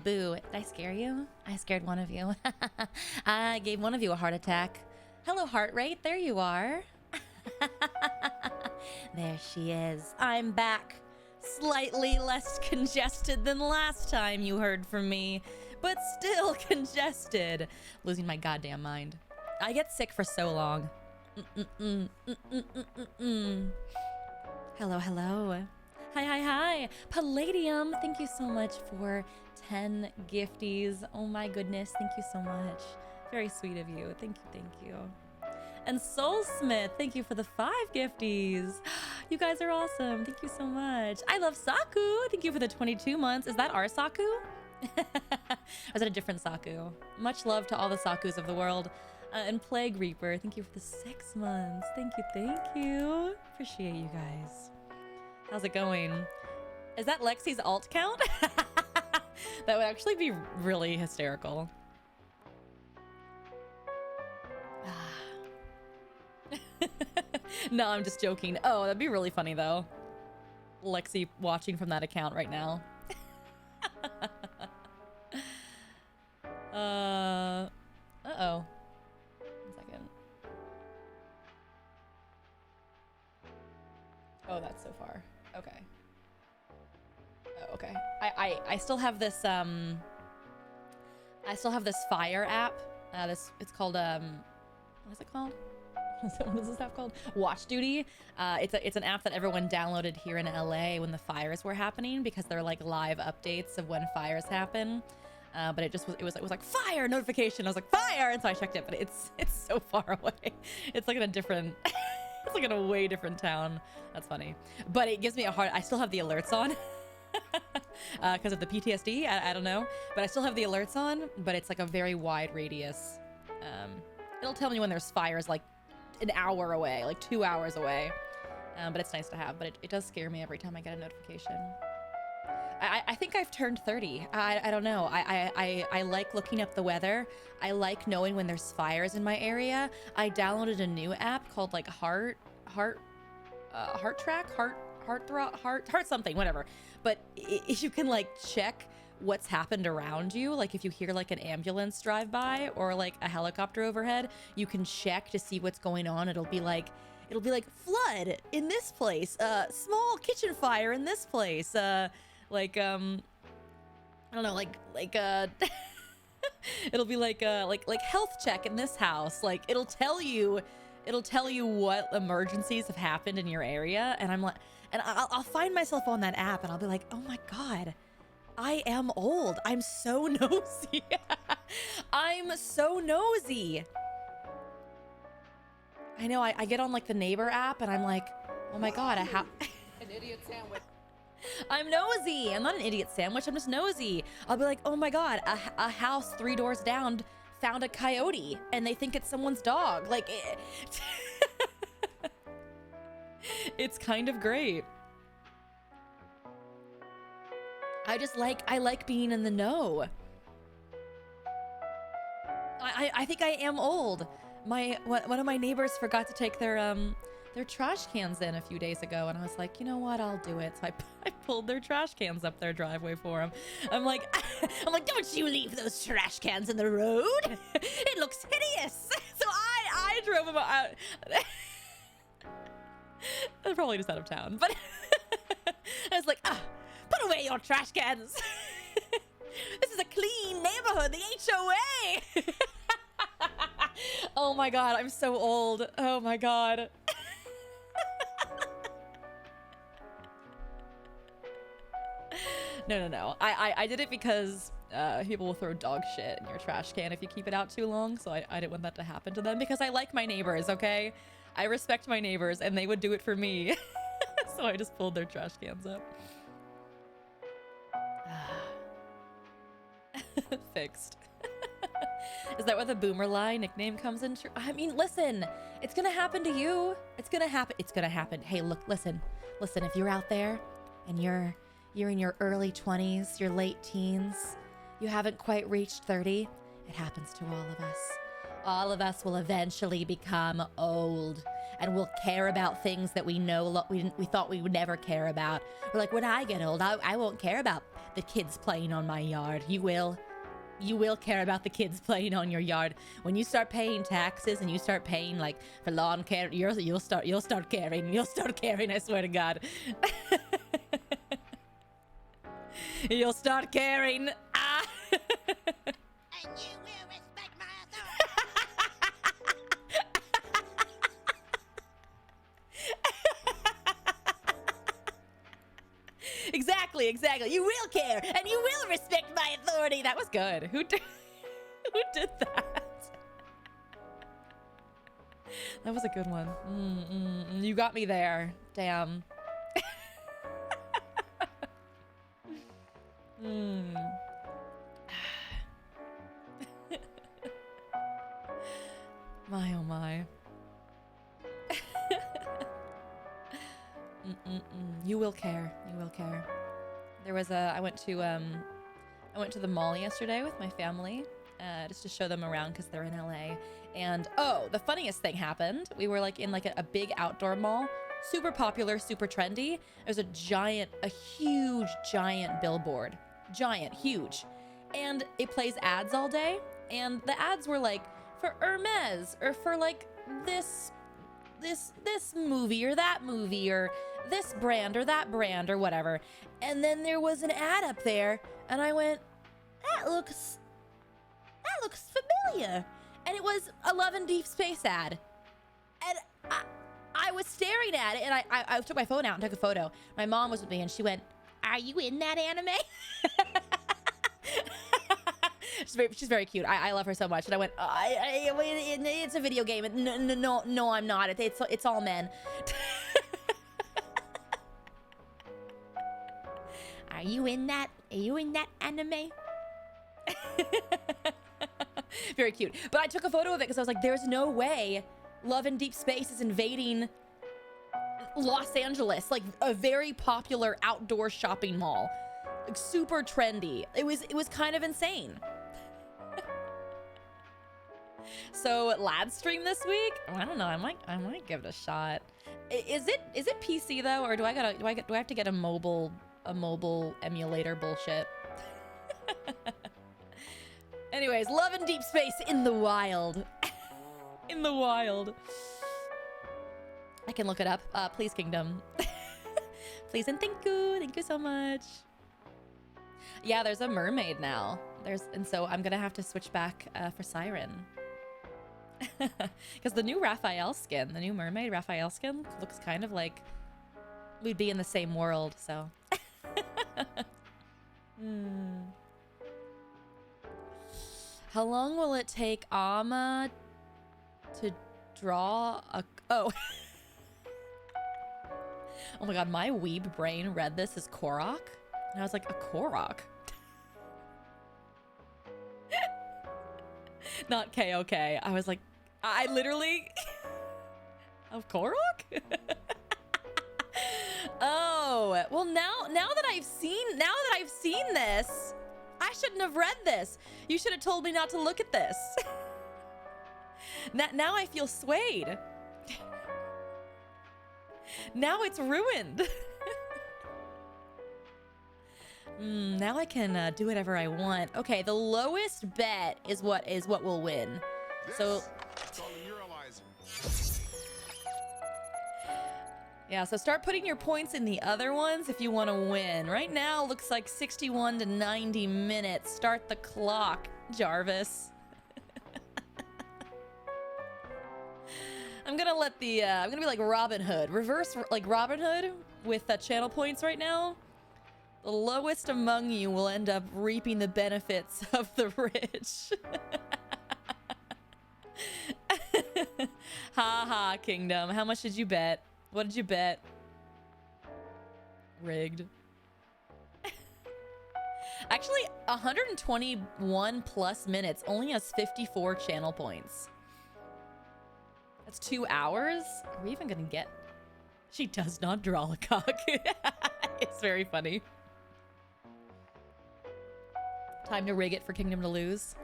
boo. Did I scare you? I scared one of you. I gave one of you a heart attack. Hello, heart rate. There you are. There she is. I'm back. Slightly less congested than last time you heard from me, but still congested. Losing my goddamn mind. I get sick for so long. Hello, hello. Hi. Palladium, thank you so much for 10 gifties. Oh my goodness, thank you so much. Very sweet of you. Thank you. And Soulsmith, thank you for the 5 gifties. You guys are awesome. Thank you so much. I love Saku. Thank you for the 22 months. Is that our Saku? Or is that a different Saku? Much love to all the Sakus of the world. And Plague Reaper, thank you for the 6 months. Thank you. Appreciate you guys. How's it going? Is that Lexi's alt count? That would actually be really hysterical. No, I'm just joking. Oh, that'd be really funny though. Lexi watching from that account right now. Uh-oh. 1 second. Oh, that's so far. Okay. Oh, okay. I still have this Fire app. It's called what is it called? What is this app called? Watch Duty. It's an app that everyone downloaded here in LA when the fires were happening, because they're like live updates of when fires happen. But it was like fire notification. I was like fire, and so I checked it, but it's so far away. It's like in a different it's like in a way different town. That's funny. But it gives me a hard. I still have the alerts on. Because of the PTSD. I don't know, but I still have the alerts on, but it's like a very wide radius. It'll tell me when there's fires like an hour away, like 2 hours away. But it's nice to have, but it does scare me every time I get a notification. I think I've turned 30. I don't know. I like looking up the weather. I like knowing when there's fires in my area. I downloaded a new app called like Heart something, whatever. But if you can like check what's happened around you, like if you hear like an ambulance drive by or like a helicopter overhead, you can check to see what's going on. It'll be like flood in this place, small kitchen fire in this place, I don't know, it'll be like health check in this house. Like it'll tell you what emergencies have happened in your area, and I'm like, and I'll find myself on that app and I'll be like, oh my god, I am old. I'm so nosy. I'm so nosy. I know. I get on like the neighbor app and I'm like, oh my god, an idiot sandwich. I'm nosy. I'm not an idiot sandwich. I'm just nosy. I'll be like, oh my god, a house 3 doors down found a coyote and they think it's someone's dog. Like, it's kind of great. I like being in the know. I think I am old. One of my neighbors forgot to take their trash cans in a few days ago, and I was like, you know what, I'll do it. So I pulled their trash cans up their driveway for them. I'm like, don't you leave those trash cans in the road. It looks hideous. So I drove them out. They're probably just out of town, but I was like, put away your trash cans. This is a clean neighborhood, the HOA. Oh my god, I'm so old. Oh my god. No. I did it because people will throw dog shit in your trash can if you keep it out too long. So I didn't want that to happen to them, because I like my neighbors, okay? I respect my neighbors and they would do it for me. So I just pulled their trash cans up. Fixed. Is that where the Boomerlie nickname comes in? I mean, listen, it's gonna happen to you. It's gonna happen. Hey, look, listen, if you're out there and you're in your early 20s, your late teens, you haven't quite reached 30, it happens to all of us. All of us will eventually become old. and we'll care about things that we know we thought we would never care about. We're like, when I get old, I won't care about the kids playing on my yard. You will. You will care about the kids playing on your yard. When you start paying taxes and you start paying like for lawn care, you'll start caring. You'll start caring, I swear to God. You'll start caring. Ah. And you will respect my authority. Exactly. You will care and you will respect my authority. That was good. Who did that? That was a good one. You got me there. Damn. My oh my. You will care. You will care. There was I went to the mall yesterday with my family, just to show them around because they're in LA. And oh, the funniest thing happened. We were like in like a big outdoor mall, super popular, super trendy. There's a huge giant billboard, huge, and it plays ads all day. And the ads were like for Hermes or for like this movie or that movie or this brand or that brand or whatever. And then there was an ad up there and I went, that looks familiar. And it was a Love and Deep Space ad. And I was staring at it and I took my phone out and took a photo. My mom was with me and she went, are you in that anime? She's very cute. I love her so much. And I went, it's a video game. No, I'm not. It's all men. Are you in that anime? Very cute. But I took a photo of it because I was like, there's no way Love and Deep Space is invading Los Angeles, like a very popular outdoor shopping mall, like super trendy. It was kind of insane. So lad stream this week? I don't know. I might give it a shot. Is it PC though, or do I have to get a mobile emulator bullshit? Anyways, Love and Deep Space in the wild. In the wild. I can look it up. Please, Kingdom. Please and thank you so much. Yeah, there's a mermaid now. And so I'm gonna have to switch back for Siren. Because the new Raphael skin, the new mermaid Raphael skin looks kind of like we'd be in the same world, so. How long will it take Amma to draw a... Oh. Oh my god, my weeb brain read this as Korok. And I was like, a Korok? Not K-O-K. I was like, I literally... Of Korok? Oh, well now that I've seen this, I shouldn't have read this. You should have told me not to look at this. Now I feel swayed. Now it's ruined. Now I can do whatever I want. Okay, the lowest bet is what will win. So yeah, so start putting your points in the other ones if you want to win. Right now, looks like 61 to 90 minutes. Start the clock, Jarvis. I'm gonna be like Robin Hood. Reverse like Robin Hood with channel points right now. The lowest among you will end up reaping the benefits of the rich. Ha ha, Kingdom. How much did you bet? What did you bet? Rigged. Actually, 121 plus minutes only has 54 channel points. That's 2 hours? Are we even gonna get... She does not draw a cock. It's very funny. Time to rig it for Kingdom to lose.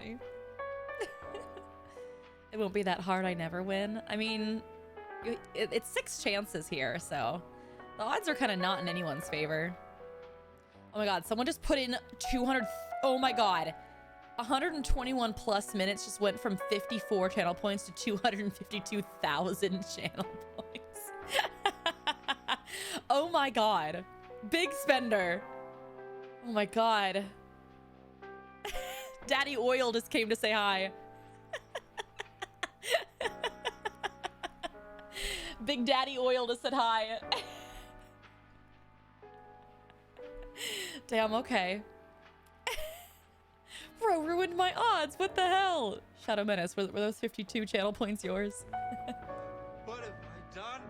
funny. It won't be that hard. I never win. I mean, it's 6 chances here, so the odds are kind of not in anyone's favor. Oh my god, someone just put in 200. Oh my god. 121 plus minutes just went from 54 channel points to 252,000 channel points. Oh my god. Big spender. Oh my god. Daddy Oil just came to say hi. Big Daddy Oil just said hi. Damn, okay. Bro, ruined my odds. What the hell? Shadow Menace, were those 52 channel points yours? What have I done?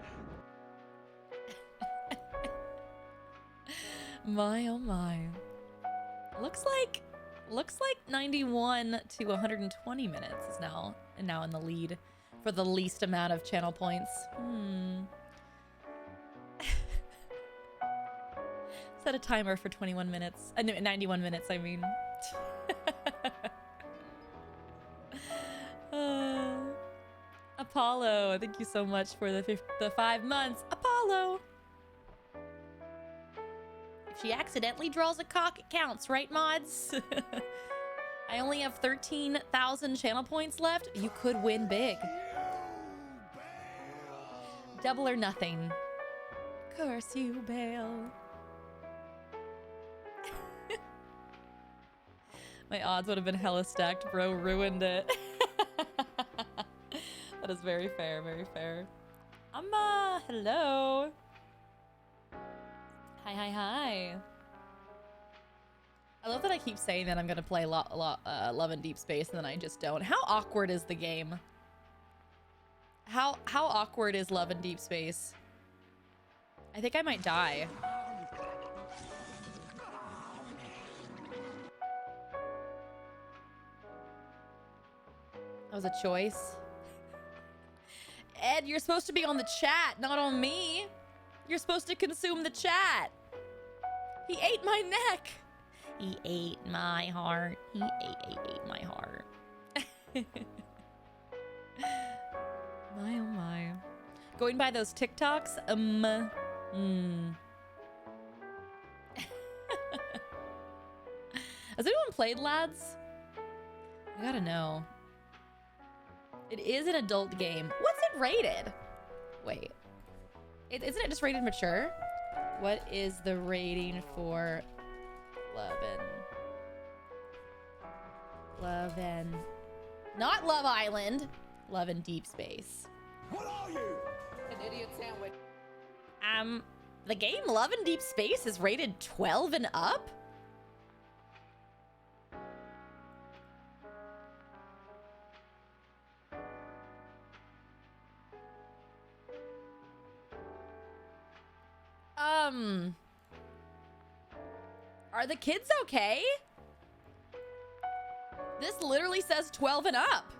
My oh my. Looks like 91 to 120 minutes is now in the lead for the least amount of channel points. Set a timer for 21 minutes. 91 minutes, I mean. Apollo, thank you so much for the 5 months. Apollo. If she accidentally draws a cock, it counts, right, mods? I only have 13,000 channel points left. You could win big. Double or nothing. Curse you, Bale. My odds would have been hella stacked, bro. Ruined it. That is very fair, very fair. Amma, hello. Hi. I love that I keep saying that I'm gonna play Love and Deep Space and then I just don't. How awkward is the game? How awkward is Love and Deep Space? I think I might die. That was a choice. Ed, you're supposed to be on the chat, not on me. You're supposed to consume the chat. He ate my neck. He ate my heart. He ate my heart. My oh my. Going by those TikToks, Has anyone played, lads? I gotta know. It is an adult game. What's it rated? Wait. Isn't it just rated mature? What is the rating for Love and... Not Love Island. Love and Deep Space. What are you? An idiot sandwich. The game Love and Deep Space is rated 12 and up? Are the kids okay? This literally says 12 and up.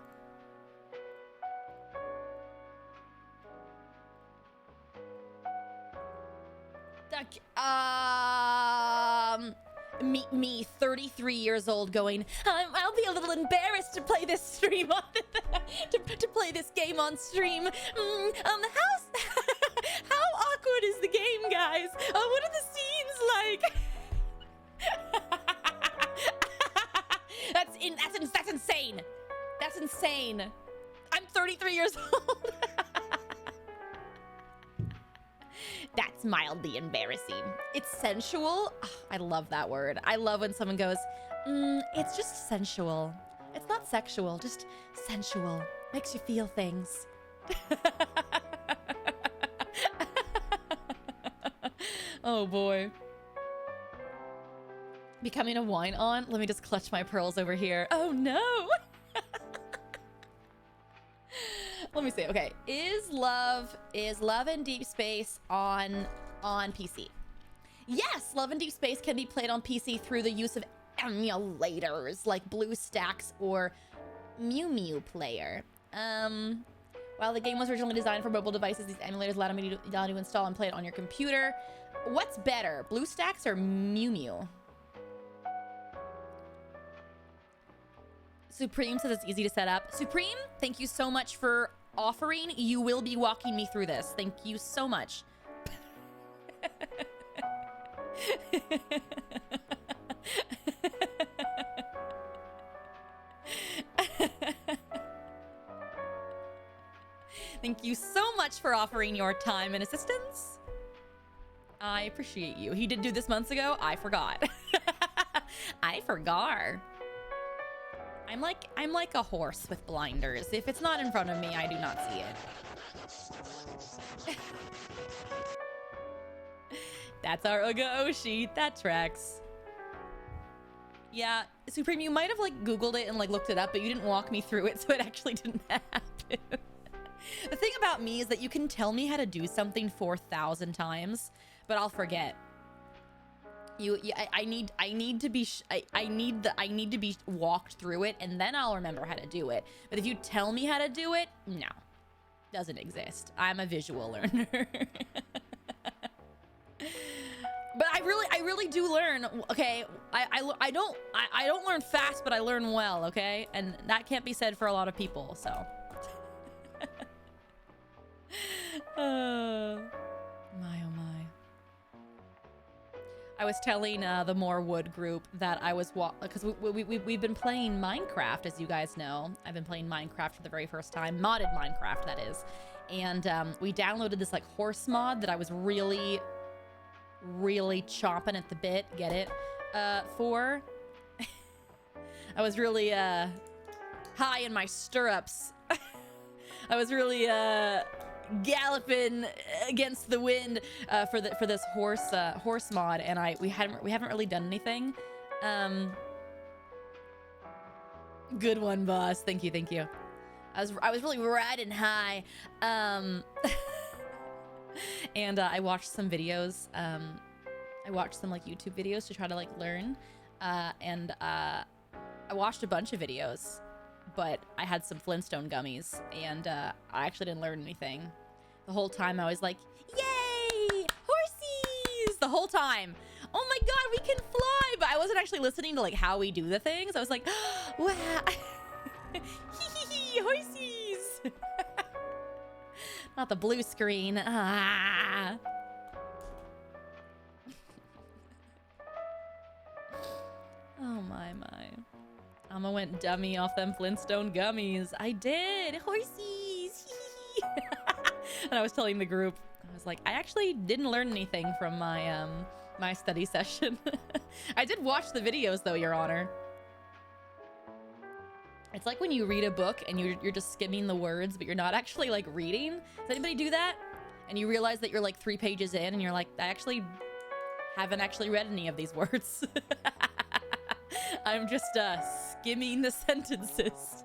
Me 33 years old going, I'll be a little embarrassed to play this stream on to play this game on stream. How awkward is the game, guys? What are the scenes like? That's insane. That's insane. I'm 33 years old. That's mildly embarrassing. It's sensual. Ugh, I love that word. I love when someone goes, it's just sensual. It's not sexual, just sensual. Makes you feel things. Oh boy. Becoming a wine on? Let me just clutch my pearls over here. Oh no. Let me see. Okay, is Love and Deep Space on PC? Yes, Love and Deep Space can be played on PC through the use of emulators like BlueStacks or Mew Player. While the game was originally designed for mobile devices, these emulators allow you to install and play it on your computer. What's better, BlueStacks or Mew? Supreme says it's easy to set up. Supreme, thank you so much for offering. You will be walking me through this. Thank you so much. Thank you so much for offering your time and assistance. I appreciate you. He did do this months ago. I forgot. I forgot. I'm like a horse with blinders. If it's not in front of me, I do not see it. That's our Uga Oshi. That tracks. Yeah, Supreme, you might have like Googled it and like looked it up, but you didn't walk me through it, so it actually didn't happen. The thing about me is that you can tell me how to do something 4,000 times, but I'll forget. I need to be walked through it, and then I'll remember how to do it. But if you tell me how to do it, no, doesn't exist. I'm a visual learner. But I really do learn. Okay, I don't learn fast, but I learn well. Okay, and that can't be said for a lot of people. So. My oh my. I was telling the More Wood group that I was because we've been playing Minecraft, as you guys know. I've been playing Minecraft for the very first time, modded Minecraft that is, and we downloaded this like horse mod that I was really chomping at the bit, get it, for. I was really high in my stirrups. I was really galloping against the wind for this horse mod, and we haven't really done anything. Good one, boss. Thank you. I was really riding high, and I watched some videos. I watched some like YouTube videos to try to like learn, and I watched a bunch of videos. But I had some Flintstone gummies, and I actually didn't learn anything. The whole time I was like, yay, horsies! The whole time. Oh my god, we can fly! But I wasn't actually listening to like how we do the things. I was like, wow, hee horsies! Not the blue screen. Ah. Oh my. Alma went dummy off them Flintstone gummies. I did. Horsies. And I was telling the group, I was like, I actually didn't learn anything from my my study session. I did watch the videos though, Your Honor. It's like when you read a book and you're just skimming the words, but you're not actually like reading. Does anybody do that? And you realize that you're like 3 pages in and you're like, I actually haven't actually read any of these words. I'm just skimming the sentences.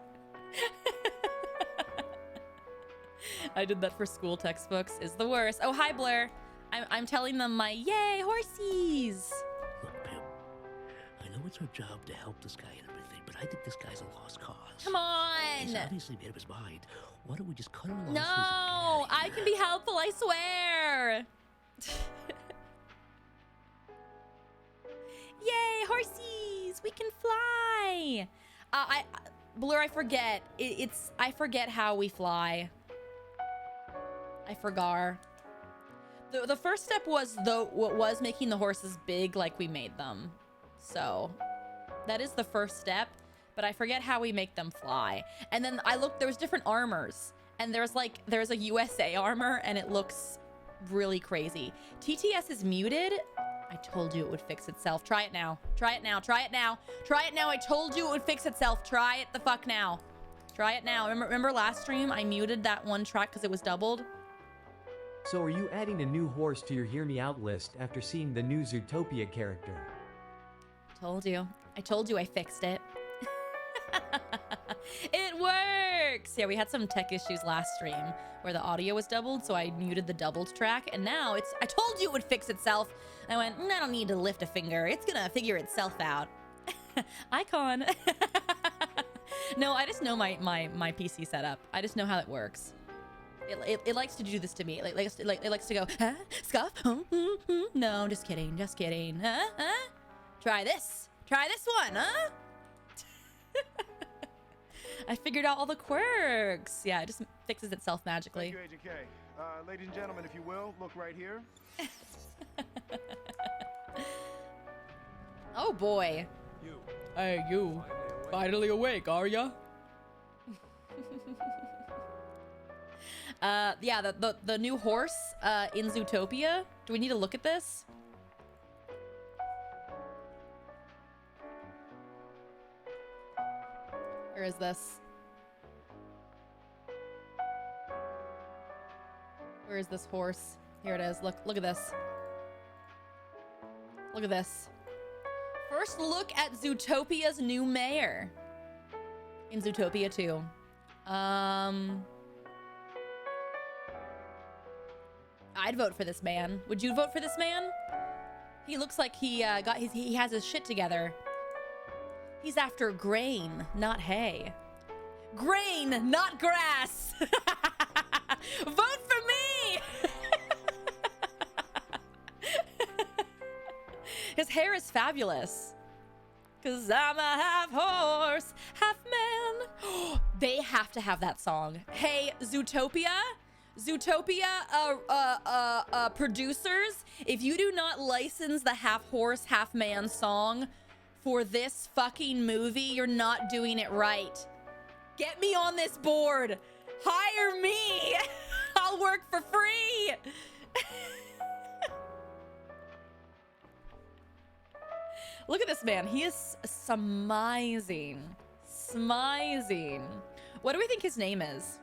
I did that for school textbooks. Is the worst. Oh, hi, Blair. I'm telling them my yay horsies. Look, Pip, I know it's our job to help this guy and everything, but I think this guy's a lost cause. Come on. He's obviously made up his mind. Why don't we just cut our losses? No, I can be helpful, I swear. Yay, horsies! We can fly. Blur, I forget. I forget how we fly. I forgot. The first step was making the horses big like we made them. So that is the first step, but I forget how we make them fly. And then I looked, there was different armors, and there's a USA armor, and it looks really crazy. TTS is muted. I told you it would fix itself. Try it now. Try it now. Try it now. Try it now. I told you it would fix itself. Try it the fuck now. Try it now. Remember last stream I muted that one track because it was doubled? So are you adding a new horse to your Hear Me Out list after seeing the new Zootopia character? Told you. I told you I fixed it. It works! Yeah, we had some tech issues last stream where the audio was doubled, so I muted the doubled track, and now I told you it would fix itself. I went, I don't need to lift a finger. It's gonna figure itself out. Icon. No, I just know my PC setup. I just know how it works. It likes to do this to me. It likes to go, huh? Scuff? No, just kidding. Just kidding. Huh? Try this. Try this one, huh? I figured out all the quirks. Yeah, it just fixes itself magically. Thank you, Agent K. Ladies and gentlemen, if you will, look right here. Oh boy. You. Hey, you. Finally awake, are ya? Yeah, the new horse in Zootopia. Do we need to look at this? Where is this? Where is this horse? Here it is. Look at this. Look at this. First look at Zootopia's new mayor. In Zootopia 2. I'd vote for this man. Would you vote for this man? He looks like he has his shit together. He's after grain, not hay. Grain, not grass. Vote for me. His hair is fabulous. 'Cause I'm a half horse, half man. They have to have that song. Hey, Zootopia producers, if you do not license the half horse, half man song for this fucking movie, you're not doing it right. Get me on this board. Hire me. I'll work for free. Look at this man. He is smizing. Smizing. What do we think his name is?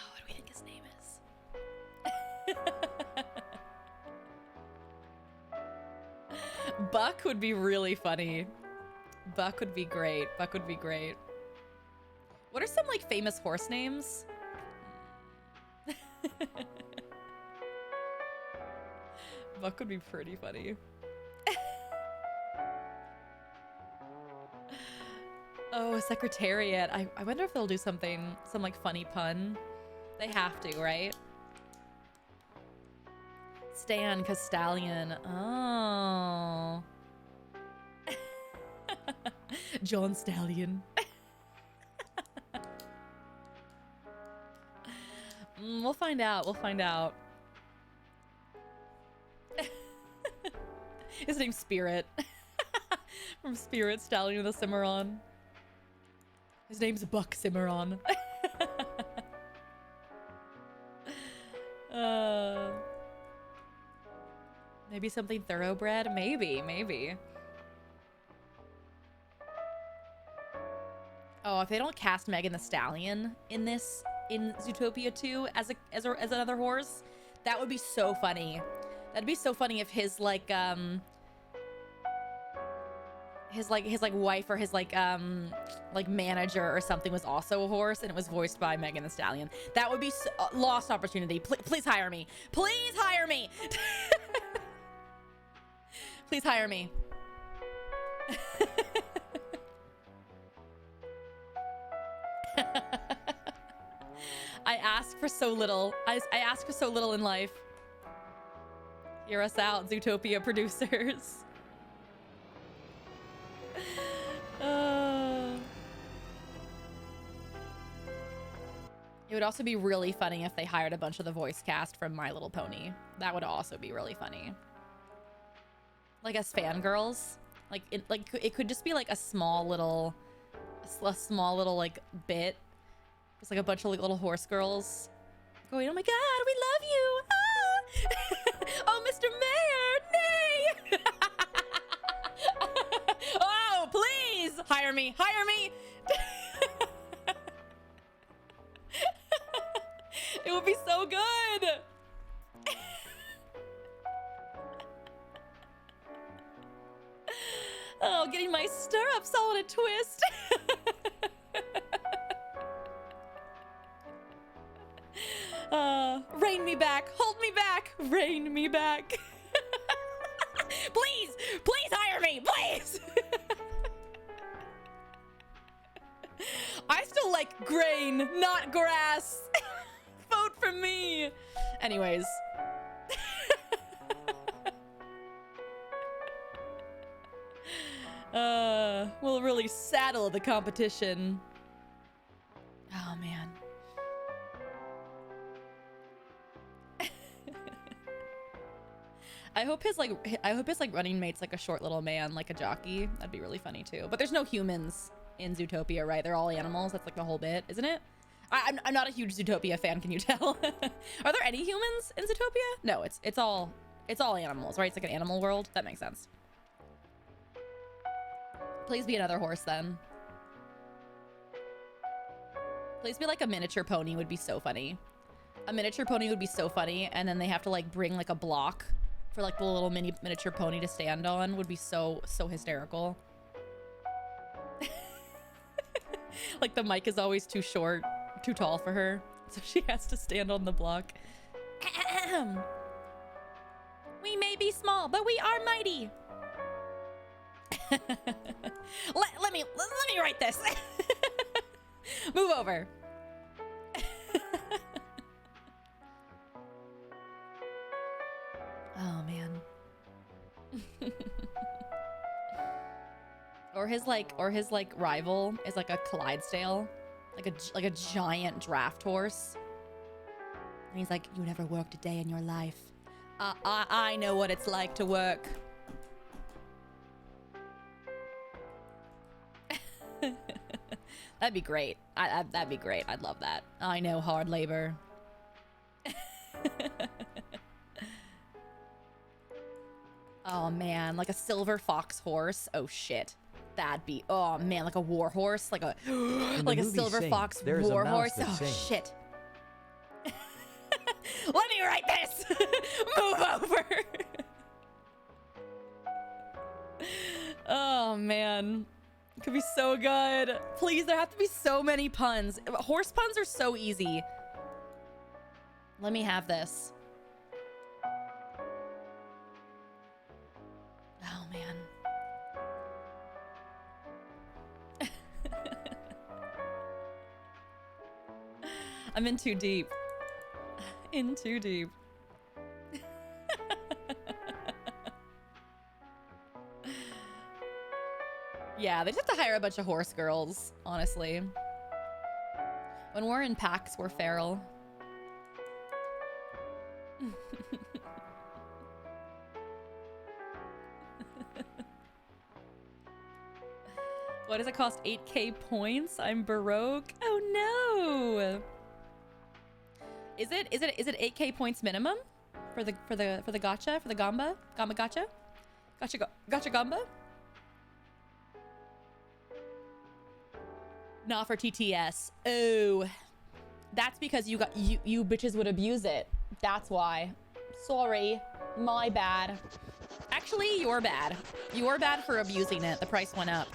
What do we think his name is? Buck would be really funny. Buck would be great. Buck would be great. What are some like famous horse names? Buck would be pretty funny. Oh, Secretariat. I wonder if they'll do some like funny pun. They have to, right? Stan Castallion. Oh. John Stallion. We'll find out. We'll find out. His name's Spirit. From Spirit, Stallion of the Cimarron. His name's Buck Cimarron. Maybe something thoroughbred? Maybe. Oh, if they don't cast Megan the Stallion in Zootopia 2 as another horse, that would be so funny. That'd be so funny if his wife or his manager or something was also a horse and it was voiced by Megan the Stallion. That would be lost opportunity. Please hire me. Please hire me. Please hire me. I ask for so little. I ask for so little in life. Hear us out, Zootopia producers. It would also be really funny if they hired a bunch of the voice cast from My Little Pony. That would also be really funny. Like as fangirls. It could just be like a small little like bit. Just like a bunch of like, little horse girls going, "Oh my God, we love you! Ah! Oh, Mr. Mayor, nay! Oh, please hire me! Hire me!" It would be so good. Oh, getting my stirrups all in a twist. Rein me back. Hold me back. Rein me back. Please hire me. Please. I still like grain, not grass. Vote for me. Anyways. We'll really saddle the competition. Oh, man. I hope his running mate's like a short little man, like a jockey. That'd be really funny too. But there's no humans in Zootopia, right? They're all animals. That's like the whole bit, isn't it? I'm not a huge Zootopia fan, can you tell? Are there any humans in Zootopia? No, it's all animals, right? It's like an animal world. That makes sense. Please be another horse then. Please be like a miniature pony would be so funny. A miniature pony would be so funny, and then they have to like bring like a block for like the little miniature pony to stand on. Would be so hysterical. Like the mic is always too short, too tall for her, so she has to stand on the block. We may be small, but we are mighty. let me write this. Move over. Oh man. or his rival is like a Clydesdale, like a giant draft horse. And he's like, "You never worked a day in your life. I know what it's like to work." That'd be great. That'd be great. I'd love that. I know hard labor. Oh man, like a silver fox horse. Oh shit. That'd be, oh man, like a war horse, like a silver fox war horse. Oh shit. Let me write this. Move over. Oh man. It could be so good. Please, there have to be so many puns. Horse puns are so easy. Let me have this. Oh, man. I'm in too deep. In too deep. Yeah, they just have to hire a bunch of horse girls, honestly. When we're in packs, we're feral. What does it cost? 8K points? I'm Baroque. Oh no! Is it 8K points minimum for the gacha, for the gamba gacha? Gacha gamba? Not for TTS. Oh, that's because you bitches would abuse it. That's why. Sorry, my bad. Actually, you're bad. You're bad for abusing it. The price went up.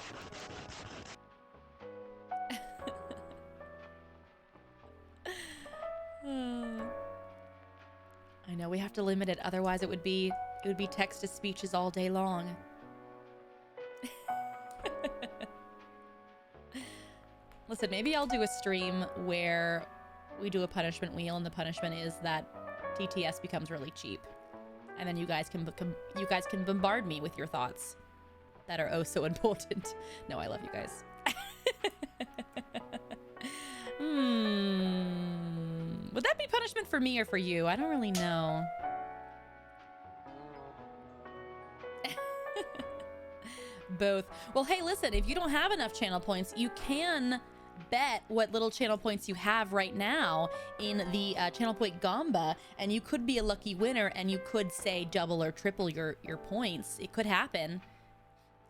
I know we have to limit it, otherwise it would be text to speeches all day long. Listen, maybe I'll do a stream where we do a punishment wheel, and the punishment is that TTS becomes really cheap, and then you guys can bombard me with your thoughts that are oh so important. No, I love you guys. Would that be punishment for me or for you? I don't really know. Both. Well, hey, listen, if you don't have enough channel points, you can bet what little channel points you have right now in the channel point gamba, and you could be a lucky winner, and you could say double or triple your points. It could happen.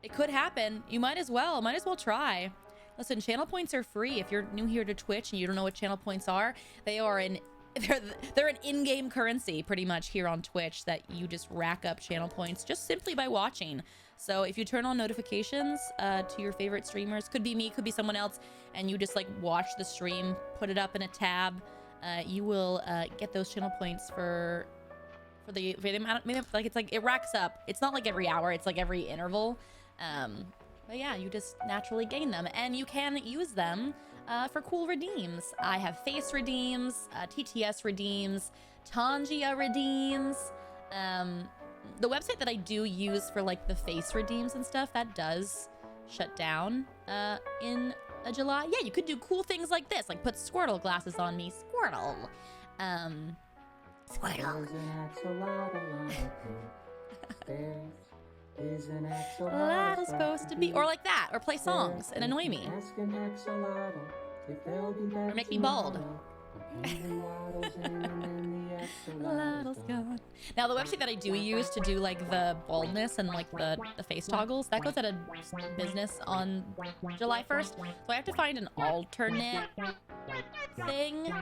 It could happen. You might as well try. Listen, channel points are free. If you're new here to Twitch and you don't know what channel points are, they're an in-game currency pretty much here on Twitch that you just rack up channel points just simply by watching. So if you turn on notifications to your favorite streamers, could be me, could be someone else, and you just like watch the stream, put it up in a tab, you will get those channel points for the amount, like it's like it racks up. It's not like every hour, it's like every interval. But yeah, you just naturally gain them, and you can use them for cool redeems. I have face redeems, TTS redeems, Tangia redeems. The website that I do use for like the face redeems and stuff, that does shut down in July. Yeah, you could do cool things like this, like put Squirtle glasses on me. Squirtle. Squirtle. Axolotl supposed to be, or like that, or play songs and annoy me, or make me bald. Axolotl's gone. Now the website that I do use to do like the baldness and like the face toggles, that goes out of business on July 1st. So I have to find an alternate thing.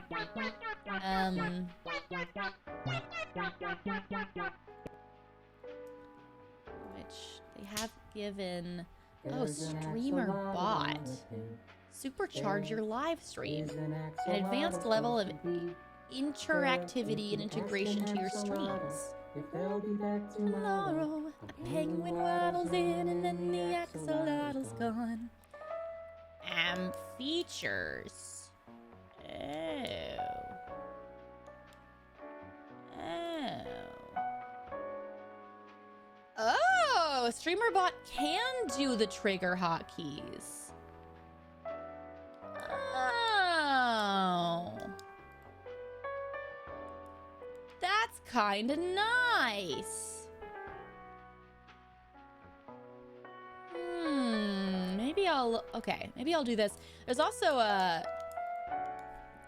Which they have given. Oh, streamer bot. Supercharge your live stream. An advanced level of interactivity and integration to your streams. Tomorrow, a penguin waddles in and then the axolotl's gone. Features. Oh, StreamerBot can do the trigger hotkeys. Oh. That's kind of nice. Maybe I'll do this. There's also a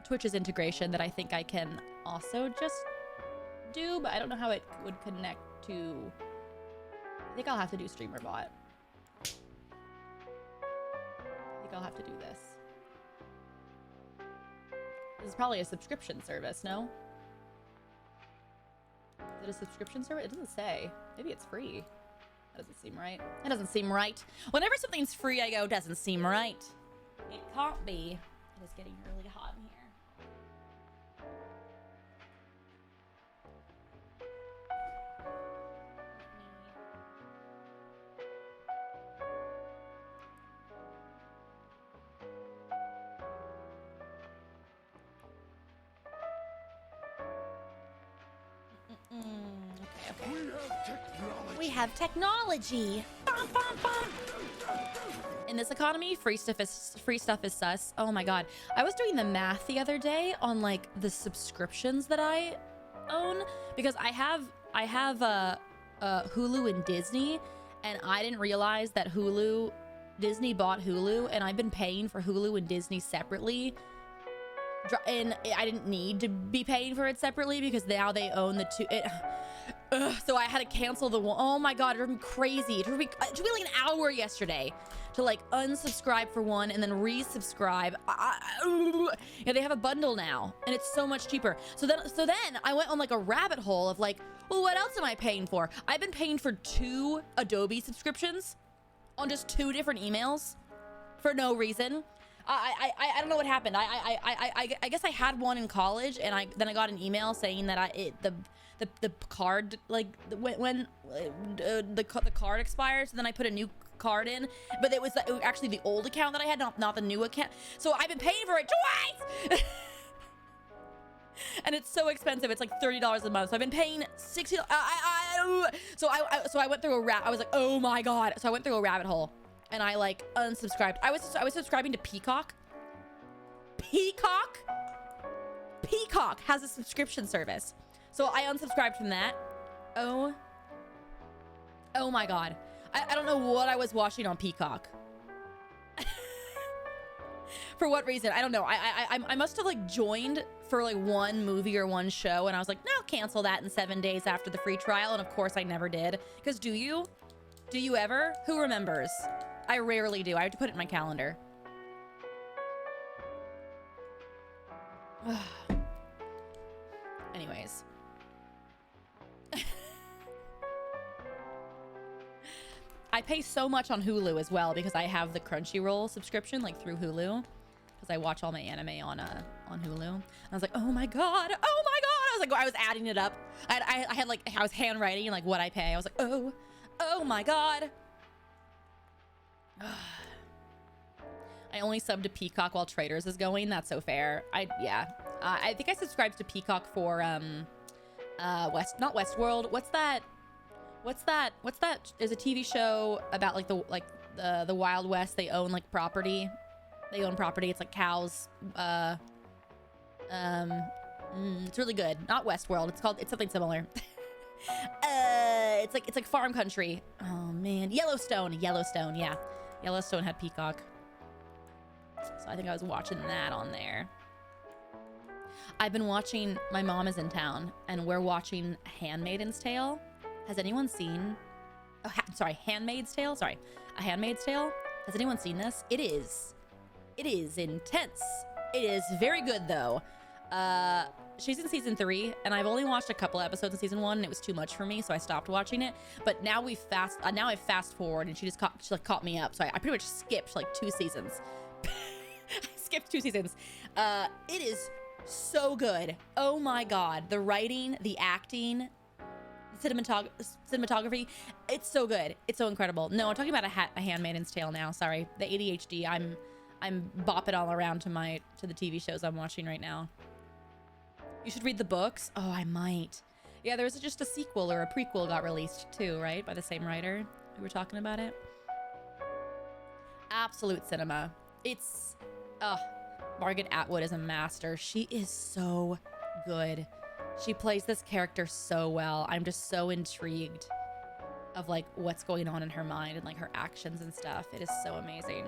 Twitch's integration that I think I can also just do, but I don't know how it would connect to. I think I'll have to do StreamerBot. I think I'll have to do this. This is probably a subscription service, no? Is it a subscription service? It doesn't say. Maybe it's free. That doesn't seem right. That doesn't seem right. Whenever something's free, I go, doesn't seem right. It can't be. It is getting really hot in here. Okay. We have technology. Bum, bum, bum. In this economy, free stuff is sus. Oh my god. I was doing the math the other day on like the subscriptions that I own, because I have Hulu and Disney, and I didn't realize that Disney bought Hulu, and I've been paying for Hulu and Disney separately. And I didn't need to be paying for it separately because now they own the two. So I had to cancel the one. Oh my god, it drove me crazy. It took me like an hour yesterday to like unsubscribe for one and then resubscribe. Yeah, they have a bundle now, and it's so much cheaper. So then I went on like a rabbit hole of like, well, what else am I paying for? I've been paying for 2 Adobe subscriptions on just 2 different emails for no reason. I don't know what happened. I guess I had one in college, and then I got an email saying that the card, like when the card expired, so then I put a new card in, but it was actually the old account that I had, not the new account. So I've been paying for it twice. And it's so expensive. It's like $30 a month. So I've been paying $60. So I went through I was like, oh my god. So I went through a rabbit hole, and I like unsubscribed. I was subscribing to Peacock. Peacock has a subscription service. So I unsubscribed from that. Oh my god. I don't know what I was watching on Peacock. For what reason? I don't know. I must have like joined for like one movie or one show, and I was like, no, cancel that in 7 days after the free trial. And of course I never did. Because do you ever? Who remembers? I rarely do. I have to put it in my calendar. Anyways. I pay so much on Hulu as well because I have the Crunchyroll subscription like through Hulu, because I watch all my anime on Hulu. And I was like, oh my god. I was adding it up. I had like, I was handwriting like what I pay. I was like, oh my god. I only subbed to Peacock while Traders is going. That's so fair. I think I subscribed to Peacock for not Westworld. What's that? There's a TV show about like the Wild West. They own like property. They own property. It's like cows. It's really good. Not Westworld. It's something similar. It's like farm country. Oh man, Yellowstone. Yeah, Yellowstone had Peacock. So I think I was watching that on there. I've been watching. My mom is in town, and we're watching Handmaid's Tale. Has anyone seen? Oh, Handmaid's Tale. Sorry, A Handmaid's Tale. Has anyone seen this? It is intense. It is very good though. She's in season 3, and I've only watched a couple episodes of season 1, and it was too much for me, so I stopped watching it. But now now I fast forward, and she caught me up. So I pretty much skipped like 2 seasons. I skipped 2 seasons. It is so good. Oh my god, the writing, the acting, the cinematography, it's so good. It's so incredible. No, I'm talking about a Handmaid's Tale now. Sorry, the ADHD. I'm bopping all around to the TV shows I'm watching right now. You should read the books. Oh, I might. Yeah, there was just a sequel or a prequel got released too, right? By the same writer. We were talking about it. Absolute cinema. It's, Margaret Atwood is a master. She is so good. She plays this character so well. I'm just so intrigued of like what's going on in her mind and like her actions and stuff. It is so amazing.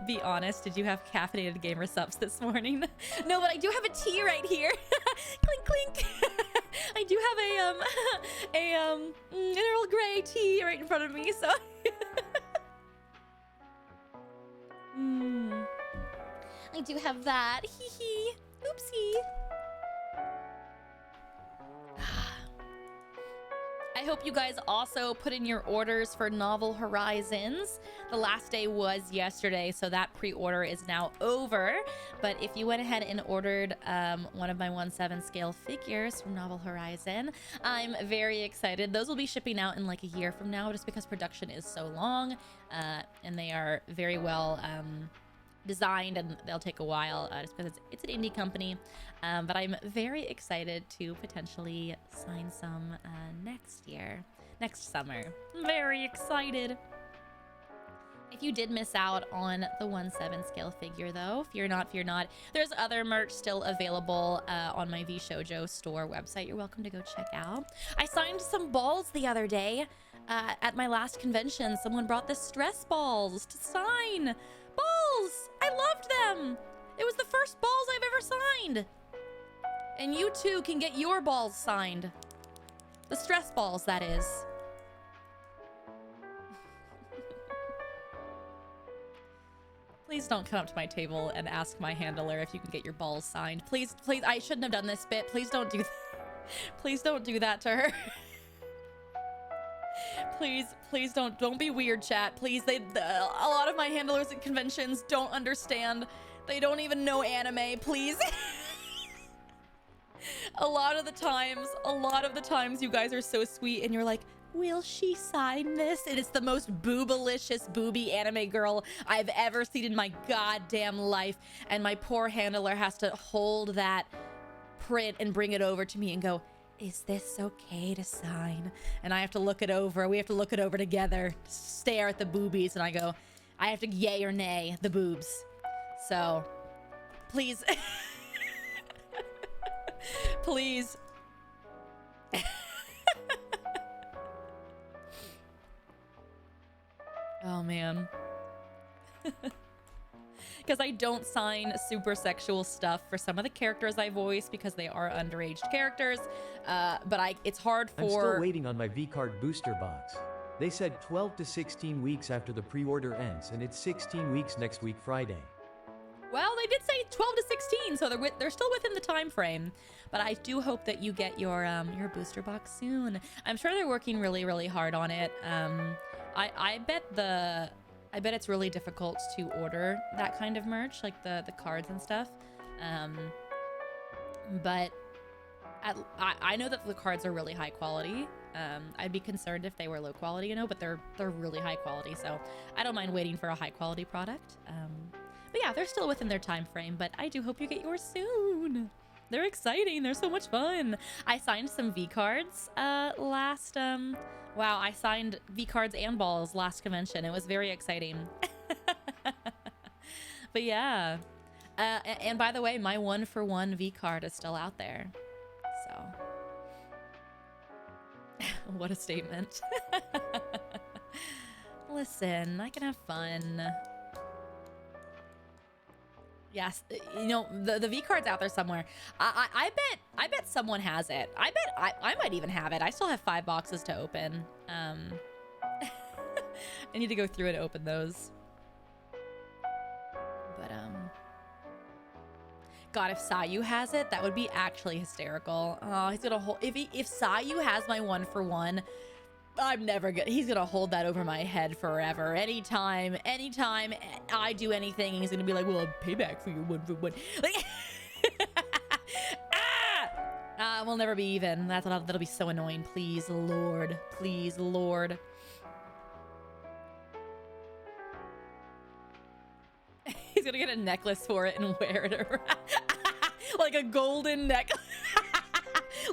Be honest, did you have caffeinated gamer subs this morning? No, but I do have a tea right here. Clink clink. I do have an Earl Grey tea right in front of me, so I do have that. Hee hee. Oopsie. I hope you guys also put in your orders for Novel Horizons. The last day was yesterday, so that pre-order is now over. But if you went ahead and ordered one of my 1/7 scale figures from Novel Horizon, I'm very excited. Those will be shipping out in like a year from now, just because production is so long, and they are very well designed, and they'll take a while just because it's an indie company. But I'm very excited to potentially sign some next summer. Very excited. If you did miss out on the 1/7 scale figure though, fear not. There's other merch still available on my VShojo store website. You're welcome to go check out. I signed some balls the other day at my last convention. Someone brought the stress balls to sign. Balls! I loved them! It was the first balls I've ever signed. And you too can get your balls signed. The stress balls, that is. Please don't come up to my table and ask my handler if you can get your balls signed. Please, I shouldn't have done this bit. Please don't do that. Please don't do that to her. Please don't be weird, chat. Please, a lot of my handlers at conventions don't understand. They don't even know anime, please. A lot of the times you guys are so sweet and you're like, will she sign this? And it's the most boobalicious booby anime girl I've ever seen in my goddamn life. And my poor handler has to hold that print and bring it over to me and go, is this okay to sign? And I have to look it over. We have to look it over together, stare at the boobies, and I have to yay or nay the boobs. So, please, please. Oh man. Because I don't sign super sexual stuff for some of the characters I voice because they are underage characters. But it's hard for... I'm still waiting on my V-Card booster box. They said 12 to 16 weeks after the pre-order ends, and it's 16 weeks next week Friday. Well, they did say 12 to 16, so they're still within the time frame. But I do hope that you get your booster box soon. I'm sure they're working really, really hard on it. I bet it's really difficult to order that kind of merch, like the cards and stuff. But I know that the cards are really high quality. I'd be concerned if they were low quality, but they're really high quality. So I don't mind waiting for a high quality product. But yeah, they're still within their time frame, but I do hope you get yours soon. They're exciting. They're so much fun. I signed some V cards last wow, I signed V cards and balls last convention. It was very exciting. But yeah. And by the way, my 1-for-1 V card is still out there. So what a statement. Listen, I can have fun. Yes, you know, the V card's out there somewhere. I bet someone has it. I bet I might even have it. I still have 5 boxes to open. I need to go through and open those. But God, if Sayu has it, that would be actually hysterical. Oh, he's gonna hold. If Sayu has my 1-for-1, I'm never gonna. He's gonna hold that over my head forever. Anytime I do anything, he's gonna be like, "Well, payback for your 1-for-1." Like, we'll never be even. That'll be so annoying. Please, Lord. Please, Lord. He's gonna get a necklace for it and wear it around. Like a golden necklace.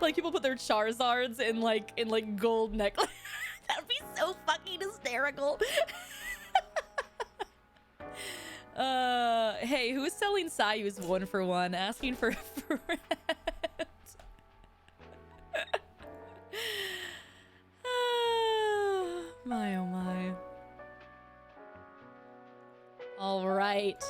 Like people put their Charizards in like gold necklace. That would be so fucking hysterical. Hey, who's selling Sayu's 1-for-1? Asking for friend. My oh my. All right.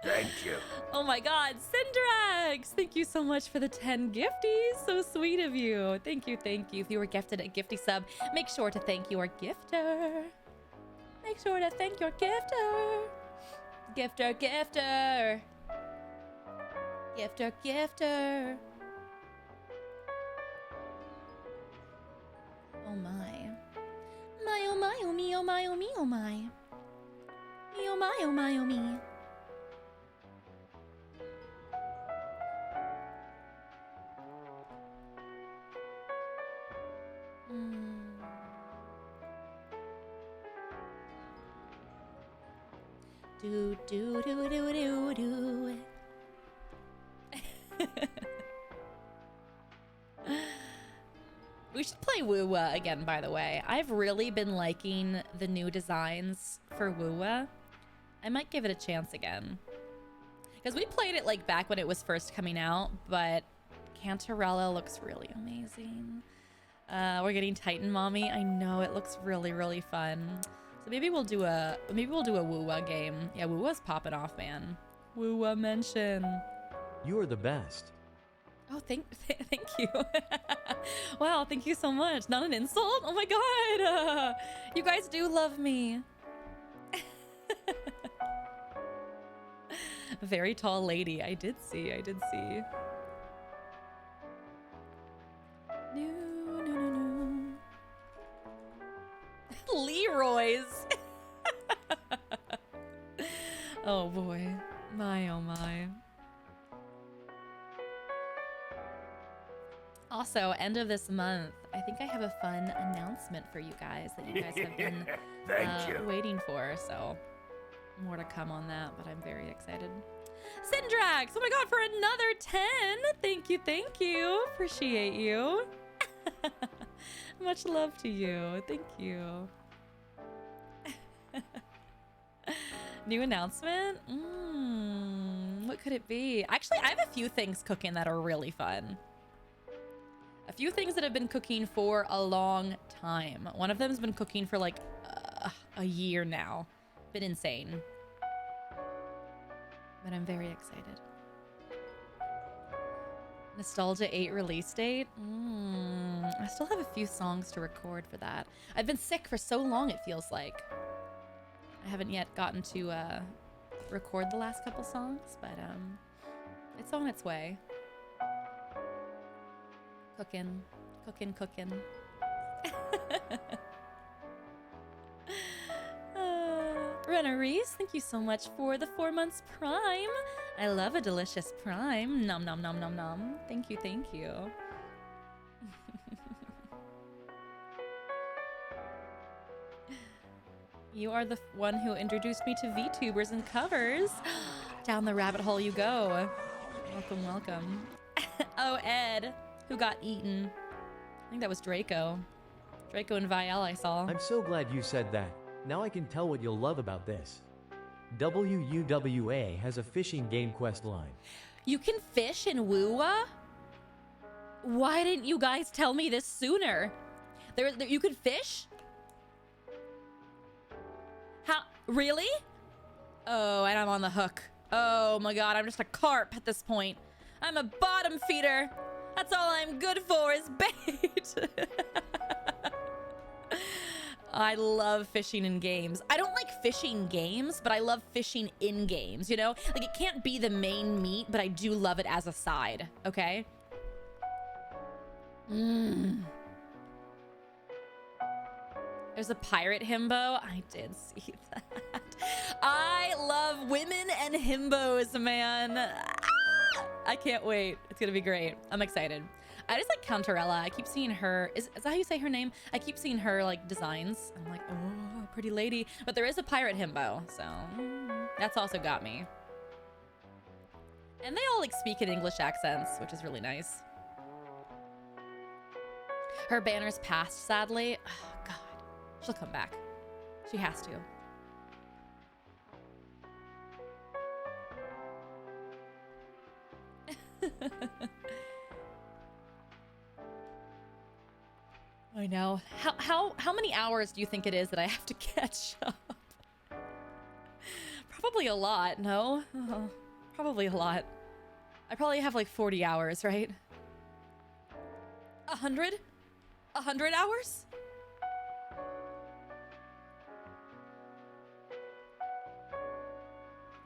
Thank you. Oh my God, Syndrax! Thank you so much for the 10 gifties. So sweet of you. Thank you, thank you. If you were gifted a gifty sub, make sure to thank your gifter. Make sure to thank your gifter. Gifter, gifter. Gifter, gifter. Oh my. My oh my oh me oh my oh me oh my. Me oh my oh my oh me. Do do do do do do. We should play Woowa again, by the way. I've really been liking the new designs for Woowa. I might give it a chance again. Because we played it like back when it was first coming out, but Cantarella looks really amazing. We're getting Titan Mommy. I know, it looks really, really fun. So maybe we'll do a Woowa game. Yeah, Woowa's popping off, man. Woowa mention. You are the best. Oh, thank you. Wow, thank you so much. Not an insult? Oh my God. You guys do love me. Very tall lady. I did see. No. Leroy's. Oh boy. My oh my. Also, end of this month, I think I have a fun announcement for you guys that you guys have been waiting for. So more to come on that, but I'm very excited. Syndrax, oh my God, for another 10. Thank you. Appreciate you. Much love to you. Thank you. New announcement? What could it be? Actually, I have a few things cooking that are really fun. A few things that have been cooking for a long time. One of them has been cooking for like a year now. Been insane. But I'm very excited. Nostalgia 8 release date? I still have a few songs to record for that. I've been sick for so long, it feels like. I haven't yet gotten to record the last couple songs, but it's on its way. Cooking. Renna Reese, thank you so much for the 4 months Prime. I love a delicious Prime. Nom nom nom nom nom. Thank you. You are the one who introduced me to VTubers and covers. Down the rabbit hole you go. Welcome, welcome. Oh, Ed, who got eaten. I think that was Draco. Draco and Vielle I saw. I'm so glad you said that. Now I can tell what you'll love about this. WUWA has a fishing game quest line. You can fish in Woowa? Why didn't you guys tell me this sooner? There you could fish? How? Really? Oh, and I'm on the hook. Oh my god, I'm just a carp at this point. I'm a bottom feeder. That's all I'm good for is bait. I love fishing in games. I don't like fishing games, but I love fishing in games, you know? Like, it can't be the main meat, but I do love it as a side, okay? There's a pirate himbo. I did see that. I love women and himbos, man. Ah! I can't wait. It's gonna be great. I'm excited. I just like Counterella. I keep seeing her. Is that how you say her name? I keep seeing her like designs. I'm like, oh, pretty lady. But there is a pirate himbo, so that's also got me. And they all like speak in English accents, which is really nice. Her banner's passed, sadly. Oh, God. She'll come back. She has to. I know. How many hours do you think it is that I have to catch up? Probably a lot, no? Oh, probably a lot. I probably have like 40 hours, right? 100? 100 hours?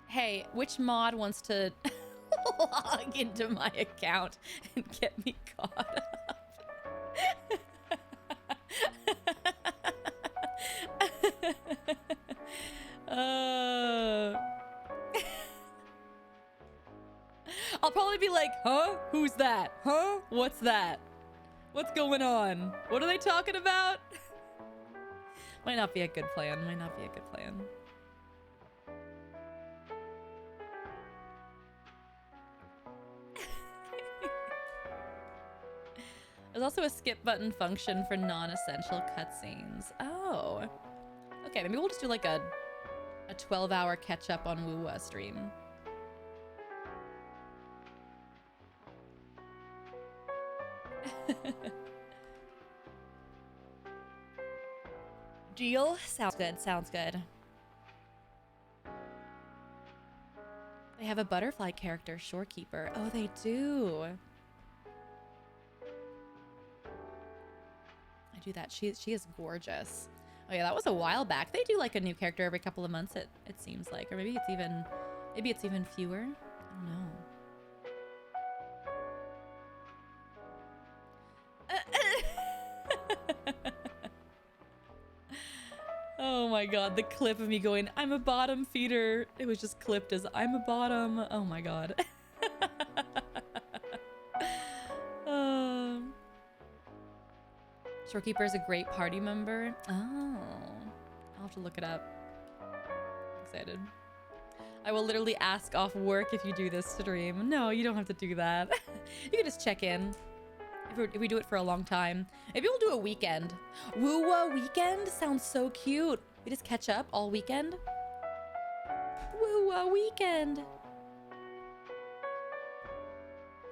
Hey, which mod wants to log into my account and get me caught up? I'll probably be like, huh? Who's that? Huh? What's that? What's going on? What are they talking about? Might not be a good plan. Might not be a good plan. There's also a skip button function for non-essential cutscenes. Oh. Okay, maybe we'll just do like a 12-hour catch-up on Woowa stream. Deal? Sounds good, sounds good. They have a butterfly character, Shorekeeper. Oh, they do. I do that. She is gorgeous. Oh yeah, that was a while back. They do like a new character every couple of months, it seems like. Or maybe it's even fewer. I don't know. Oh my god, the clip of me going, I'm a bottom feeder. It was just clipped as I'm a bottom. Oh my god. Shorekeeper is a great party member. Oh, I'll have to look it up. Excited. I will literally ask off work if you do this stream. No, you don't have to do that. You can just check in. If we do it for a long time. Maybe we'll do a weekend. Woowa weekend sounds so cute. We just catch up all weekend. Woowa weekend.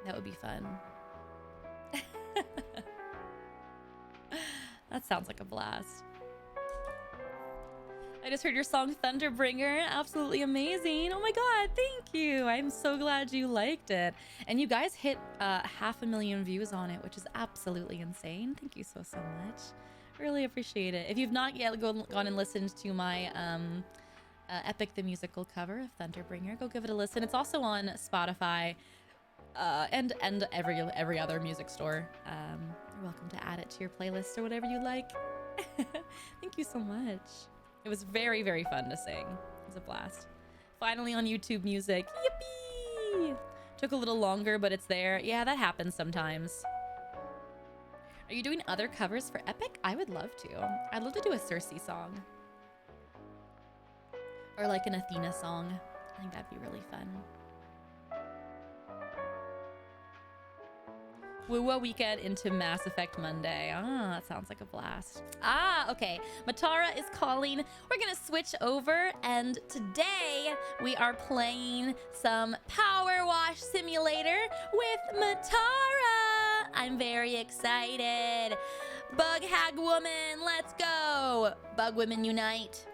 That would be fun. That sounds like a blast. I just heard your song Thunderbringer. Absolutely amazing. Oh my god, thank you. I'm so glad you liked it. And you guys hit 500,000 views on it, which is absolutely insane. Thank you so much. Really appreciate it. If you've not yet gone and listened to my Epic the Musical cover of Thunderbringer, go give it a listen. It's also on Spotify and every other music store. You're welcome to add it to your playlist or whatever you like. Thank you so much. It was very, very fun to sing. It was a blast. Finally on YouTube Music. Yippee! Took a little longer, but it's there. Yeah, that happens sometimes. Are you doing other covers for Epic? I would love to. I'd love to do a Cersei song. Or like an Athena song. I think that'd be really fun. Woo-woo weekend into Mass Effect Monday. Ah, that sounds like a blast. Ah, okay. Matara is calling. We're gonna switch over, and today we are playing some Power Wash Simulator with Matara. I'm very excited. Bug Hag Woman, let's go. Bug Women Unite.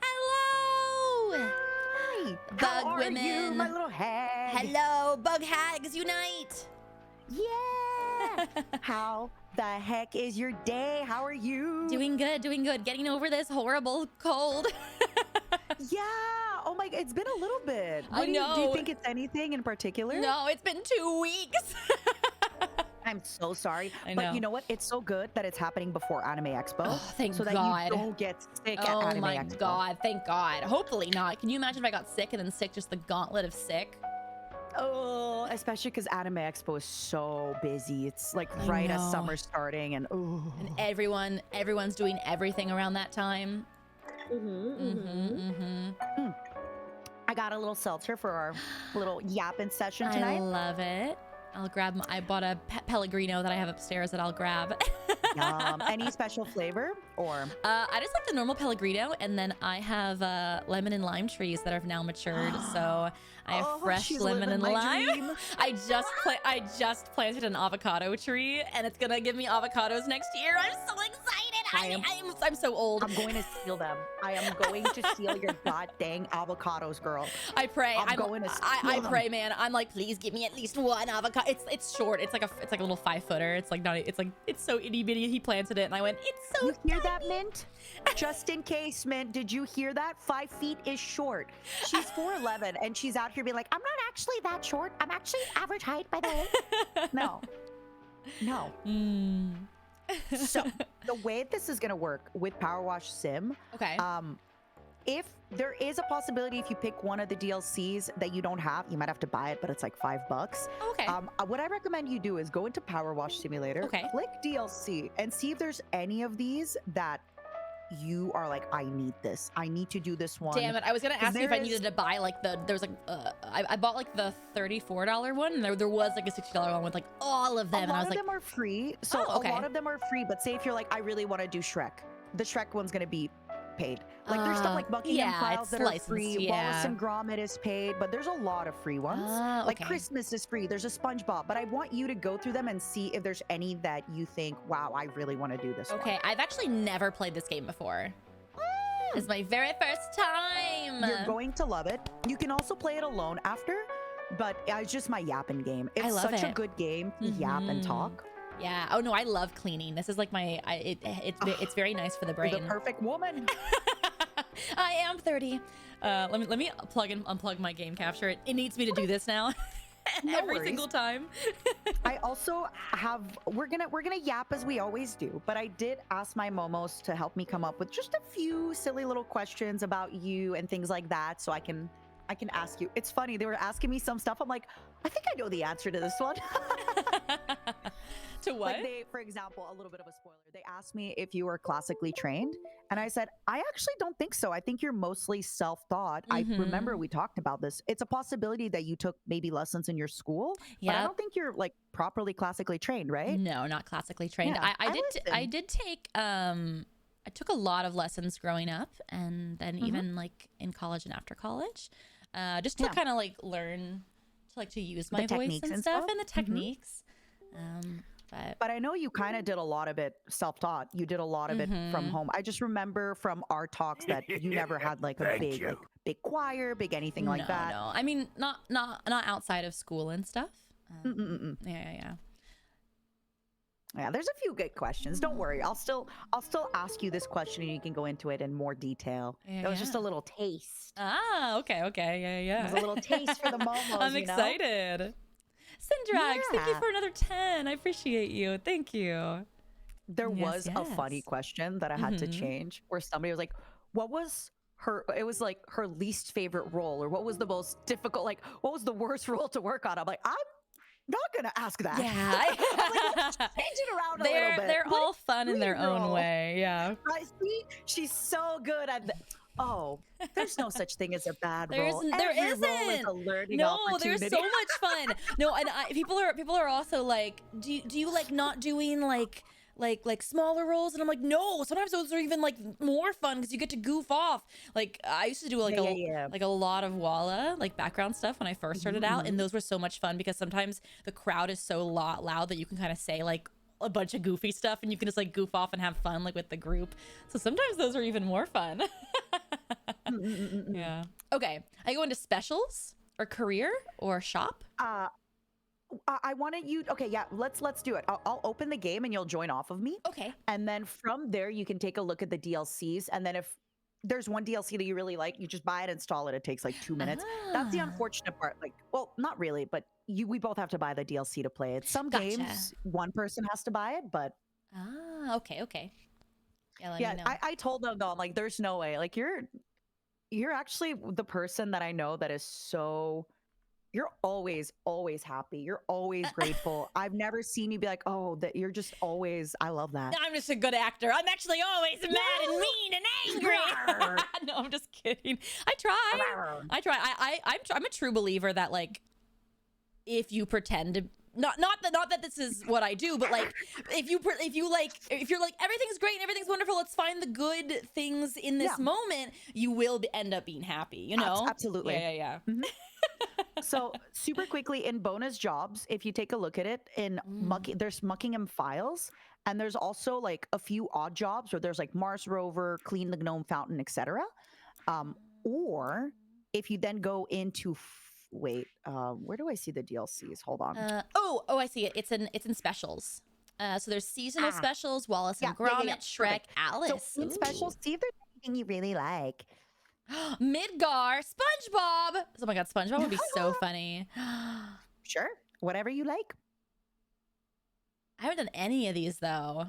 Hello. Hi. Bug How are Women. you, my little hag? Hello, Bug Hags Unite. Yeah. How the heck is your day? How are you? Doing good, doing good. Getting over this horrible cold. Yeah. Oh my, it's been a little bit. I Do know. you think it's anything in particular? No, it's been 2 weeks. I'm so sorry. I But know. you know what? It's so good that it's happening before Anime Expo. Oh, thank so that God. you don't get sick at Oh Anime my Expo. God, thank God. Hopefully not. Can you imagine if I got sick and then sick, just the gauntlet of sick? Oh, especially because Anime Expo is so busy. It's like I right as know. summer's starting, and And everyone's doing everything around that time. I got a little seltzer for our little yapping session I tonight. love it. I'll grab I bought a Pellegrino that I have upstairs that I'll grab. Any special flavor or? I just like the normal Pellegrino, and then I have lemon and lime trees that have now matured. So I have Oh, fresh she's lemon and living my lime. dream. I just planted an avocado tree, and it's gonna give me avocados next year. I'm so excited. I'm so old. I'm going to steal them. I am going to steal your god dang avocados, girl. I pray. I'm going to I steal them. pray, man. I'm like, please give me at least one avocado. It's short. It's like a little 5-footer. It's like not. It's so itty bitty. He planted it, and I went, it's so. You hear that, Mint? Just in case, Mint, did you hear that? 5 feet is short. She's 4'11", and she's out here being like, I'm not actually that short. I'm actually average height, by the way. No. No. So the way this is going to work with Power Wash Sim, Okay. if there is a possibility, if you pick one of the DLCs that you don't have, you might have to buy it, but it's like $5. Okay. What I recommend you do is go into Power Wash Simulator, Okay. click DLC, and see if there's any of these that you are like, I need this. I need to do this one. Damn it! I was gonna 'Cause ask you if there I is- needed to buy like there was like I bought like the $34 one, and there was like a $60 one with like all of them, A and I lot was of like, them are free. So Oh, okay. a lot of them are free, but say if you're like, I really want to do Shrek, the Shrek one's going to be paid. Like there's stuff like Buckingham yeah, Files it's that are licensed, free. yeah. Wallace and Gromit is paid, but there's a lot of free ones. Like okay. Christmas is free. There's a SpongeBob, but I want you to go through them and see if there's any that you think, wow, I really want to do this one. Okay, I've actually never played this game before. It's my very first time. You're going to love it. You can also play it alone after, but it's just my yapping game. It's love such a it. good game to yap and Mhm. talk. Yeah. Oh no, I love cleaning. This is like my. It's very nice for the You're brain. the perfect woman. I am 30. Let me unplug my game capture. It needs me to do this now. No Every worries. single time. I also have we're gonna yap as we always do, but I did ask my momos to help me come up with just a few silly little questions about you and things like that, so I can ask you. It's funny, they were asking me some stuff. I'm like, I think I know the answer to this one. To what? Like they, for example, a little bit of a spoiler. They asked me if you were classically trained, and I said, I actually don't think so. I think you're mostly self-taught. I remember we talked about this. It's a possibility that you took maybe lessons in your school, but I Yep. don't think you're like properly classically trained, right? No, not classically trained. Yeah, I listen. did take I took a lot of lessons growing up, and then even like in college and after college, just to Yeah. kind of like learn to use The my voice techniques and and stuff stuff? and the techniques. But I know you kind of did a lot of it self-taught. You did a lot of it from home. I just remember from our talks that you never had like a big like, big choir, big anything like that. No, I mean not outside of school and stuff. Yeah. Yeah, there's a few good questions. Don't worry. I'll still ask you this question and you can go into it in more detail. Yeah, It was just yeah. a little taste. Okay. Yeah. It was a little taste for the momos. I'm you know? excited. Syndrax, thank you Yeah. for another 10. I appreciate you. Thank you. There Yes, was a funny yes. question that I had to change where somebody was like, what was her, it was like her least favorite role, or what was the most difficult, like what was the worst role to work on? I'm like, I'm not gonna ask that. Let's Yeah. change it around a little bit. They're What all fun in their dream own role? way. Yeah. Right? See, she's so good at Oh, there's no such thing as a bad There roll. isn't. There Every roll is isn't. a learning No, opportunity. there's so much fun. No, and people are also like, do you like not doing like smaller rolls? And I'm like, no. Sometimes those are even like more fun because you get to goof off. Like I used to do like like a lot of Walla like background stuff when I first started out, and those were so much fun because sometimes the crowd is so loud that you can kind of say like a bunch of goofy stuff and you can just like goof off and have fun like with the group. So sometimes those are even more fun. Yeah. Okay. I go into specials or career or shop. I wanted you. Okay, yeah. Let's do it. I'll open the game and you'll join off of me. Okay. And then from there, you can take a look at the DLCs. And then if there's one DLC that you really like, you just buy it, install it. It takes like 2 minutes. That's the unfortunate part. Like, well, not really, but we both have to buy the DLC to play it. Some Gotcha. games, one person has to buy it, but Okay. Yeah, let me know. I told them though, I'm like, there's no way. Like you're actually the person that I know that is so. You're always happy. You're always grateful. I've never seen you be like, oh, that you're just always. I love that. I'm just a good actor. I'm actually always mad and mean and angry. No, I'm just kidding. I try. I'm a true believer that like, if you pretend to not that this is what I do, but like if you're like everything's great and everything's wonderful, let's find the good things in this moment, you will end up being happy, you know? Absolutely. Yeah. Mm-hmm. So super quickly in bonus jobs, if you take a look at it in there's Muckingham Files, and there's also like a few odd jobs where there's like Mars Rover, Clean the Gnome Fountain, etc. Or if you then go into where do I see the DLCs? Hold on. I see it. It's in specials. So there's seasonal specials, Wallace and Gromit, Shrek, Alice. So in specials, see if there's anything you really like. Midgar, SpongeBob. Oh my god, SpongeBob would be so funny. Sure, whatever you like. I haven't done any of these though.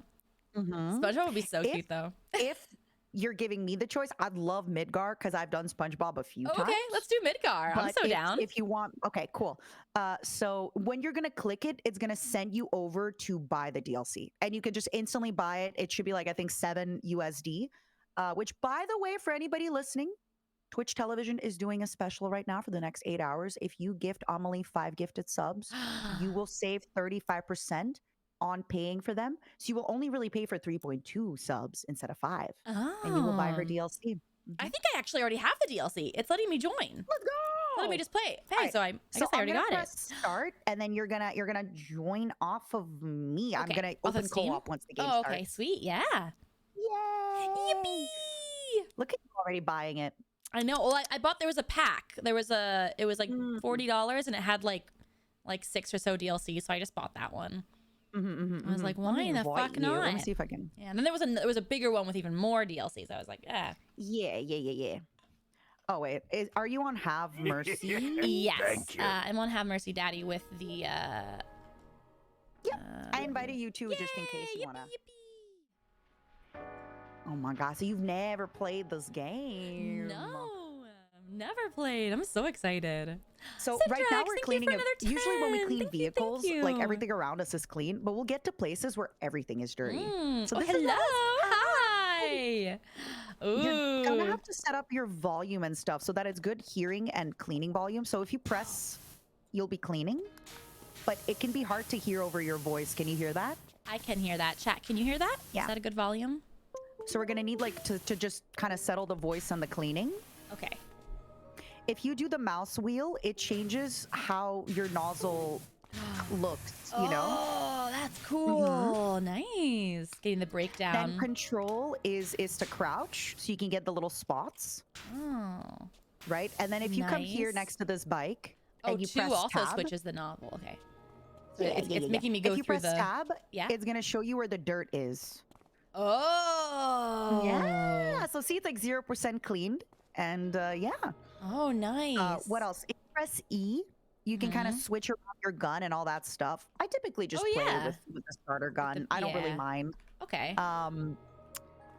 SpongeBob would be so cute though. If you're giving me the choice, I'd love Midgar because I've done SpongeBob a few times. Okay, let's do Midgar. I'm so down. If you want, okay, cool. So when you're gonna click it, it's gonna send you over to buy the DLC, and you can just instantly buy it. It should be like I think $7 USD. Which, by the way, for anybody listening, Twitch Television is doing a special right now for the next 8 hours. If you gift Amelie 5 gifted subs, you will save 35% on paying for them. So you will only really pay for 3.2 subs instead of 5. And you will buy her DLC. I think I actually already have the DLC. It's letting me join. Let's go. Let me just play. Hey, Right. so I guess I already got it. Start, and then you're gonna join off of me. I'm Okay. gonna Off of open Steam? co-op once the game Oh, starts. okay, sweet. Yeah. Yay! Yippee! Look at you already buying it. I know. Well, I bought. There was a pack. It was like $40, and it had like 6 or so DLC. So I just bought that one. I was like, why the fuck not? Let me see if I can. Yeah, and then there was a bigger one with even more DLCs. I was like, Yeah. Oh wait, are you on Have Mercy? yes. Thank you. I'm on Have Mercy Daddy with the. Yep. I invited you too, just in case you Yippee, wanna. yippee. Oh my god, so you've never played this game? No, never played. I'm so excited. So Citrax, right now we're thank you cleaning for it. another Usually when we 10. clean Thank you, vehicles, thank like you. everything around us is clean, but we'll get to places where everything is dirty. So Oh, this is hello. us. Hi. You're gonna Ooh. have to set up your volume and stuff so that it's good hearing and cleaning volume. So if you press, you'll be cleaning, but it can be hard to hear over your voice. Can you hear that? I can hear that. Chat, can you hear that? Yeah. Is that a good volume? So we're gonna need like to just kind of settle the voice and the cleaning. Okay. If you do the mouse wheel, it changes how your nozzle looks, you know? Oh, that's cool. Nice. Getting the breakdown. Then control is to crouch so you can get the little spots, Oh. right? And then if you come here Nice. next to this bike Oh, and you 2 press also tab, switches the novel. Okay. So Yeah, it's, yeah, it's yeah, making yeah. me go if you through press the. tab, Yeah. it's gonna show you where the dirt is. Oh. Yeah. So see, it's like 0% cleaned, and yeah. Oh, nice. What else? If you press E, you can kind of switch around your gun and all that stuff. I typically just Oh, play yeah. with the starter gun. I don't really yeah. mind. Okay.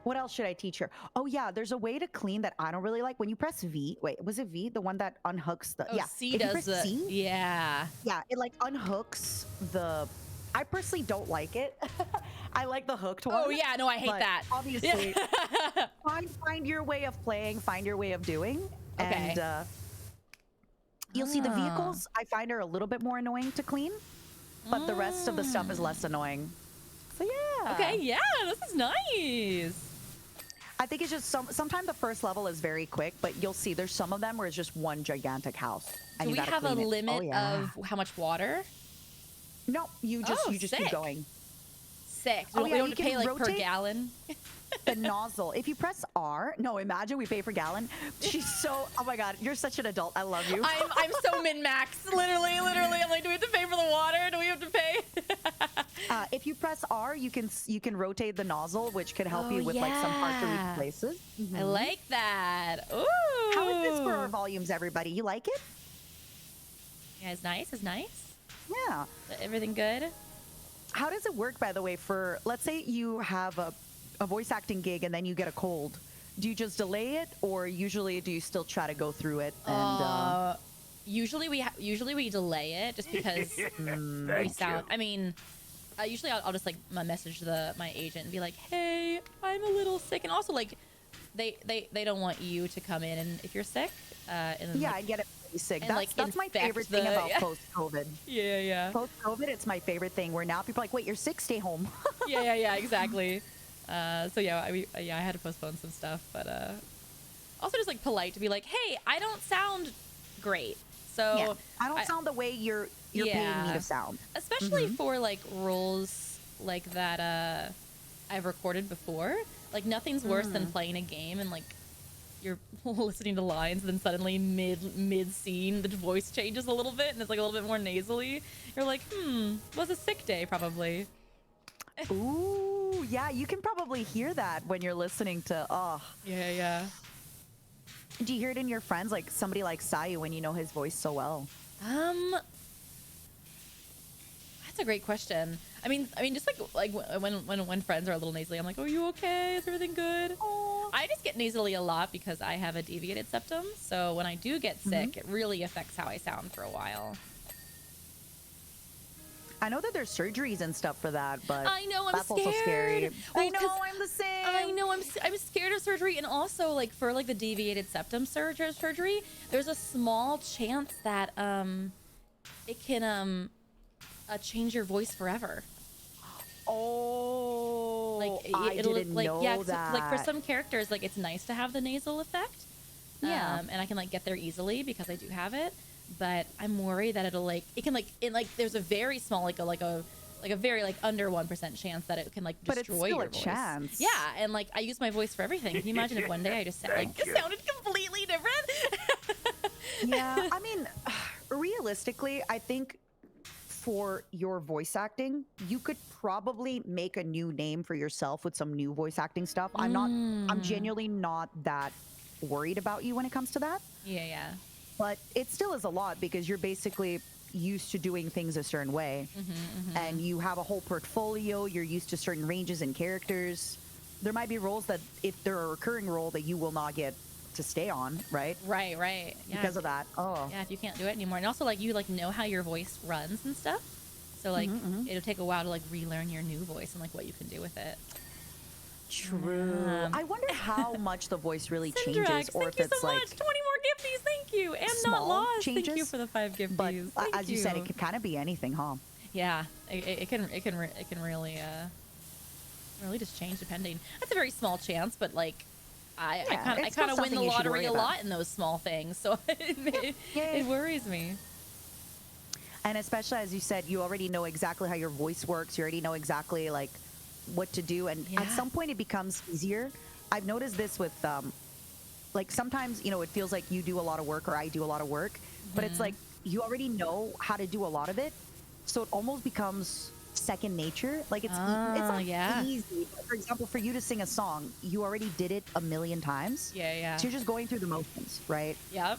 What else should I teach her? Oh yeah, there's a way to clean that I don't really like. When you press V, wait, was it V? The one that unhooks the Oh, yeah. C if you does press the. C, Yeah. yeah, it like unhooks the I personally don't like it. I like the hooked one. Oh yeah, no, I hate but that. Obviously, find your way of playing, find your way of doing, Okay. and you'll see the Ah. vehicles. I find are a little bit more annoying to clean, but the rest of the stuff is less annoying. So yeah. Okay, yeah, this is nice. I think it's just sometimes the first level is very quick, but you'll see there's some of them where it's just one gigantic house. Do And you we gotta have a clean it. limit Oh, yeah. of how much water? No, you just Oh, keep sick. going. Sick. Oh, We yeah, don't you have to pay can like per rotate- gallon. The nozzle. If you press R, no, imagine we pay per gallon. She's so. Oh my God, you're such an adult. I love you. I'm so min max. Literally. I'm like, do we have to pay for the water? Do we have to pay? If you press R, you can rotate the nozzle, which can help Oh, you with like some hard to yeah. reach places. I like that. Ooh. How is this for our volumes, everybody? You like it? Yeah, it's nice. It's nice. Yeah. Everything good? How does it work, by the way, for, let's say you have a voice acting gig and then you get a cold. Do you just delay it, or usually do you still try to go through it? And Usually we delay it just because we sound. I mean, usually I'll just like message my agent and be like, hey, I'm a little sick, and also like they don't want you to come in and if you're sick. And then, yeah, like, I get it pretty sick. and, like, That's my infect favorite thing the- about yeah. post-COVID. Yeah. Post-COVID, it's my favorite thing where now people are like, wait, you're sick, stay home. Yeah, exactly. So yeah, I had to postpone some stuff, but also just like polite to be like, hey, I don't sound great, so Yeah. I don't sound the way you're paying me Yeah. to sound. especially for like roles like that I've recorded before. Like nothing's worse than playing a game and like you're listening to lines and then suddenly mid scene the voice changes a little bit and it's like a little bit more nasally. You're like, was a sick day probably. Ooh, yeah, you can probably hear that when you're listening to, Yeah. Do you hear it in your friends, like somebody like Sayu, when you know his voice so well? That's a great question. I mean, just like when friends are a little nasally, I'm like, "Are you okay? Is everything good?" I just get nasally a lot because I have a deviated septum. So when I do get sick, it really affects how I sound for a while. I know that there's surgeries and stuff for that, but I know, I'm that's scared. also scary. Well, I know, 'cause I'm the same. I know, I'm scared of surgery, and also like for like the deviated septum surgery, there's a small chance that it can change your voice forever. Oh, Like I it'll didn't like know yeah, that. like for some characters, like it's nice to have the nasal effect. Yeah. And I can like get there easily because I do have it, but I'm worried that it'll like it can like it like there's a very small like a very like under 1% chance that it can like But it's destroy still your a voice. chance. Yeah, and like I use my voice for everything. Can you imagine if one day I just sounded completely different? Yeah, I mean, realistically, I think for your voice acting, you could probably make a new name for yourself with some new voice acting stuff. I'm genuinely not that worried about you when it comes to that. Yeah. But it still is a lot because you're basically used to doing things a certain way. And you have a whole portfolio, you're used to certain ranges and characters. There might be roles that, if they're a recurring role, that you will not get to stay on, right? Right. Yeah. Because of that. Oh. Yeah, if you can't do it anymore. And also like you like know how your voice runs and stuff. So like it'll take a while to like relearn your new voice and like what you can do with it. True. I wonder how much the voice really changes, Syndrax, or thank if you it's so like much. 20 more gifties, thank you. And not small lost. Thank you changes, for the 5 gifties. but Thank as you said, it could kind of be anything, huh? Yeah, it can really really just change depending. That's a very small chance, but like I Yeah, kind it's not of win the something you should lottery worry a about. lot in those small things, so it Yay. worries me. And especially as you said, you already know exactly how your voice works. You already know exactly like what to do, and at Yeah. some point it becomes easier. I've noticed this with like sometimes, you know, it feels like you do a lot of work or I do a lot of work, but it's like you already know how to do a lot of it, so it almost becomes second nature. Like it's not yeah. easy. For example, for you to sing a song, you already did it a million times. Yeah. So you're just going through the motions, right? Yep.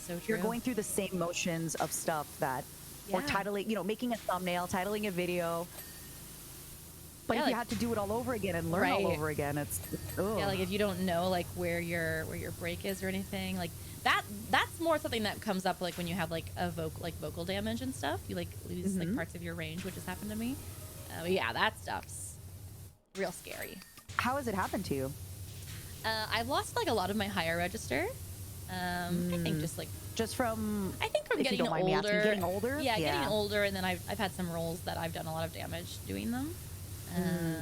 So true. You're going through the same motions of stuff that, or Yeah. titling, you know, making a thumbnail, titling a video. But Yeah, if you like- had to do it all over again and learn all Right. over again, it's ugh. Yeah, like if you don't know like where your break is or anything, like that's more something that comes up like when you have like a vocal damage and stuff. You like lose like parts of your range, which has happened to me. Yeah, that stuff's real scary. How has it happened to you? I've lost like a lot of my higher register. I think just from getting if you don't mind me asking, older. getting older. Yeah, getting older, and then I've had some roles that I've done a lot of damage doing them.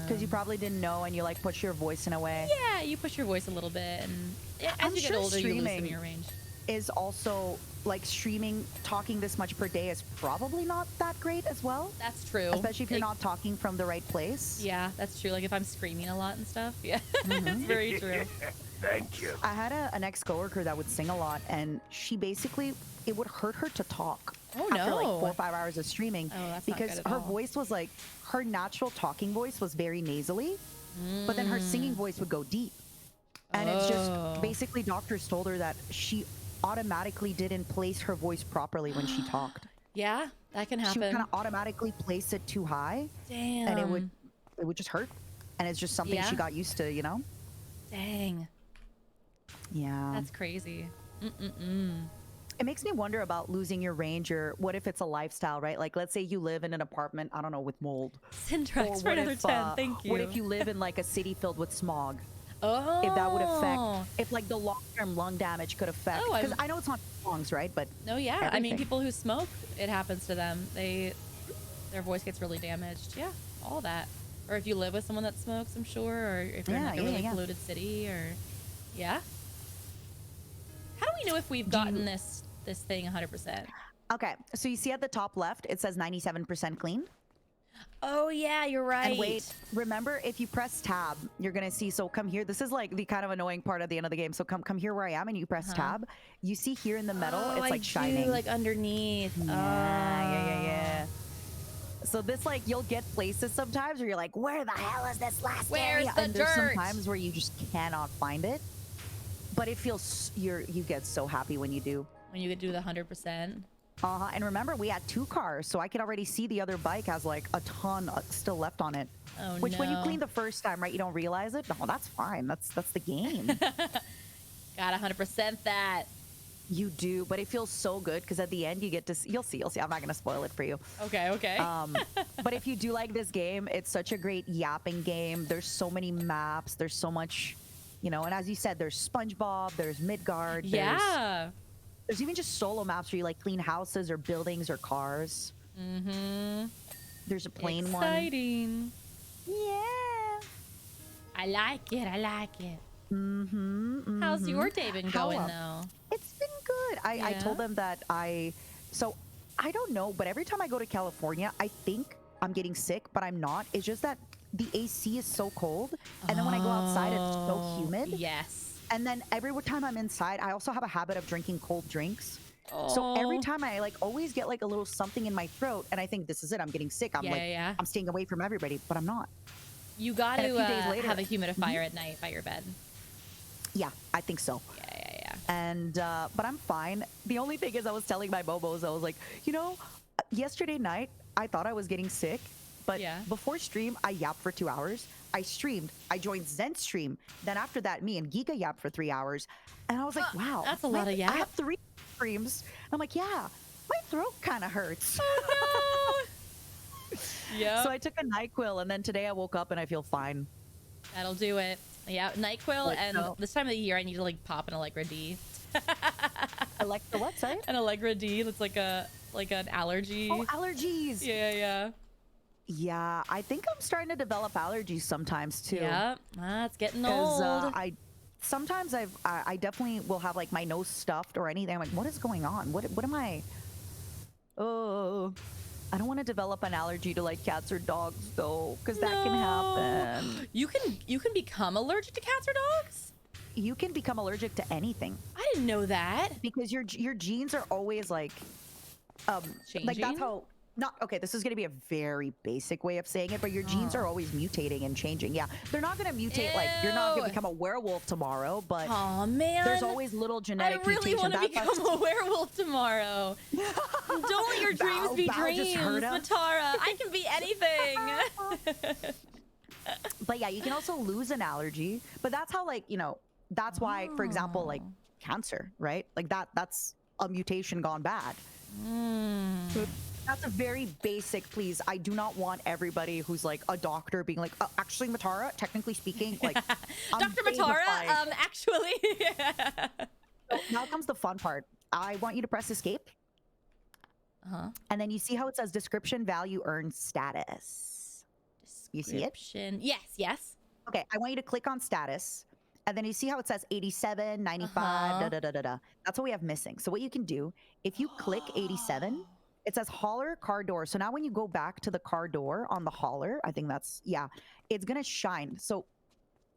Because you probably didn't know, and you like push your voice in a way. Yeah, you push your voice a little bit, and I'm as you get sure older, you lose some of streaming your range. Is also like streaming, talking this much per day is probably not that great as well. That's true. Especially if you're not talking from the right place. Yeah, that's true. Like if I'm screaming a lot and stuff. Yeah, that's very true. Thank you. I had an ex-coworker that would sing a lot, and she basically, it would hurt her to talk after like 4 or 5 hours of streaming. Oh, that's not because good at her all. voice was like, her natural talking voice was very nasally, but then her singing voice would go deep. And it's just basically doctors told her that she automatically didn't place her voice properly when she talked. Yeah, that can happen. She would kind of automatically place it too high. Damn. And it would just hurt. And it's just something she got used to, you know? Dang. Yeah. That's crazy. It makes me wonder about losing your range, or what if it's a lifestyle, right? Like, let's say you live in an apartment, I don't know, with mold. Syntrax for another 10, thank you. What if you live in like a city filled with smog? Oh. If that would affect, if like the long-term lung damage could affect, because I know it's not lungs, right? But no, yeah. everything. I mean, people who smoke, it happens to them. Their voice gets really damaged. Yeah, all that. Or if you live with someone that smokes, I'm sure, or if you're in like a really polluted city, or yeah. How do we know if we've gotten this thing 100%? Okay, so you see at the top left, it says 97% clean. Oh yeah, you're right. And wait, remember, if you press tab, you're gonna see. So come here. This is like the kind of annoying part at the end of the game. So come here where I am, and you press tab. You see here in the metal, it's like shining, like underneath. Yeah. So this, like, you'll get places sometimes where you're like, where the hell is this last area? the And there's some dirt? times where you just cannot find it. But it feels, you get so happy when you do. When you do the 100%. And remember, we had 2 cars, so I can already see the other bike has like a ton still left on it. Oh, Which when you no. clean the first time, right, you don't realize it. No, that's fine. That's the game. Got 100% that. You do, but it feels so good because at the end you get to you'll see. I'm not gonna spoil it for you. Okay. But if you do like this game, it's such a great yapping game. There's so many maps. There's so much, and as you said, there's SpongeBob. There's Midgard. Yeah. There's even just solo maps where you like clean houses or buildings or cars. There's a plane one. Exciting. Yeah. I like it. How's your day been going though? It's been good. I told them that so I don't know, but every time I go to California, I think I'm getting sick, but I'm not. It's just that the AC is so cold, and then when I go outside, it's so humid. Yes. And then every time I'm inside, I also have a habit of drinking cold drinks. So every time I like always get like a little something in my throat, and I think this is it. I'm getting sick. I'm I'm staying away from everybody, but I'm not. You got to have a humidifier Mm-hmm. at night by your bed. Yeah, I think so. Yeah. And but I'm fine. The only thing is, I was telling my bobos, I was like, yesterday night I thought I was getting sick, but before stream I yapped for 2 hours. I streamed. I joined Zen's stream. Then after that, me and Giga yapped for 3 hours, and I was like, wow, that's a lot of yap. I have 3 streams. I'm like, yeah, my throat kind of hurts. Oh no. Yeah. So I took a NyQuil, and then today I woke up and I feel fine. That'll do it. Yeah, NyQuil, and this time of the year I need to like pop an Allegra D. Alexa, what? Sorry? An Allegra D. That's like an allergy. Oh, allergies. Yeah. Yeah, I think I'm starting to develop allergies sometimes too. Yeah, it's getting old. Sometimes I definitely will have like my nose stuffed or anything. I'm like, what is going on? What am I? Oh, I don't want to develop an allergy to like cats or dogs though, because that can happen. You can become allergic to cats or dogs? You can become allergic to anything. I didn't know that. Because your genes are always like changing. Like that's how. Okay, this is going to be a very basic way of saying it, but your genes are always mutating and changing. Yeah, they're not going to mutate. Like, you're not going to become a werewolf tomorrow, but oh man, there's always little genetic I really mutation. want to become a werewolf tomorrow. Don't let your dreams be dreams, Matara. I can be anything. But yeah, you can also lose an allergy. But that's how, like, that's why, for example, like, cancer, right? Like that's a mutation gone bad. So that's a very basic, please. I do not want everybody who's like a doctor being like, actually, Matara, technically speaking, like, Dr. Matara, actually. So now comes the fun part. I want you to press escape. And then you see how it says description, value, earned, status. You see it? Yes, yes. Okay, I want you to click on status. And then you see how it says 87, 95, da da da da da. That's what we have missing. So what you can do, if you click 87, it says hauler car door. So now when you go back to the car door on the hauler, I think that's, yeah, it's going to shine. So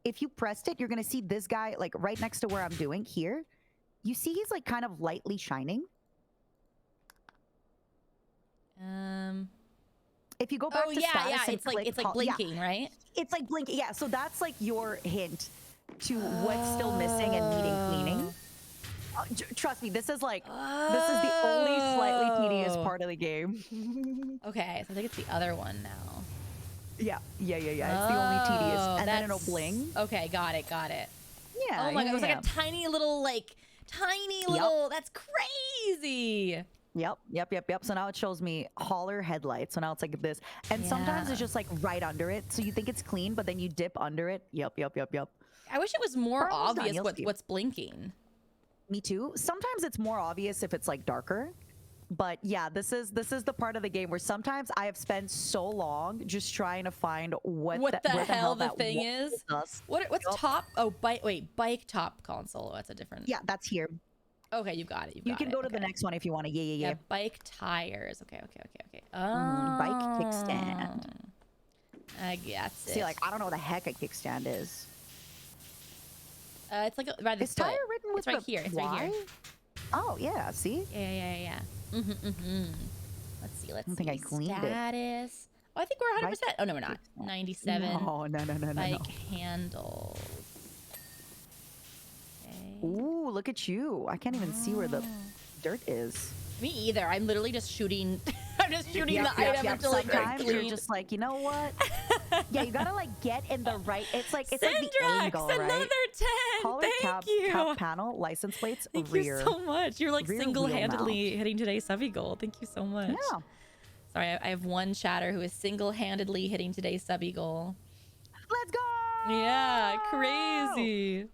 if you pressed it, you're going to see this guy like right next to where I'm doing here. You see he's like kind of lightly shining. If you go back to status and it's like blinking, right? It's like blinking. Yeah, so that's like your hint to what's still missing and needing cleaning. Trust me, this is like this is the only slightly tedious part of the game. Okay, so I think it's the other one now. Yeah. It's the only tedious, and then it'll bling. Okay, got it. Yeah. Oh my god, it was like a tiny little That's crazy. Yep. So now it shows me hauler headlights. So now it's like this. And sometimes it's just like right under it. So you think it's clean, but then you dip under it. Yep. I wish it was more obvious what's blinking. Me too. Sometimes it's more obvious if it's like darker. But yeah, this is the part of the game where sometimes I have spent so long just trying to find where the hell the thing is. What's top? Oh, bike top console. Oh, that's a different. Yeah, that's here. Okay, you got it. You can go to the next one if you want to. Yeah. Bike tires. Okay. Bike kickstand. I guess. See, like I don't know what the heck a kickstand is. It's like right. Is tire written with right here. It's right here. Oh yeah. See. Yeah. Let's see. I don't think I cleaned Status. Oh, I think we're 100%. Oh no, we're not. 97. No. Bike handles. Ooh, look at you. I can't even see where the dirt is. Me either. I'm literally just shooting. I'm just shooting the item until it gets Sometimes clean. you're just like, you know what? Yeah, you gotta like get in the right. It's like the angle, right? Another 10. Collar Thank you. Cap panel, license plates, Thank rear. you so much. You're like rear single-handedly hitting today's subby goal. Thank you so much. Yeah. Sorry, I have one chatter who is single-handedly hitting today's subby goal. Let's go. Yeah, crazy.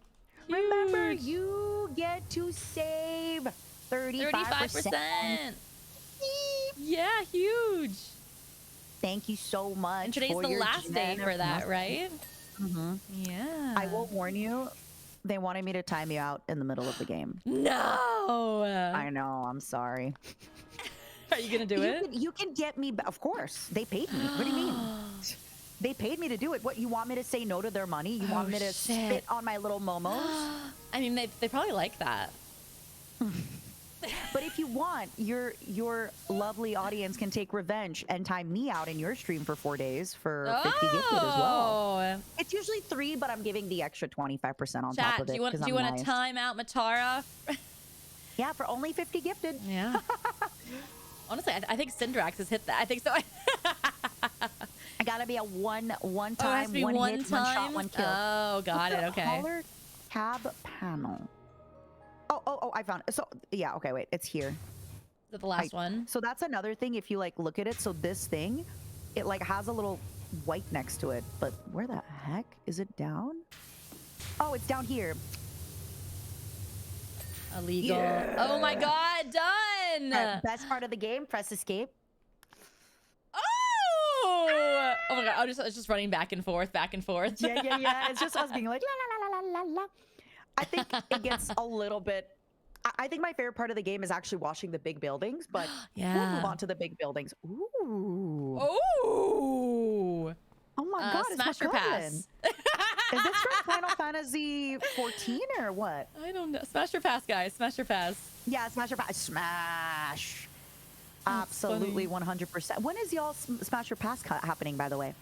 Remember, Huge. you get to save 35%. Yeah, huge. Thank you so much. And today's for the your last day for that, right? Mm-hmm. Yeah. I will warn you, they wanted me to time you out in the middle of the game. No. I know. I'm sorry. Are you going to do it? You can get me. Of course. They paid me. What do you mean? They paid me to do it. What, you want me to say no to their money? You want me to spit on my little momos? I mean, they probably like that. But if you want, your lovely audience can take revenge and time me out in your stream for 4 days for 50 gifted as well. It's usually 3, but I'm giving the extra 25% on top of it. Do you want to time out Matara? Yeah, for only 50 gifted. Yeah. Honestly, I think Syndrax has hit that. I think so. I gotta be a one time, one hit, one shot, one kill. Oh, got it. Okay. Color tab panel. Oh, I found it. So yeah, okay, wait, it's here. Is that the last one? So that's another thing. If you like look at it, so this thing, it like has a little white next to it. But where the heck is it down? Oh, it's down here. Illegal. Yeah. Oh my God, done. Best part of the game. Press escape. Oh my God, it's just running back and forth. Yeah. It's just us being like la la la la la la. I think it gets a little bit. I think my favorite part of the game is actually watching the big buildings, but we'll move on to the big buildings. Ooh. Oh. Oh my God! Smash or pass? Is this from Final Fantasy 14 or what? I don't know. Smash or pass, guys. Smash or pass. Yeah, smash or pass. Smash. That's absolutely 100%. When is y'all smash or pass happening, by the way?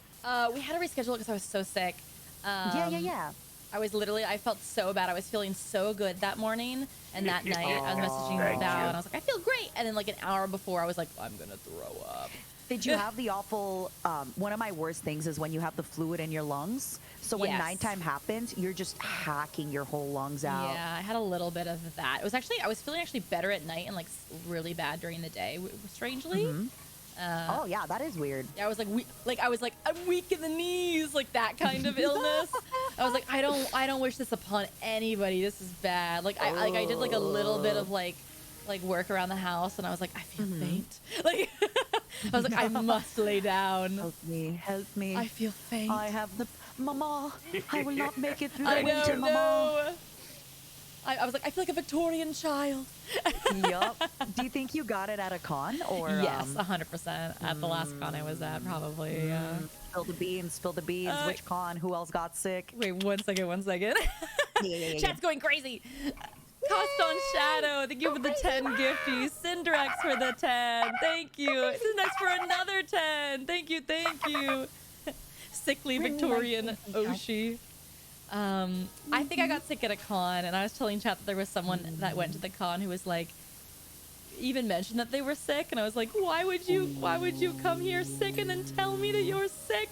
We had to reschedule it because I was so sick. Yeah. I felt so bad. I was feeling so good that morning and that night. I was messaging Val and I was like, I feel great. And then like an hour before, I was like, I'm gonna throw up. Did you have the awful, one of my worst things is when you have the fluid in your lungs. So when Yes. nighttime happens, you're just hacking your whole lungs out. Yeah, I had a little bit of that. It was actually, I was feeling actually better at night and like really bad during the day, strangely. Oh yeah, that is weird. I was like, I'm weak in the knees, like that kind of illness. I was like, I don't wish this upon anybody. This is bad. Like I did like a little bit of like work around the house, and I was like, I feel faint. Like I was like, I must lay down. Help me, help me. I feel faint. I have the mama. I will not make it through the I winter, don't mama. know. I was like, I feel like a Victorian child. Yup. Do you think you got it at a con or? Yes, 100%. At the last con I was at, probably. Yeah. Spill the beans. Spill the beans. Which con? Who else got sick? Wait, one second. Yeah. Chat's going crazy. Cost on Shadow, thank you for the 10 gifties. Cinderex for the 10, thank you. Cinderex for another 10, thank you. Sickly Victorian Oshi. I think I got sick at a con, and I was telling chat that there was someone that went to the con who was like, even mentioned that they were sick, and I was like, why would you come here sick and then tell me that you're sick?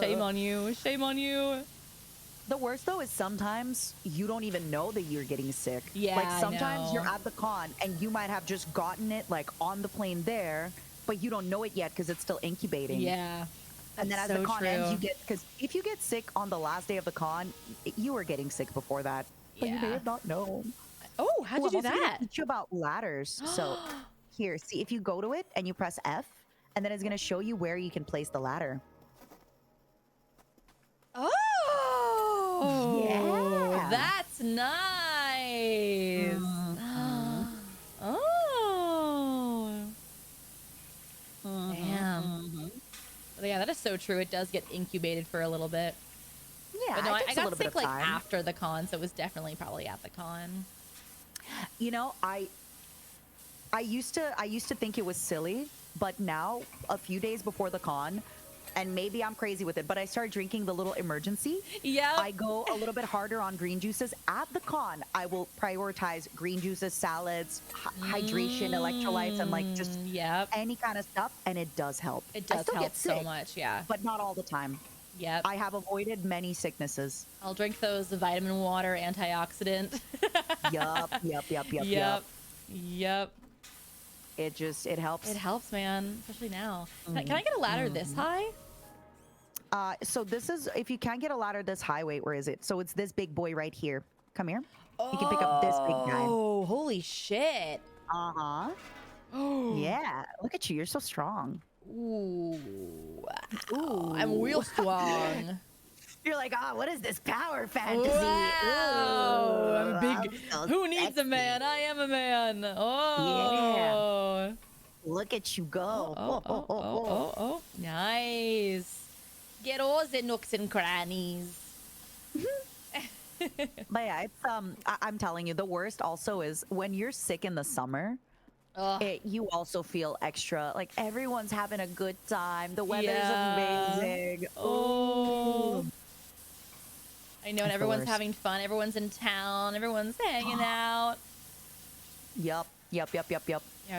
Shame on you. The worst though is sometimes you don't even know that you're getting sick. Yeah, like I sometimes know. you're at the con and you might have just gotten it like on the plane there, but you don't know it yet because it's still incubating. Yeah. And then as That's the so con ends, true. you get, because if you get sick on the last day of the con, you were getting sick before that. But you may Yeah. have not known. Oh, how'd Ooh, you I'm do also gonna that? teach you about ladders. So here, see if you go to it and you press F, and then it's gonna show you where you can place the ladder. Oh, Yeah. that's nice. Oh, damn. Yeah, that is so true. It does get incubated for a little bit. Yeah, But no, it I takes a got little bit sick of like time. after the con, so it was definitely probably at the con. You know, I used to think it was silly, but now a few days before the con, and maybe I'm crazy with it, but I started drinking the little emergency. Yeah. I go a little bit harder on green juices. At the con, I will prioritize green juices, salads, hydration, electrolytes, and like just Yep. any kind of stuff, and it does help. It I does still help get so sick, much. Yeah. but not all the time. Yep. I have avoided many sicknesses. I'll drink those vitamin water antioxidant. Yup. Yep. It helps. It helps, man, especially now. Can I get a ladder this high? So this is, if you can't get a ladder this high, wait, where is it? So it's this big boy right here. Come here. You can pick up this big guy. Oh, holy shit. Uh-huh. Oh. Yeah. Look at you. You're so strong. Ooh. Ooh. I'm real strong. You're like, what is this power fantasy? Wow. I'm Ooh, big. so Who needs a sexy. man? I am a man. Oh. Look at you go. Oh. Nice. Get all the nooks and crannies. But yeah, it's I'm telling you, the worst also is when you're sick in the summer. Ugh. You also feel extra like everyone's having a good time. The weather's Yeah. amazing. Oh. I know, and It's the everyone's worst. having fun. Everyone's in town. Everyone's hanging out. Yup. Yeah, a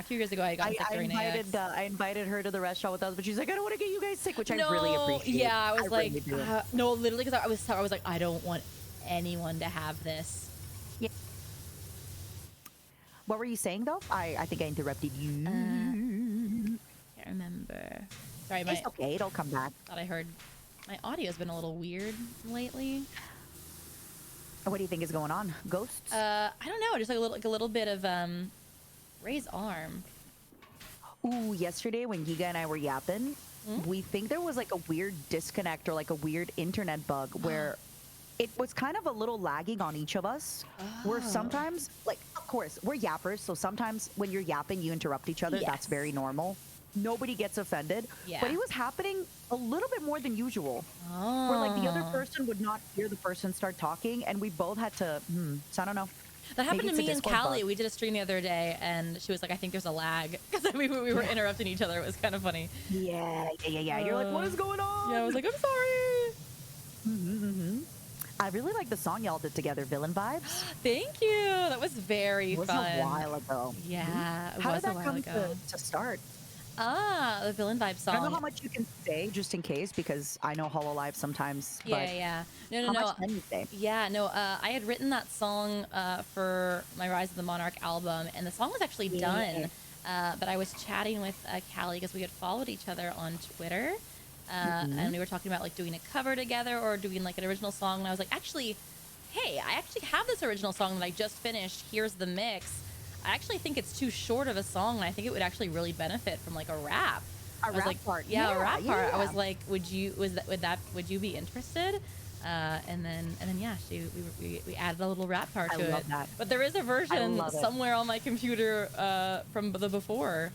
few years ago I got sick during AX. I invited her to the restaurant with us, but she's like, I don't want to get you guys sick, which I No, really appreciate. yeah, I was like, really do. no, literally, because I was like, I don't want anyone to have this. What were you saying though? I think I interrupted you. Can't remember. Sorry, It's okay. It'll come back. thought I heard. My audio's been a little weird lately. What do you think is going on? Ghosts? I don't know, just like a little bit of Ray's arm. Ooh, yesterday when Giga and I were yapping, we think there was like a weird disconnect or like a weird internet bug where it was kind of a little lagging on each of us. Where sometimes, like, of course, we're yappers, so sometimes when you're yapping, you interrupt each other. Yes. That's very normal. Nobody gets offended. Yeah. But it was happening a little bit more than usual. Where like the other person would not hear the person start talking, and we both had to, so I don't know. That happened Maybe to it's a me and Discord Callie. bug. We did a stream the other day, and she was like, "I think there's a lag," because we were interrupting each other. It was kind of funny. Yeah. You're like, what is going on? Yeah, I was like, "I'm sorry." I really like the song y'all did together, Villain Vibes. Thank you. That was very It was fun. a while ago. Yeah, it How was did a that while come ago. to start? The Villain Vibe I don't know how song. much you can say, just in case, because I know Hololive sometimes. Yeah, But yeah. No, how no, much no. can you say? Yeah, no. I had written that song for my Rise of the Monarch album, and the song was actually done. But I was chatting with Callie because we had followed each other on Twitter, and we were talking about like doing a cover together or doing like an original song. And I was like, actually, hey, I actually have this original song that I just finished. Here's the mix. I actually think it's too short of a song, and I think it would actually really benefit from like a rap. A I was rap like, part. yeah, a Yeah, rap part. I yeah. was like, would you would you be interested? And then yeah, we added a little rap part I to love it. that. But there is a version love it. somewhere on my computer from the before.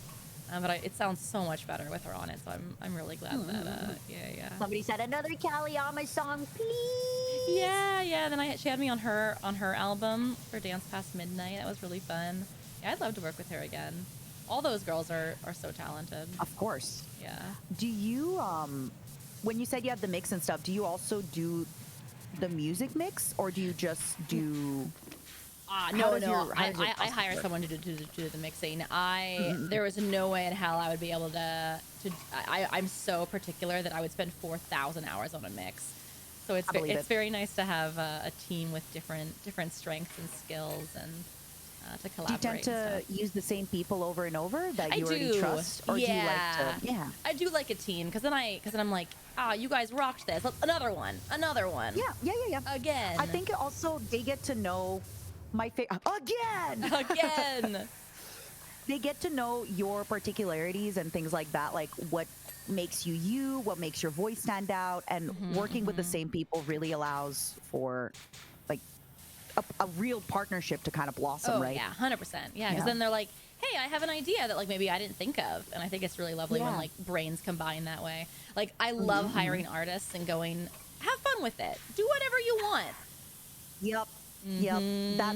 But it sounds so much better with her on it, so I'm really glad that yeah. Somebody said another Kaliyama song, please. Yeah. Then she had me on her album for Dance Past Midnight. That was really fun. Yeah, I'd love to work with her again. All those girls are so talented. Of course. Yeah. Do you when you said you have the mix and stuff, do you also do the music mix, or do you just do? No. does your- how I does your process hire work? someone to do the mixing. There was no way in hell I would be able to. I'm so particular that I would spend 4,000 hours on a mix. So it's I believe it. very nice to have a team with different strengths and skills and to Do you collaborate. tend to and stuff. use the same people over and over that I you already do. trust, or do you like to? Yeah. I do like a team because then I'm like, you guys rocked this. Another one. Yeah. Again. I think also they get to know my again. Again. They get to know your particularities and things like that, like what makes you, what makes your voice stand out, and working with the same people really allows for like a real partnership to kind of blossom, right? Yeah, 100%. Yeah, because then they're like, hey, I have an idea that like maybe I didn't think of, and I think it's really lovely when Yeah. like brains combine that way. Like I love hiring artists and going, have fun with it, do whatever you want. Yep.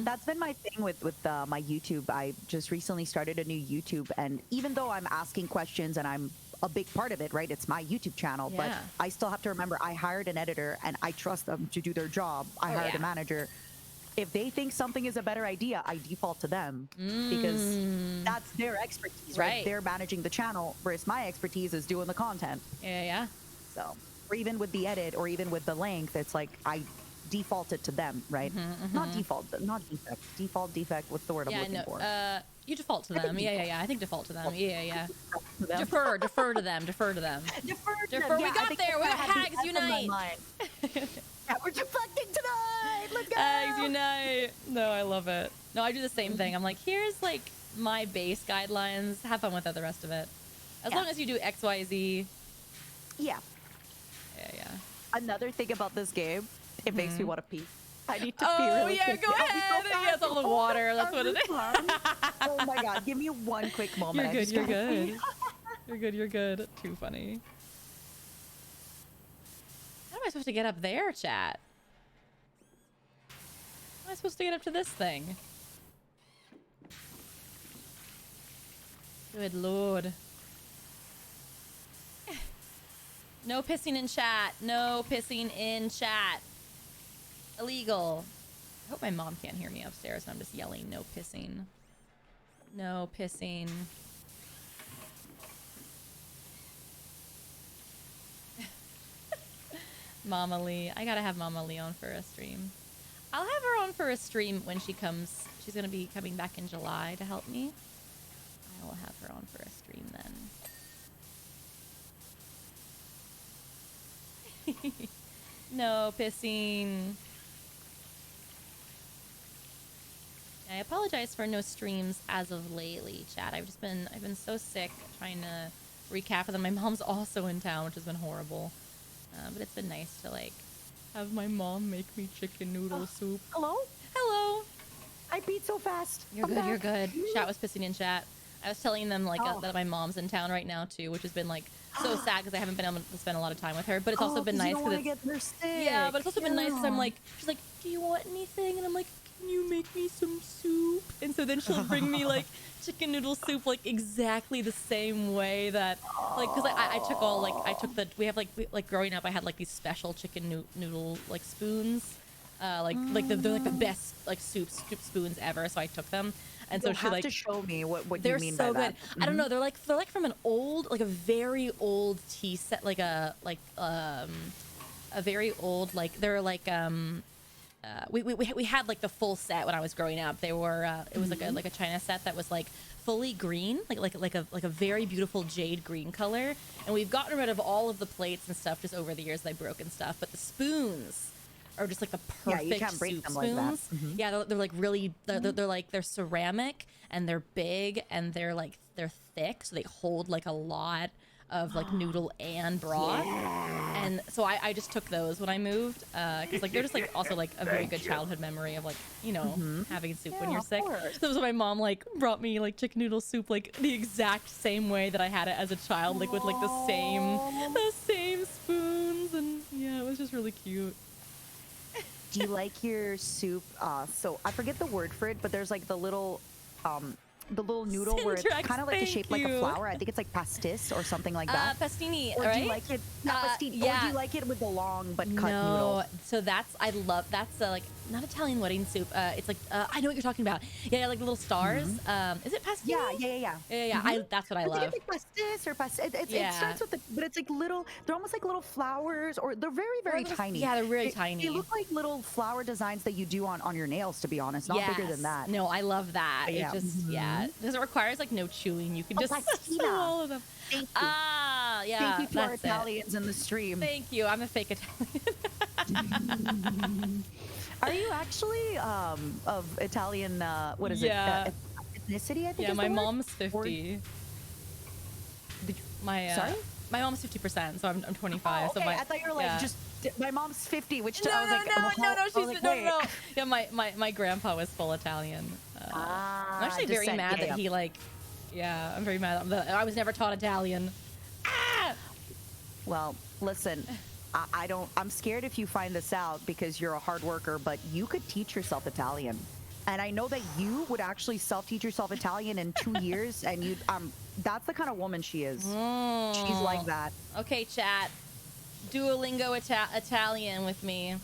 That's been my thing with my YouTube. I just recently started a new YouTube, and even though I'm asking questions and I'm a big part of it, right? It's my YouTube channel, but Yeah. I still have to remember I hired an editor and I trust them to do their job. I hired yeah. a manager. If they think something is a better idea, I default to them because that's their expertise, right? Right. They're managing the channel, whereas my expertise is doing the content. Yeah. So, or even with the edit, or even with the length, it's like I defaulted to them, right? Not defect. What's the word I'm Yeah, looking no. for? You default to I think them. Yeah. I think default to them. Yeah. To them. Defer to them. Defer to them. Defer. We Yeah, I got think there. We I got had the Hags F in my Unite. mind. Yeah, we're deflecting tonight. Let's go. Hags Unite. No, I love it. No, I do the same thing. I'm like, here's like my base guidelines. Have fun with the rest of it. As Yeah. long as you do X, Y, Z. Yeah. Yeah. Another thing about this game, it makes me want to pee. I need to pee Oh, really yeah, quick. go I'll be so ahead. fast. Yeah, it's all the Oh, water. That's what it is. Oh my god, give me one quick moment. You're I good. just You're gotta good. pee. You're good. Too funny. How am I supposed to get up there, chat? How am I supposed to get up to this thing? Good lord. No pissing in chat. No pissing in chat. Illegal. I hope my mom can't hear me upstairs and I'm just yelling, no pissing. No pissing. Mama Lee. I gotta have Mama Lee on for a stream. I'll have her on for a stream when she comes. She's gonna be coming back in July to help me. I will have her on for a stream then. No pissing. I apologize for no streams as of lately, chat. I've been so sick trying to recap for them. My mom's also in town, which has been horrible. But it's been nice to like have my mom make me chicken noodle soup. Hello? Hello. I peed so fast. You're I'm good. You're back. good. Chat was pissing in chat. I was telling them like that my mom's in town right now too, which has been like so sad because I haven't been able to spend a lot of time with her. But it's also been nice because get her sick. yeah, but it's also been nice because I'm like, she's like, do you want anything? And I'm like, can you make me some soup? And so then she'll bring me like chicken noodle soup like exactly the same way that like because I took all like I took the we have like growing up I had like these special chicken noodle like spoons They're like the best like soup spoons ever. So I took them, and so You'll she have like to show me what they're you mean so by that. good. I don't know. They're like from an old, like a very old tea set, like a very old, like they're like we had like the full set when I was growing up. They were it was like a China set that was like fully green, like a very beautiful jade green color. And we've gotten rid of all of the plates and stuff just over the years that I broke and stuff. But the spoons are just like the perfect you can't break soup them like that. spoons. Yeah, they're like really they're ceramic and they're big and they're thick, so they hold like a lot of like noodle and broth. And so I just took those when I moved because like they're just like also like a very good childhood memory of like, you know, having soup when you're sick. So was my mom like brought me like chicken noodle soup like the exact same way that I had it as a child, like with like the same spoons. And yeah, it was just really cute. Do you like your soup? So I forget the word for it, but there's like the little noodle where it's Syntax, kind of like the thank shape like a you. flower. I think it's like pastis or something like that. Pastini, Or right? do you like it? Not pastini. Or yeah. do you like it with the long but cut No, noodle? so I love that's like not Italian wedding soup. It's like I know what you're talking about. Yeah, like little stars. Is it pastini? Yeah. Yeah. That's what I I love. think it's like pastis or pastis. It starts with but it's like little. They're almost like little flowers, or they're very little- tiny. yeah, they're really tiny. They look like little flower designs that you do on your nails. To be honest, not bigger than that. No, I love that. Yeah. It just because it requires like no chewing. You can just pastina. swallow them. Thank you. Ah, yeah. Thank you to our that's it. Italians in the stream. Thank you. I'm a fake Italian. Are you actually of Italian? What is Yeah. it? Ethnicity, I think. Yeah, is my the word? mom's 50. Sorry? My mom's 50%, so I'm 25. Oh, okay. So my, I thought you were like yeah. just. My mom's 50, which No, I was like, no, she's she's no. Yeah, my grandpa was full Italian. I'm actually very descent, mad yeah, that he like. Yeah, I'm very mad. I was never taught Italian. Ah! Well, listen, I don't. I'm scared if you find this out because you're a hard worker, but you could teach yourself Italian, and I know that you would actually self-teach yourself Italian in 2 years, and you. That's the kind of woman she is. She's like that. Okay, chat. Duolingo Italian with me.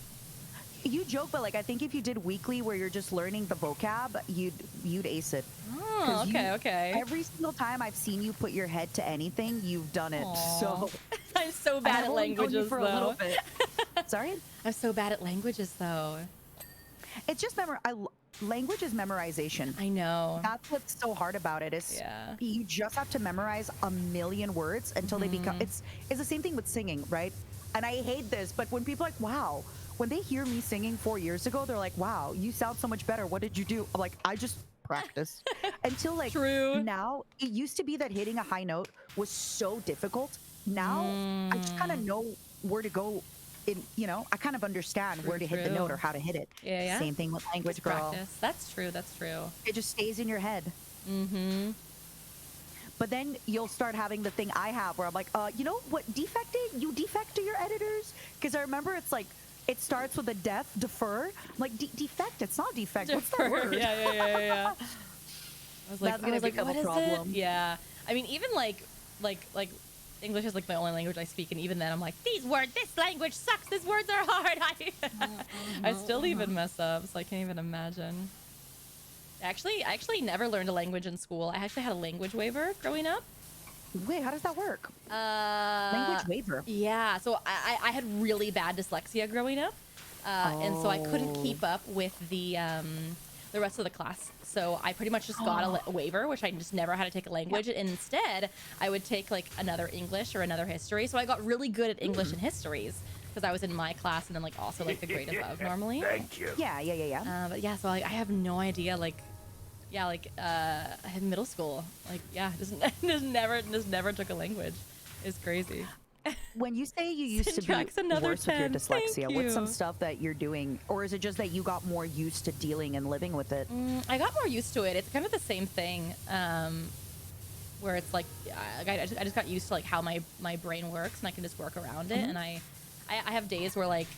You joke, but like I think if you did weekly where you're just learning the vocab, you'd ace it. Oh, okay. Every single time I've seen you put your head to anything, you've done it. Aw. So I'm so and bad I've at only known you languages for a little though. bit. Sorry? I'm so bad at languages though. It's just language is memorization. I know. That's what's so hard about it is Yeah. you just have to memorize a million words until they become it's the same thing with singing, right? And I hate this, but when people are like, wow, when they hear me singing 4 years ago, they're like, wow, you sound so much better. What did you do? I'm like, I just practice. Until like True. now, it used to be that hitting a high note was so difficult. Now I just kind of know where to go. I kind of understand where to hit the note or how to hit it. Yeah. Same thing with language, Just girl. practice. That's true. It just stays in your head. Mm-hmm. But then you'll start having the thing I have where I'm like, you know what defected? You defect to your editors? Because I remember it's like, it starts with a defer. I'm like, defect? It's not defect. What's that word? Yeah. I was like, become what a is problem. it? Yeah. I mean, even like English is like my only language I speak, and even then I'm like, this language sucks. These words are hard. I still even mess up, so I can't even imagine. I actually never learned a language in school. I actually had a language waiver growing up. Wait, how does that work? Language waiver. Yeah, so I had really bad dyslexia growing up, and so I couldn't keep up with the rest of the class. So I pretty much just got a waiver, which I just never had to take a language. And instead, I would take like another English or another history. So I got really good at English and histories because I was in my class and then like also like the grade above normally. Thank you. Yeah. But yeah, so like, I have no idea I had middle school. Like, yeah, just never took a language. It's crazy. When you say you used to Syntax, be another worse with your 10. Thank dyslexia, what's some you. stuff that you're doing? Or is it just that you got more used to dealing and living with it? I got more used to it. It's kind of the same thing, where it's like I just got used to like how my brain works, and I can just work around it. And I have days where like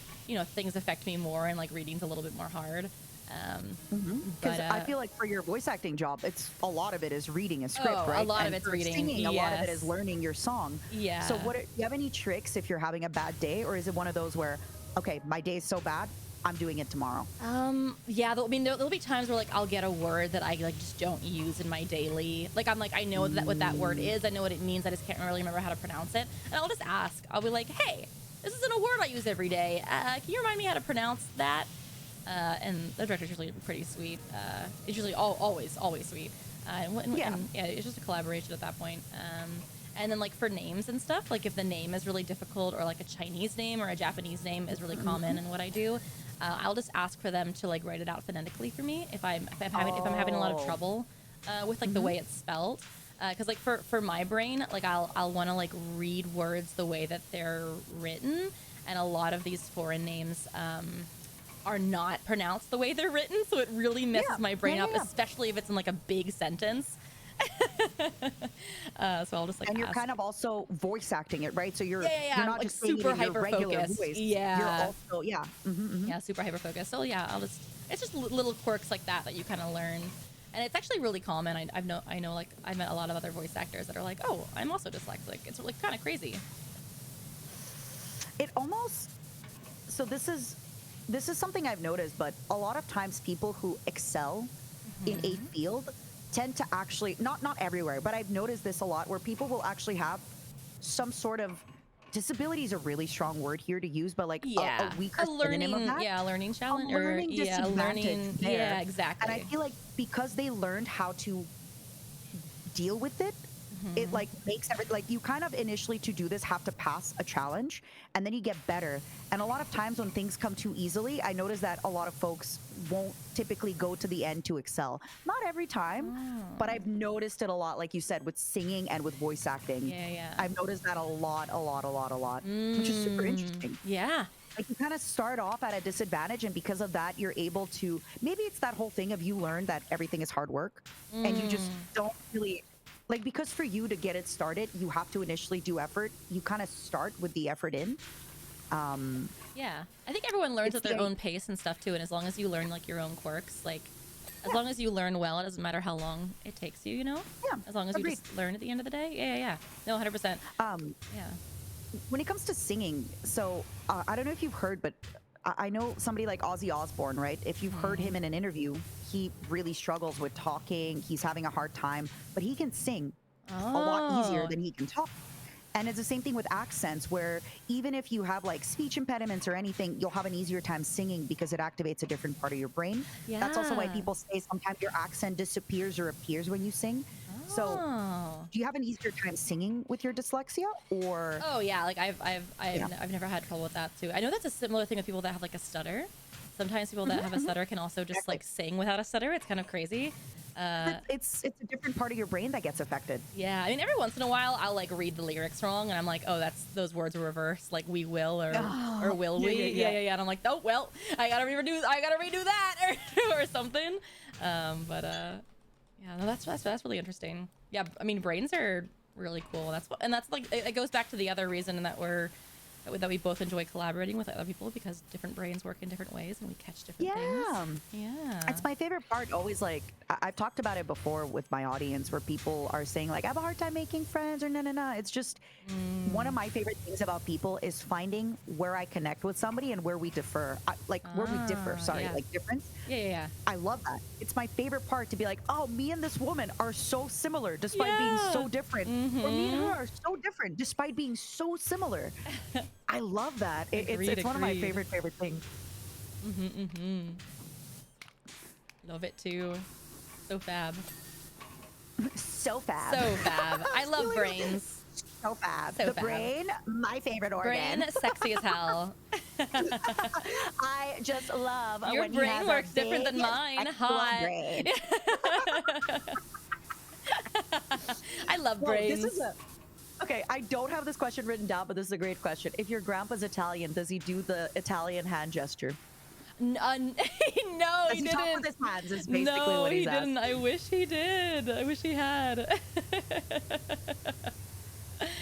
things affect me more, and like reading's a little bit more hard. Because I feel like for your voice acting job, it's a lot of it is reading a script, Oh, right? a lot of And it's for reading, Singing, a lot of it yes. is learning your song. Yeah. So do you have any tricks if you're having a bad day, or is it one of those where, okay, my day is so bad, I'm doing it tomorrow. Yeah, there'll be times where like I'll get a word that I like just don't use in my daily. Like I'm like, I know that what that word is, I know what it means, I just can't really remember how to pronounce it. And I'll just ask. I'll be like, hey, this isn't a word I use every day. Can you remind me how to pronounce that? And the director's usually pretty sweet. It's usually always sweet. And yeah, it's just a collaboration at that point. And then like for names and stuff, like if the name is really difficult or like a Chinese name or a Japanese name is really common in what I do, I'll just ask for them to like write it out phonetically for me if I'm having a lot of trouble with like the way it's spelled. Because like for my brain, like I'll want to like read words the way that they're written, and a lot of these foreign names are not pronounced the way they're written, so it really messes my brain up, especially if it's in like a big sentence. So I'll just like and you're ask. kind of also voice acting it, right? So you're Yeah. you're not like just saying it super in your hyper regular focused. voice. Yeah. You're also Yeah, super hyper focused. So yeah, it's just little quirks like that you kind of learn, and it's actually really common. I know like I've met a lot of other voice actors that are like, oh, I'm also dyslexic. It's like kind of crazy. It almost, so this is something I've noticed, but a lot of times people who excel in a field tend to actually, not everywhere, but I've noticed this a lot, where people will actually have some sort of, disability is a really strong word here to use, but like a weaker synonym of that. Yeah, a learning challenge, a learning disadvantage there. Yeah, exactly. And I feel like because they learned how to deal with it, it like makes everything, like you kind of initially to do this have to pass a challenge, and then you get better. And a lot of times when things come too easily, I notice that a lot of folks won't typically go to the end to excel. Not every time, but I've noticed it a lot, like you said, with singing and with voice acting. Yeah. I've noticed that a lot, which is super interesting. Yeah. Like you kind of start off at a disadvantage, and because of that, you're able to, maybe it's that whole thing of you learn that everything is hard work, and you just don't really, like, because for you to get it started, you have to initially do effort. You kind of start with the effort in. Yeah, I think everyone learns at It's their the- own pace and stuff too, and as long as you learn like your own quirks, like as long as you learn well, it doesn't matter how long it takes you, you know? Yeah, As long as you agreed. just learn at the end of the day. Yeah. No, 100%. Yeah. When it comes to singing, so I don't know if you've heard, but I know somebody like Ozzy Osbourne, right? If you've heard him in an interview, he really struggles with talking. He's having a hard time, but he can sing a lot easier than he can talk. And it's the same thing with accents, where even if you have like speech impediments or anything, you'll have an easier time singing because it activates a different part of your brain. That's also why people say sometimes your accent disappears or appears when you sing. So do you have an easier time singing with your dyslexia, or? Oh yeah, like I've never had trouble with that too. I know that's a similar thing with people that have like a stutter. Sometimes people that have a stutter can also just like sing without a stutter. It's kind of crazy. It's a different part of your brain that gets affected. Yeah, I mean, every once in a while, I'll like read the lyrics wrong, and I'm like, oh, those words are reversed, like we will or will we? Yeah. And I'm like, oh well, I gotta redo that or something. Yeah, no, that's really interesting. Yeah, I mean, brains are really cool. That's like it goes back to the other reason that we both enjoy collaborating with other people, because different brains work in different ways and we catch different things. Yeah. It's my favorite part always. Like I've talked about it before with my audience, where people are saying like, I have a hard time making friends, or no. It's just one of my favorite things about people is finding where I connect with somebody and where we differ. Where we differ, like difference. Yeah. I love that. It's my favorite part to be like, oh, me and this woman are so similar despite being so different. Or me and her are so different despite being so similar. I love that. It's one of my favorite things. Love it too. So fab. So fab. So fab. I love brains. So fab. So the fab. brain, my favorite organ. Brain, sexy as hell. I just love Your when brain he has works a different big, than mine. excellent Hot. brain. I love Whoa, brains. Okay, I don't have this question written down, but this is a great question. If your grandpa's Italian, does he do the Italian hand gesture? No, Does he he talk didn't. with his hands is basically No, what he he's didn't. I wish he did. I wish he had.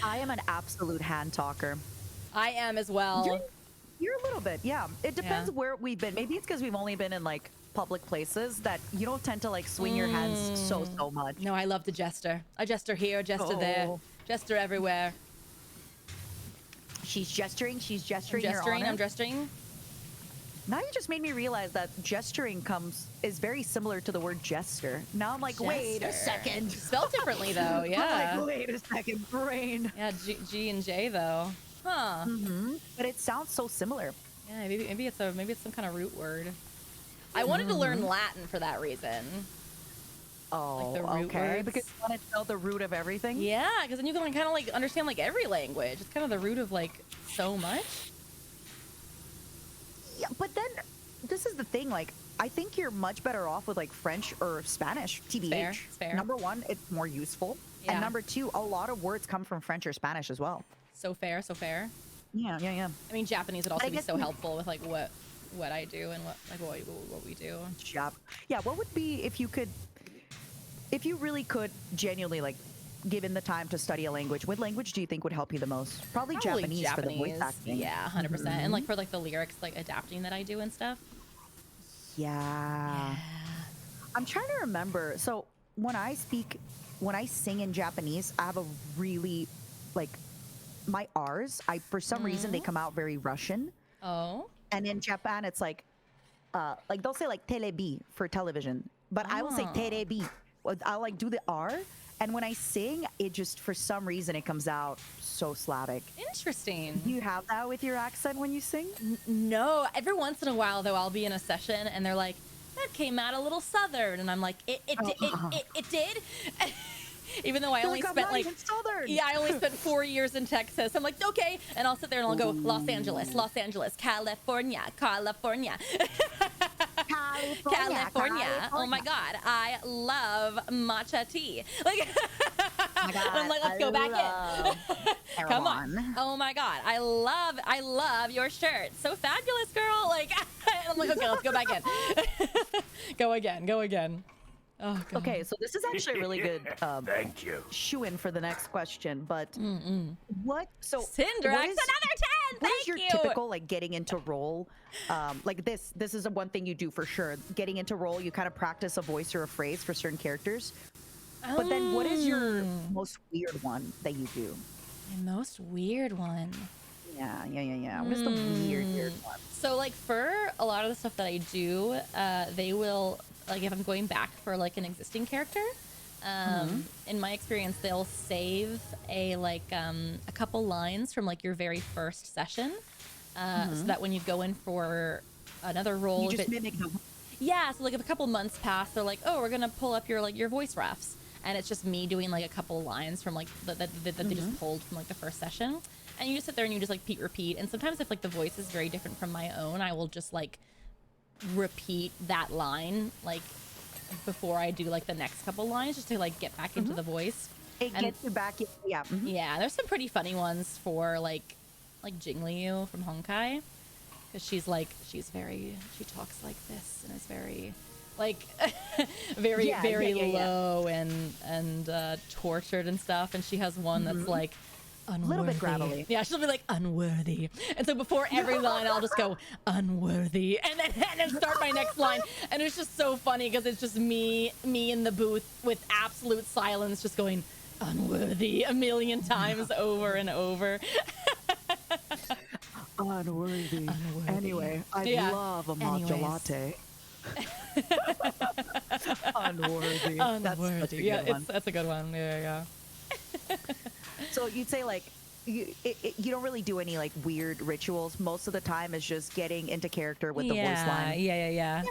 I am an absolute hand talker. I am as well. You're a little bit, yeah. It depends where we've been. Maybe it's because we've only been in like public places that you don't tend to like swing your hands so much. No, I love the jester. A jester here, a jester there, jester everywhere. She's gesturing. She's gesturing. I'm your gesturing. honor. I'm gesturing. Now you just made me realize that gesturing is very similar to the word jester. Now I'm like, wait a Jester. second. Spelled differently though. I'm Yeah. like, wait a second, brain. Yeah. G and J though. Huh. But it sounds so similar. Yeah. Maybe it's some kind of root word. I wanted to learn Latin for that reason. Oh, the root okay. words. Because you want to know the root of everything? Yeah, because then you can kind of like understand like every language. It's kind of the root of like so much. Yeah, but then this is the thing. Like, I think you're much better off with like French or Spanish, TBH. Fair, it's fair. Number one, it's more useful. Yeah. And number two, a lot of words come from French or Spanish as well. So fair, so fair. Yeah. I mean, Japanese would also I be guess so we- helpful with like what I do and what we do. Yeah. What would be if you really could genuinely, like, given the time to study a language, what language do you think would help you the most? Probably Japanese for the voice acting. Yeah, 100%. And like for like the lyrics, like adapting that I do and stuff. Yeah. I'm trying to remember. So when I sing in Japanese, I have a really, like, my R's, for some reason they come out very Russian. Oh. And in Japan, it's like they'll say like telebi for television, but I will say terebi. I'll like do the R, and when I sing, it just for some reason it comes out so Slavic. Interesting. Do you have that with your accent when you sing? No. Every once in a while, though, I'll be in a session and they're like, "That came out a little Southern," and I'm like, "It did." Even though I only like, spent I'm like not even Southern. yeah, I only spent 4 years in Texas. I'm like, okay, and I'll sit there and I'll go Los Angeles, California. California. Oh my God, I love matcha tea. Like, I'm like, let's go back in. Come on. Oh my God, I love your shirt. So fabulous, girl. Like, I'm like, okay, let's go back in. Go again. Oh, God. Okay, so this is actually a really good Thank you. shoe-in for the next question, but what? So Cinder what X, is- another 10. What Thank is your you. typical like getting into role? Like this is one thing you do for sure. Getting into role, you kind of practice a voice or a phrase for certain characters. But then what is your most weird one that you do? My most weird one. Yeah. What is the weird one? So like for a lot of the stuff that I do, they will like if I'm going back for like an existing character, in my experience, they'll save a couple lines from like your very first session, so that when you go in for another role, You if just it- mimic them. yeah, so like if a couple months pass, they're like, oh, we're gonna pull up your voice refs, and it's just me doing like a couple lines from like that they just pulled from like the first session, and you just sit there and you just like repeat, and sometimes if like the voice is very different from my own, I will just like repeat that line like before I do like the next couple lines just to like get back into the voice. It And- gets you back. Yeah. Yeah, there's some pretty funny ones for like Jingliu from Honkai, because she talks like this and is very like very Yeah, very yeah. low and tortured and stuff, and she has one that's like unworthy. Little bit gravelly. Yeah, she'll be like unworthy, and so before every line I'll just go unworthy and then start my next line, and it's just so funny because it's just me in the booth with absolute silence just going unworthy a million times over and over. Unworthy. Anyway, I Yeah. love a Anyways. matcha latte. Unworthy. That's such a good one. That's a good one. Yeah. So you'd say like you don't really do any like weird rituals. Most of the time is just getting into character with the voice line. Yeah.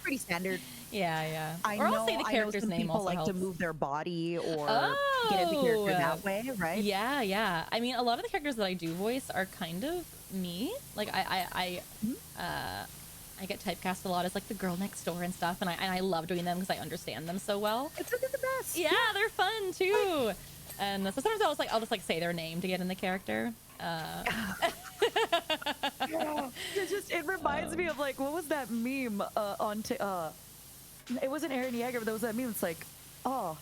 Pretty standard. Yeah. I Or know. I'll say the I know character's some name people also like helps. to move their body or get into character that way, right? Yeah. I mean, a lot of the characters that I do voice are kind of me. Like I get typecast a lot as like the girl next door and stuff, and I love doing them because I understand them so well. It's the best. Yeah, they're fun too. And so sometimes I'll just like say their name to get in the character. It reminds me of like what was that meme it wasn't Aaron Yeager, but there was that meme. It's like, oh,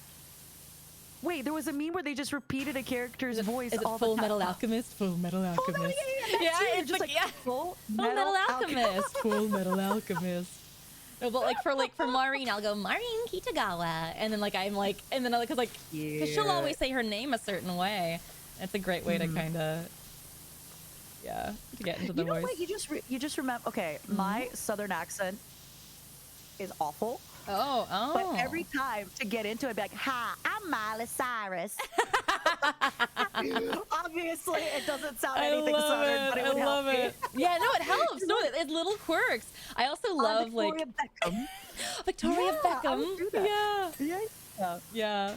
wait, there was a meme where they just repeated a character's voice Is it all Full the time. Metal Alchemist? Full Metal Full Metal- Alchemist. yeah, it's like Full Metal Alchemist. Full Metal Alchemist. No, but like for Maureen, I'll go Maureen Kitagawa, and then because she'll always say her name a certain way. It's a great way to kind of Yeah, to get into the You know voice. what? You just remember. Okay, my southern accent is awful. Oh. But every time to get into it, I'd be like, "Hi, I'm Miley Cyrus." Obviously, it doesn't sound anything southern, but it would help me. Yeah, no, it helps. No, it's little quirks. I also love Victoria Beckham. Victoria Yeah, I Beckham. would do that. Yeah.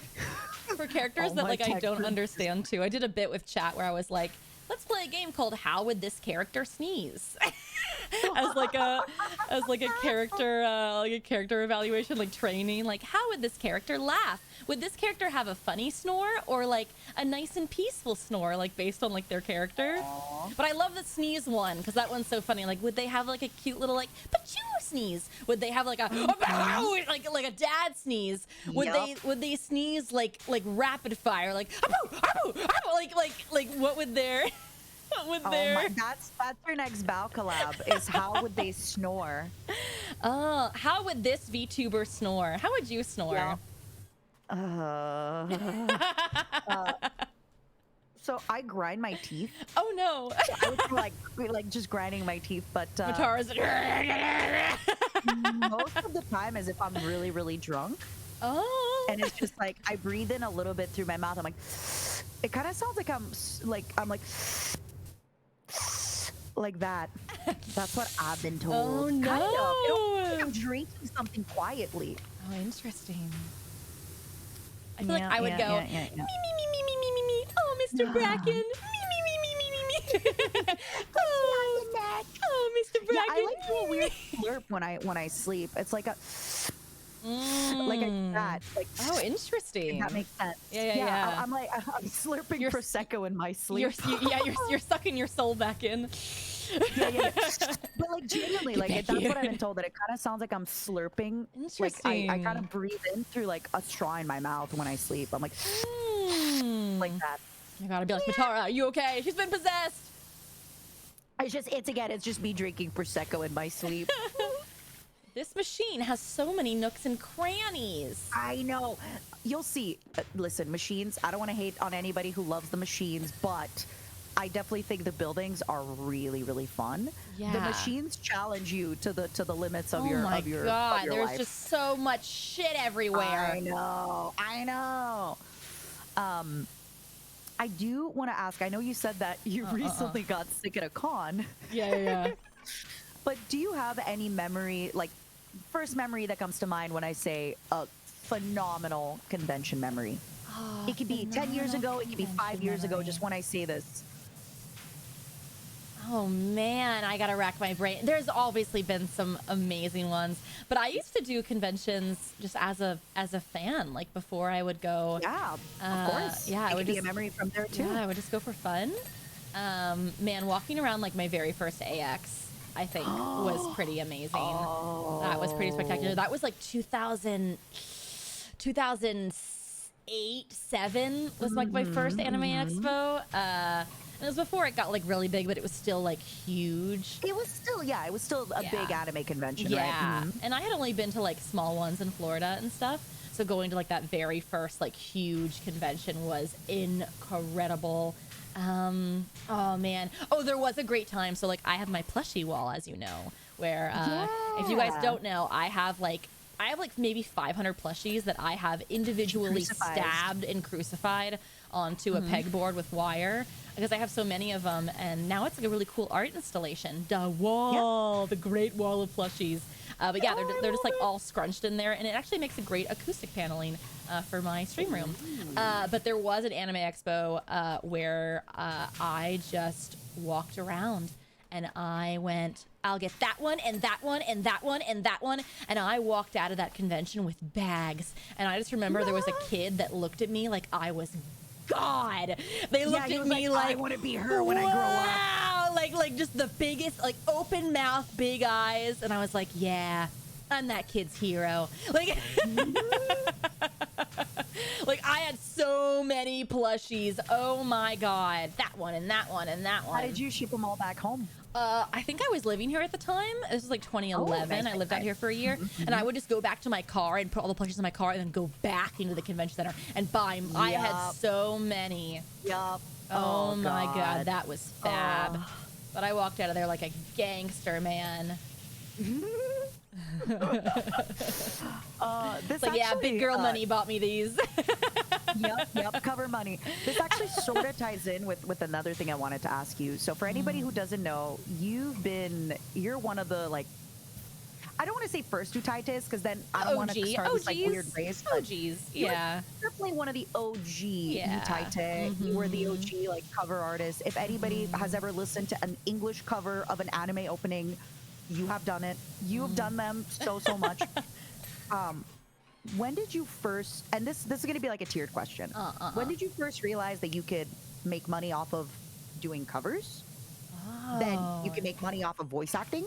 For characters All that my like I tech don't groups. understand too. I did a bit with chat where I was like, let's play a game called How Would This Character Sneeze? as like a character evaluation, like training, like how would this character laugh? Would this character have a funny snore or like a nice and peaceful snore, like based on like their character? Aww. But I love the sneeze one because that one's so funny. Like, would they have like a cute little like pachoo sneeze? Would they have like a like a dad sneeze? Would they sneeze like rapid fire, like like what would their That's their next bow collab is how would they snore? Oh, how would this VTuber snore? How would you snore? Yeah. So I grind my teeth. Oh no. I was like just grinding my teeth, but Guitars. most of the time is if I'm really, really drunk. Oh. And it's just like I breathe in a little bit through my mouth. I'm like, it kind of sounds like I'm like that. That's what I've been told. Oh no. Kind of. It don't feel like I'm drinking something quietly. Oh, interesting. I feel like I would go me. Oh, Mr. Bracken. Me. Oh, Mr. Bracken. Yeah, I like do a weird slurp when I sleep. It's like a like that. Like oh, interesting. If that makes sense. Yeah. I'm like I'm slurping prosecco in my sleep. You're sucking your soul back in. Yeah. But like genuinely, like that's what I've been told, that it kind of sounds like I'm slurping. Interesting. Like I kind of breathe in through like a straw in my mouth when I sleep. I'm like like that. I gotta be like, Matara, are you okay? She's been possessed. It's just me drinking prosecco in my sleep. This machine has so many nooks and crannies. I know. You'll see. Listen, machines. I don't want to hate on anybody who loves the machines, but I definitely think the buildings are really, really fun. Yeah. The machines challenge you to the limits of Oh your my of your God, of your there's life. just so much shit everywhere. I know. I do want to ask. I know you said that you recently got sick at a con. Yeah. But do you have any memory, like first memory that comes to mind when I say a phenomenal convention memory? It could be 10 years ago. It could be 5 years ago. Just when I say this. Oh man, I gotta rack my brain. There's obviously been some amazing ones, but I used to do conventions just as a fan, like before I would go. Yeah, of course. Yeah, it would be a memory from there too. Yeah, I would just go for fun. Man, walking around like my very first AX, I think was pretty amazing. That was pretty spectacular. That was like 2008, 7 was like my first anime expo. And it was before it got like really big, but it was still like huge. It was still a big anime convention, right? Yeah. And I had only been to like small ones in Florida and stuff. So going to like that very first like huge convention was incredible. Oh man. Oh, there was a great time. So like I have my plushie wall, as you know, where if you guys don't know, I have like maybe 500 plushies that I have individually stabbed and crucified onto a pegboard with wire, because I have so many of them. And now it's like a really cool art installation. The wall, the great wall of plushies. But yeah, they're just like all scrunched in there, and it actually makes a great acoustic paneling for my stream room. But there was an anime expo where I just walked around and I went, I'll get that one and that one and that one and that one. And I walked out of that convention with bags. And I just remember there was a kid that looked at me like I was God. They looked at me like, I want to be her when I grow up. Wow, like just the biggest, like open mouth, big eyes. And I was like, yeah, I'm that kid's hero. Like, like I had so many plushies. Oh my God. That one and that one and that one. How did you ship them all back home? I think I was living here at the time. This was like 2011. I lived out here for a year, and I would just go back to my car and put all the plushies in my car, and then go back into the convention center and buy. I had so many. Yup. Oh my God, that was fab. But I walked out of there like a gangster, man. This Like, yeah, big actually, girl money bought me these. Yep, cover money. This actually sort of ties in with another thing I wanted to ask you. So for anybody who doesn't know, you're one of the, like, I don't want to say first Utaites because then I don't want to start this like weird race. But OGs, you were yeah. definitely one of the OG Utaite. You were the OG like cover artist. If anybody has ever listened to an English cover of an anime opening, you have done it. You have done them so much. When did you first? And this is going to be like a tiered question. When did you first realize that you could make money off of doing covers? Then you can make money off of voice acting.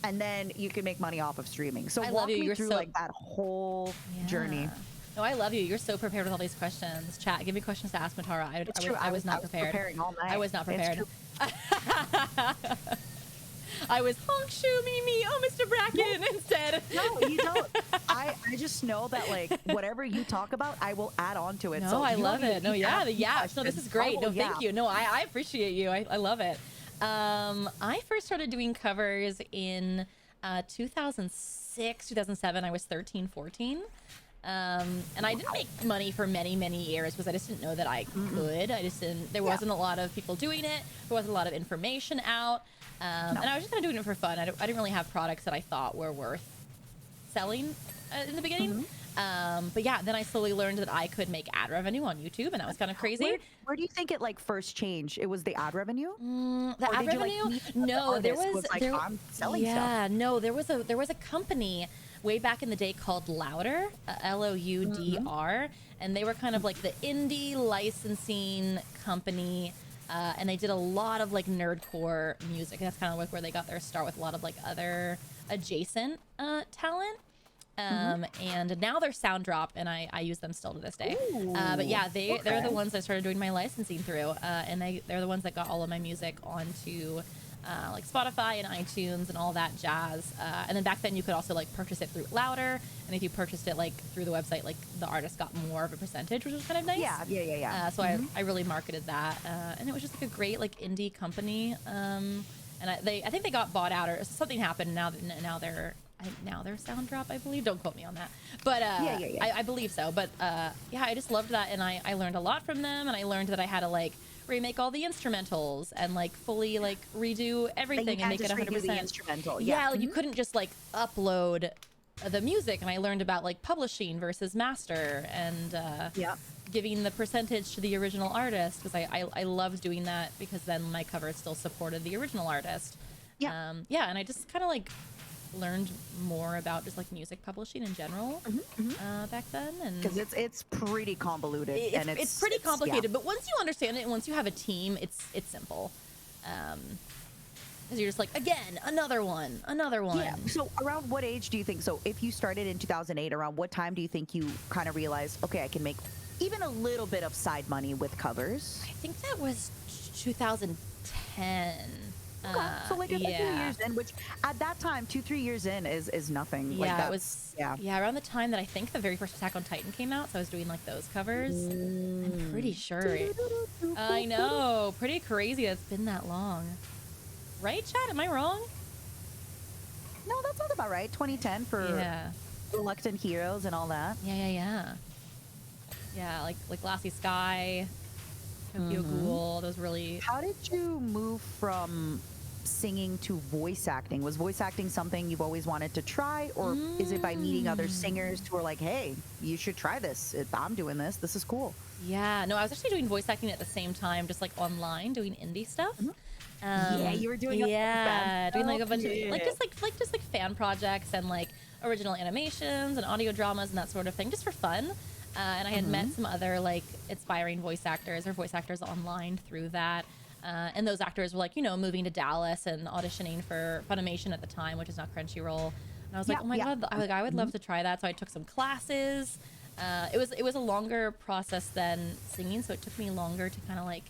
And then you can make money off of streaming. So walk me through like that whole journey. No, I love you. You're so prepared with all these questions. Chat, give me questions to ask Matara. I was not prepared. Preparing all night. I was not prepared. I was honk shoo me oh Mr. Bracken instead. No, you don't. I just know that like whatever you talk about, I will add on to it. No, so I love it. No, yeah, questions. no, this is great. No, yeah. thank you. No, I appreciate you. I love it. I first started doing covers in 2006, 2007. I was 13, 14. And I didn't make money for many years because I just didn't know that I could. I just didn't, there wasn't a lot of people doing it. There wasn't a lot of information out. And I was just kind of doing it for fun. I didn't really have products that I thought were worth selling in the beginning. But yeah, then I slowly learned that I could make ad revenue on YouTube, and that was kind of crazy. Where do you think it like first changed? It was the ad revenue? The ad revenue? No, there was like, I'm selling stuff. Yeah, no, there was a company way back in the day called Louder, Loudr, and they were kind of like the indie licensing company. And they did a lot of like nerdcore music, and that's kind of like where they got their start with a lot of like other adjacent talent. And now they're Sound Drop, and I use them still to this day. But yeah, they're the ones I started doing my licensing through, and they're the ones that got all of my music onto like Spotify and iTunes and all that jazz. And then back then you could also like purchase it through Louder, and if you purchased it like through the website, like the artist got more of a percentage, which was kind of nice. Yeah. So I really marketed that, and it was just like a great like indie company. And I think they got bought out or something happened. Now they're Sound Drop, I believe. Don't quote me on that, but I believe so. But yeah, I just loved that, and I learned a lot from them, and I learned that I had to like remake all the instrumentals and like fully like redo everything and make it 100%. The instrumental. Yeah, like you couldn't just like upload the music, and I learned about like publishing versus master and giving the percentage to the original artist, because I loved doing that, because then my covers still supported the original artist. And I just kind of like learned more about just like music publishing in general back then, and because it's pretty convoluted, and it's pretty complicated. But once you understand it and once you have a team, it's simple. Because you're just like, again, another one. Yeah. So around what age do you think? So if you started in 2008, around what time do you think you kind of realized, okay, I can make even a little bit of side money with covers? I think that was 2010. Okay. So like a few years in, which at that time, 2-3 years in is nothing. Yeah, like it was. Yeah, around the time that I think the very first Attack on Titan came out, so I was doing like those covers. I'm pretty sure. I know, pretty crazy. It's been that long, right, Chad? Am I wrong? No, that sounds about right. 2010 for Reluctant Heroes and all that. Yeah, like Glassy Sky, Tokyo Ghoul. Those really. How did you move from singing to voice acting? Was voice acting something you've always wanted to try, or is it by meeting other singers who are like, hey, you should try this, I'm doing this is cool? Yeah, no, I was actually doing voice acting at the same time, just like online doing indie stuff. You were doing doing like a bunch of like fan projects and like original animations and audio dramas and that sort of thing, just for fun. And I had met some other like inspiring voice actors or voice actors online through that. And those actors were like, moving to Dallas and auditioning for Funimation at the time, which is not Crunchyroll. And I was like, oh my God, I would love to try that. So I took some classes. It was a longer process than singing, so it took me longer to kind of like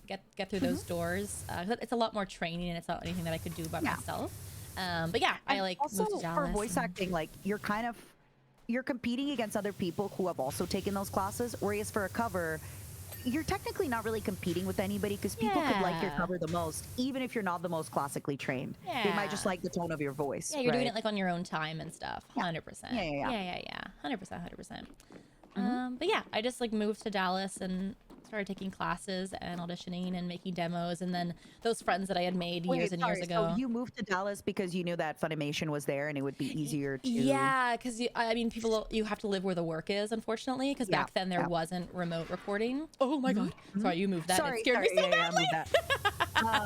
get through those doors. It's a lot more training, and it's not anything that I could do by myself. But yeah, I like also moved to Dallas. For voice acting, like you're competing against other people who have also taken those classes, whereas for a cover, you're technically not really competing with anybody because people could like your Yeah. cover the most, even if you're not the most classically trained. They might just Yeah. like the tone of your voice. Yeah, you're doing right? it like on your own time and stuff. 100%. Yeah, yeah, yeah. Yeah. 100%. But yeah, I just like moved to Dallas and started taking classes and auditioning and making demos, and then those friends that I had made years and years ago. So you moved to Dallas because you knew that Funimation was there and it would be easier to. Yeah, because I mean, you have to live where the work is, unfortunately. Because Yeah, back then there yeah. wasn't remote recording. Oh my god! Sorry, you moved that. Sorry, it scared me so yeah, I badly.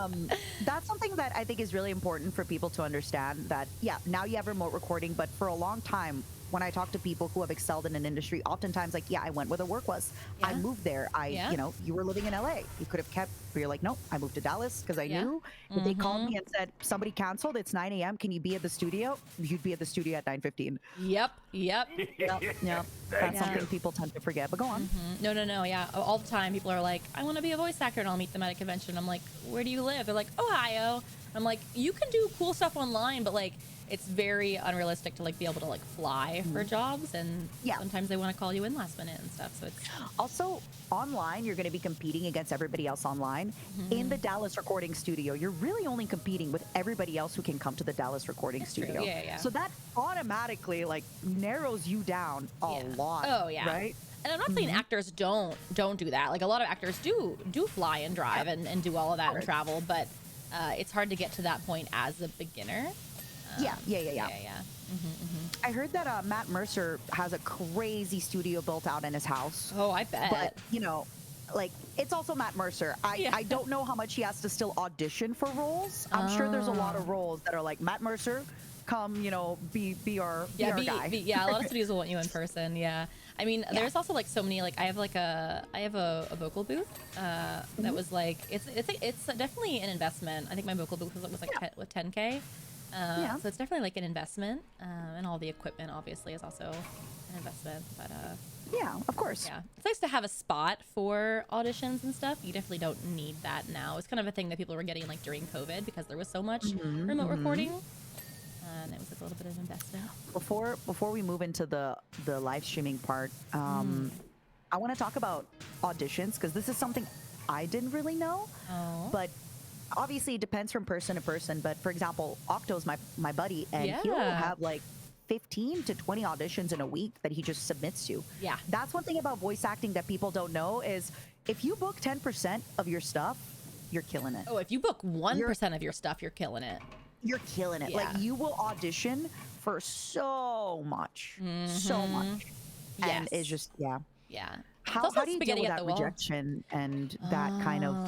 moved that. That's something that I think is really important for people to understand. That now you have remote recording, but for a long time, when I talk to people who have excelled in an industry, oftentimes like, I went where the work was. I Yeah. moved there. Yeah. You were living in LA. You could have kept, but you're like, nope, I moved to Dallas because I Yeah. knew if they called me and said, somebody canceled, it's 9 a.m. Can you be at the studio? You'd be at the studio at 9:15. Yep. Yep. That's something people tend to forget, but go on. No. Yeah. All the time, people are like, I want to be a voice actor, and I'll meet them at a convention. I'm like, where do you live? They're like, Ohio. I'm like, you can do cool stuff online, but like, it's very unrealistic to like be able to like fly for jobs, and sometimes they want to call you in last minute and stuff. So it's Also, online, you're going to be competing against everybody else online. In the Dallas recording studio, you're really only competing with everybody else who can come to the Dallas recording studio. Yeah. So that automatically like narrows you down a lot. Oh yeah. Right? And I'm not saying actors don't do that. Like a lot of actors do fly and drive and do all of that and travel, but it's hard to get to that point as a beginner. Yeah. Mm-hmm. I heard that Matt Mercer has a crazy studio built out in his house. Oh, I bet. But, like, it's also Matt Mercer. I don't know how much he has to still audition for roles. I'm sure there's a lot of roles that are like, Matt Mercer, come, be our guy. A lot of studios will want you in person. Yeah. I mean, there's also like so many, like I have a vocal booth that was like, it's definitely an investment. I think my vocal booth was like 10K. So it's definitely like an investment, and all the equipment obviously is also an investment, but yeah, of course. Yeah, it's nice to have a spot for auditions and stuff. You definitely don't need that now. It's kind of a thing that people were getting like during COVID because there was so much remote recording, and it was like a little bit of investment. Before we move into the live streaming part, I want to talk about auditions because this is something I didn't really know, but obviously it depends from person to person. But for example, Octo's my buddy, and he'll have like 15 to 20 auditions in a week that he just submits to. Yeah. That's one thing about voice acting that people don't know is if you book 10% of your stuff, you're killing it. Oh, if you book 1% of your stuff, you're killing it. You're killing it. Yeah. Like you will audition for so much. So much. And it's just, Yeah. How do you deal with that rejection and that kind of...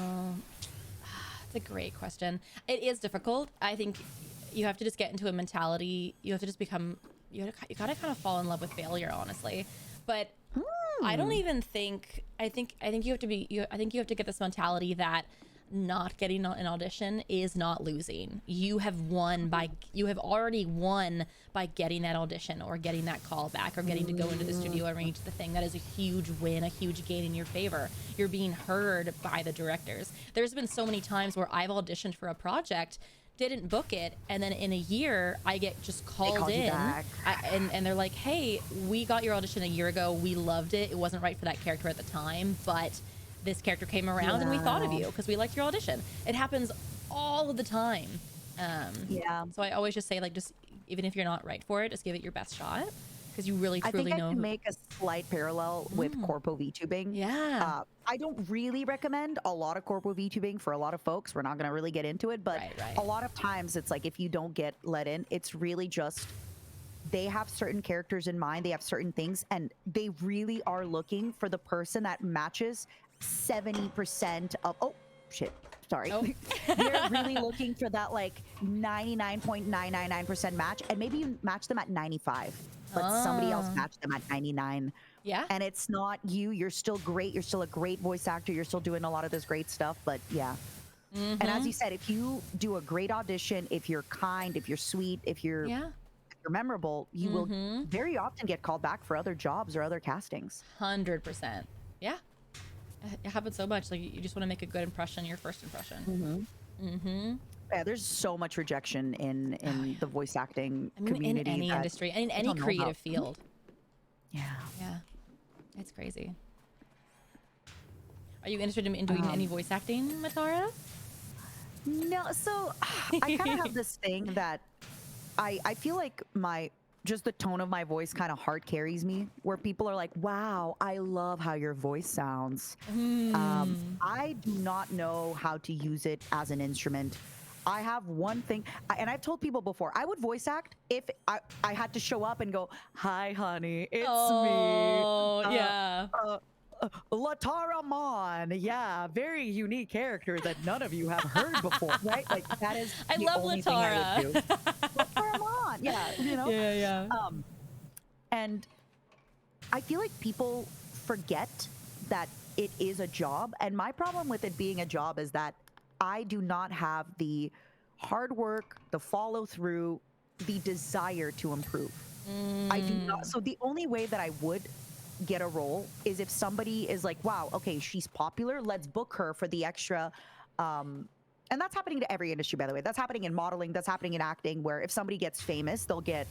That's a great question. It is difficult. I think you have to just get into a mentality. You have to just become. You gotta kind of fall in love with failure, honestly. But I don't even think. I think you have to be. I think you have to get this mentality that not getting an audition is not losing. You have already won by getting that audition or getting that call back or getting to go into the studio, arrange the thing. That is a huge win, a huge gain in your favor. You're being heard by the directors. There's been so many times where I've auditioned for a project, didn't book it, and then in a year I get just called in and they're like, hey, we got your audition a year ago, we loved it, it wasn't right for that character at the time, but this character came around and we thought of you because we liked your audition. It happens all of the time. So I always just say, like, just even if you're not right for it, just give it your best shot because you really truly know. I can make a slight parallel with corpo VTubing. Yeah. I don't really recommend a lot of corpo VTubing for a lot of folks. We're not going to really get into it, but a lot of times it's like if you don't get let in, it's really just they have certain characters in mind, they have certain things, and they really are looking for the person that matches 70% of they're really looking for that like 99.999% match, and maybe you match them at 95 but somebody else matched them at 99. And it's not you. You're still great. You're still a great voice actor. You're still doing a lot of this great stuff, but and as you said, if you do a great audition, if you're kind, if you're sweet, if you're memorable, you will very often get called back for other jobs or other castings. 100%. Yeah. It happens so much. Like you just want to make a good impression, your first impression. Yeah, there's so much rejection in the voice acting community. In any industry, in any creative field. Yeah. It's crazy. Are you interested in doing any voice acting, Matara? No, so I kind of have this thing that I feel like just the tone of my voice kind of hard carries me, where people are like, wow, I love how your voice sounds. I do not know how to use it as an instrument. I have one thing, and I've told people before, I would voice act if I had to show up and go, hi, honey, it's me. Oh, yeah. Latara Mon, yeah, very unique character that none of you have heard before, right? Like that is I the love only thing I would do. Latara. Latara Mon, yeah, you know. Yeah. And I feel like people forget that it is a job, and my problem with it being a job is that I do not have the hard work, the follow through, the desire to improve. I do not. So the only way that I would get a role is if somebody is like, wow, okay, she's popular, let's book her for the extra. And that's happening to every industry, by the way. That's happening in modeling, that's happening in acting, where if somebody gets famous, they'll get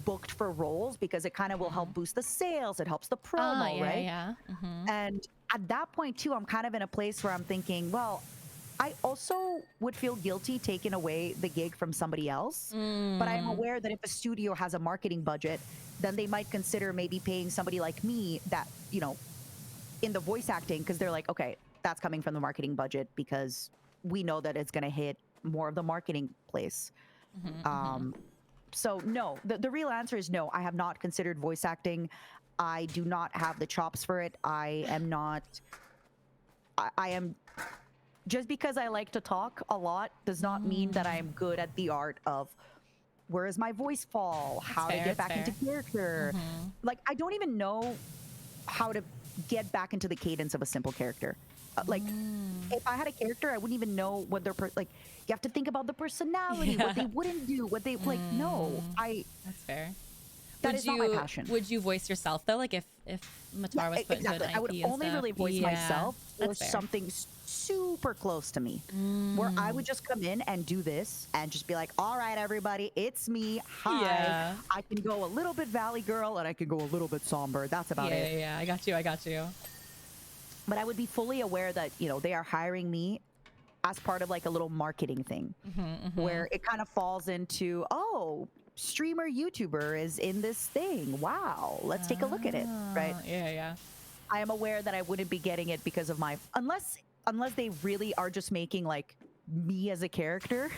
booked for roles because it kind of will help boost the sales, it helps the promo, right? Yeah. And at that point too, I'm kind of in a place where I'm thinking, well, I also would feel guilty taking away the gig from somebody else. But I'm aware that if a studio has a marketing budget, then they might consider maybe paying somebody like me that, you know, in the voice acting, because they're like, okay, that's coming from the marketing budget because we know that it's going to hit more of the marketing place. So no, the real answer is no. I have not considered voice acting. I do not have the chops for it. I am just because I like to talk a lot does not mean that I am good at the art of where is my voice fall, how to get back into character. Like, I don't even know how to get back into the cadence of a simple character. Like, if I had a character, I wouldn't even know what their like. You have to think about the personality, what they wouldn't do, what they like. No, That's fair. That is not my passion. Would you voice yourself though? Like if Matar was put into an IP I would and only stuff? really voice myself or That's fair. something super close to me, where I would just come in and do this and just be like, all right, everybody, it's me. Hi. Yeah. I can go a little bit Valley Girl and I can go a little bit somber. That's about it. Yeah. I got you. But I would be fully aware that, you know, they are hiring me as part of like a little marketing thing where it kind of falls into, oh, streamer YouTuber is in this thing. Wow, let's take a look at it, right? Yeah. I am aware that I wouldn't be getting it because of my unless they really are just making like me as a character,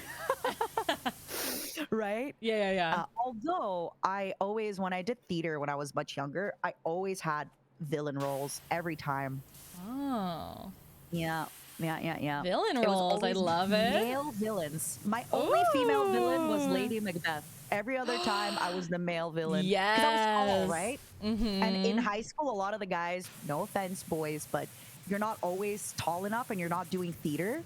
right? Yeah. Although I always, when I did theater when I was much younger, I always had villain roles every time. Oh. Yeah. Villain It was roles, I always love it. Male villains. My only female villain was Lady Macbeth. Every other time, I was the male villain. Yes. 'Cause I was tall, right? And in high school, a lot of the guys, no offense, boys, but you're not always tall enough, and you're not doing theater.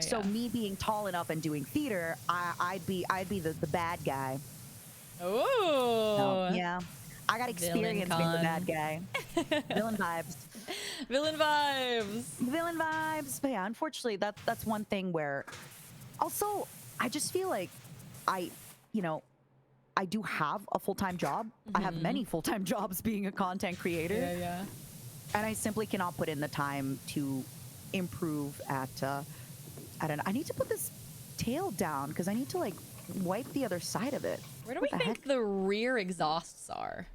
So me being tall enough and doing theater, I'd be the bad guy. Oh. Yeah. I got experience being the bad guy. Villain vibes. Villain vibes. Villain vibes. But yeah, unfortunately, that's one thing where also I just feel like I do have a full-time job. I have many full-time jobs being a content creator. Yeah. And I simply cannot put in the time to improve at I don't know. I need to put this tail down because I need to like wipe the other side of it. Where do we think the rear exhausts are?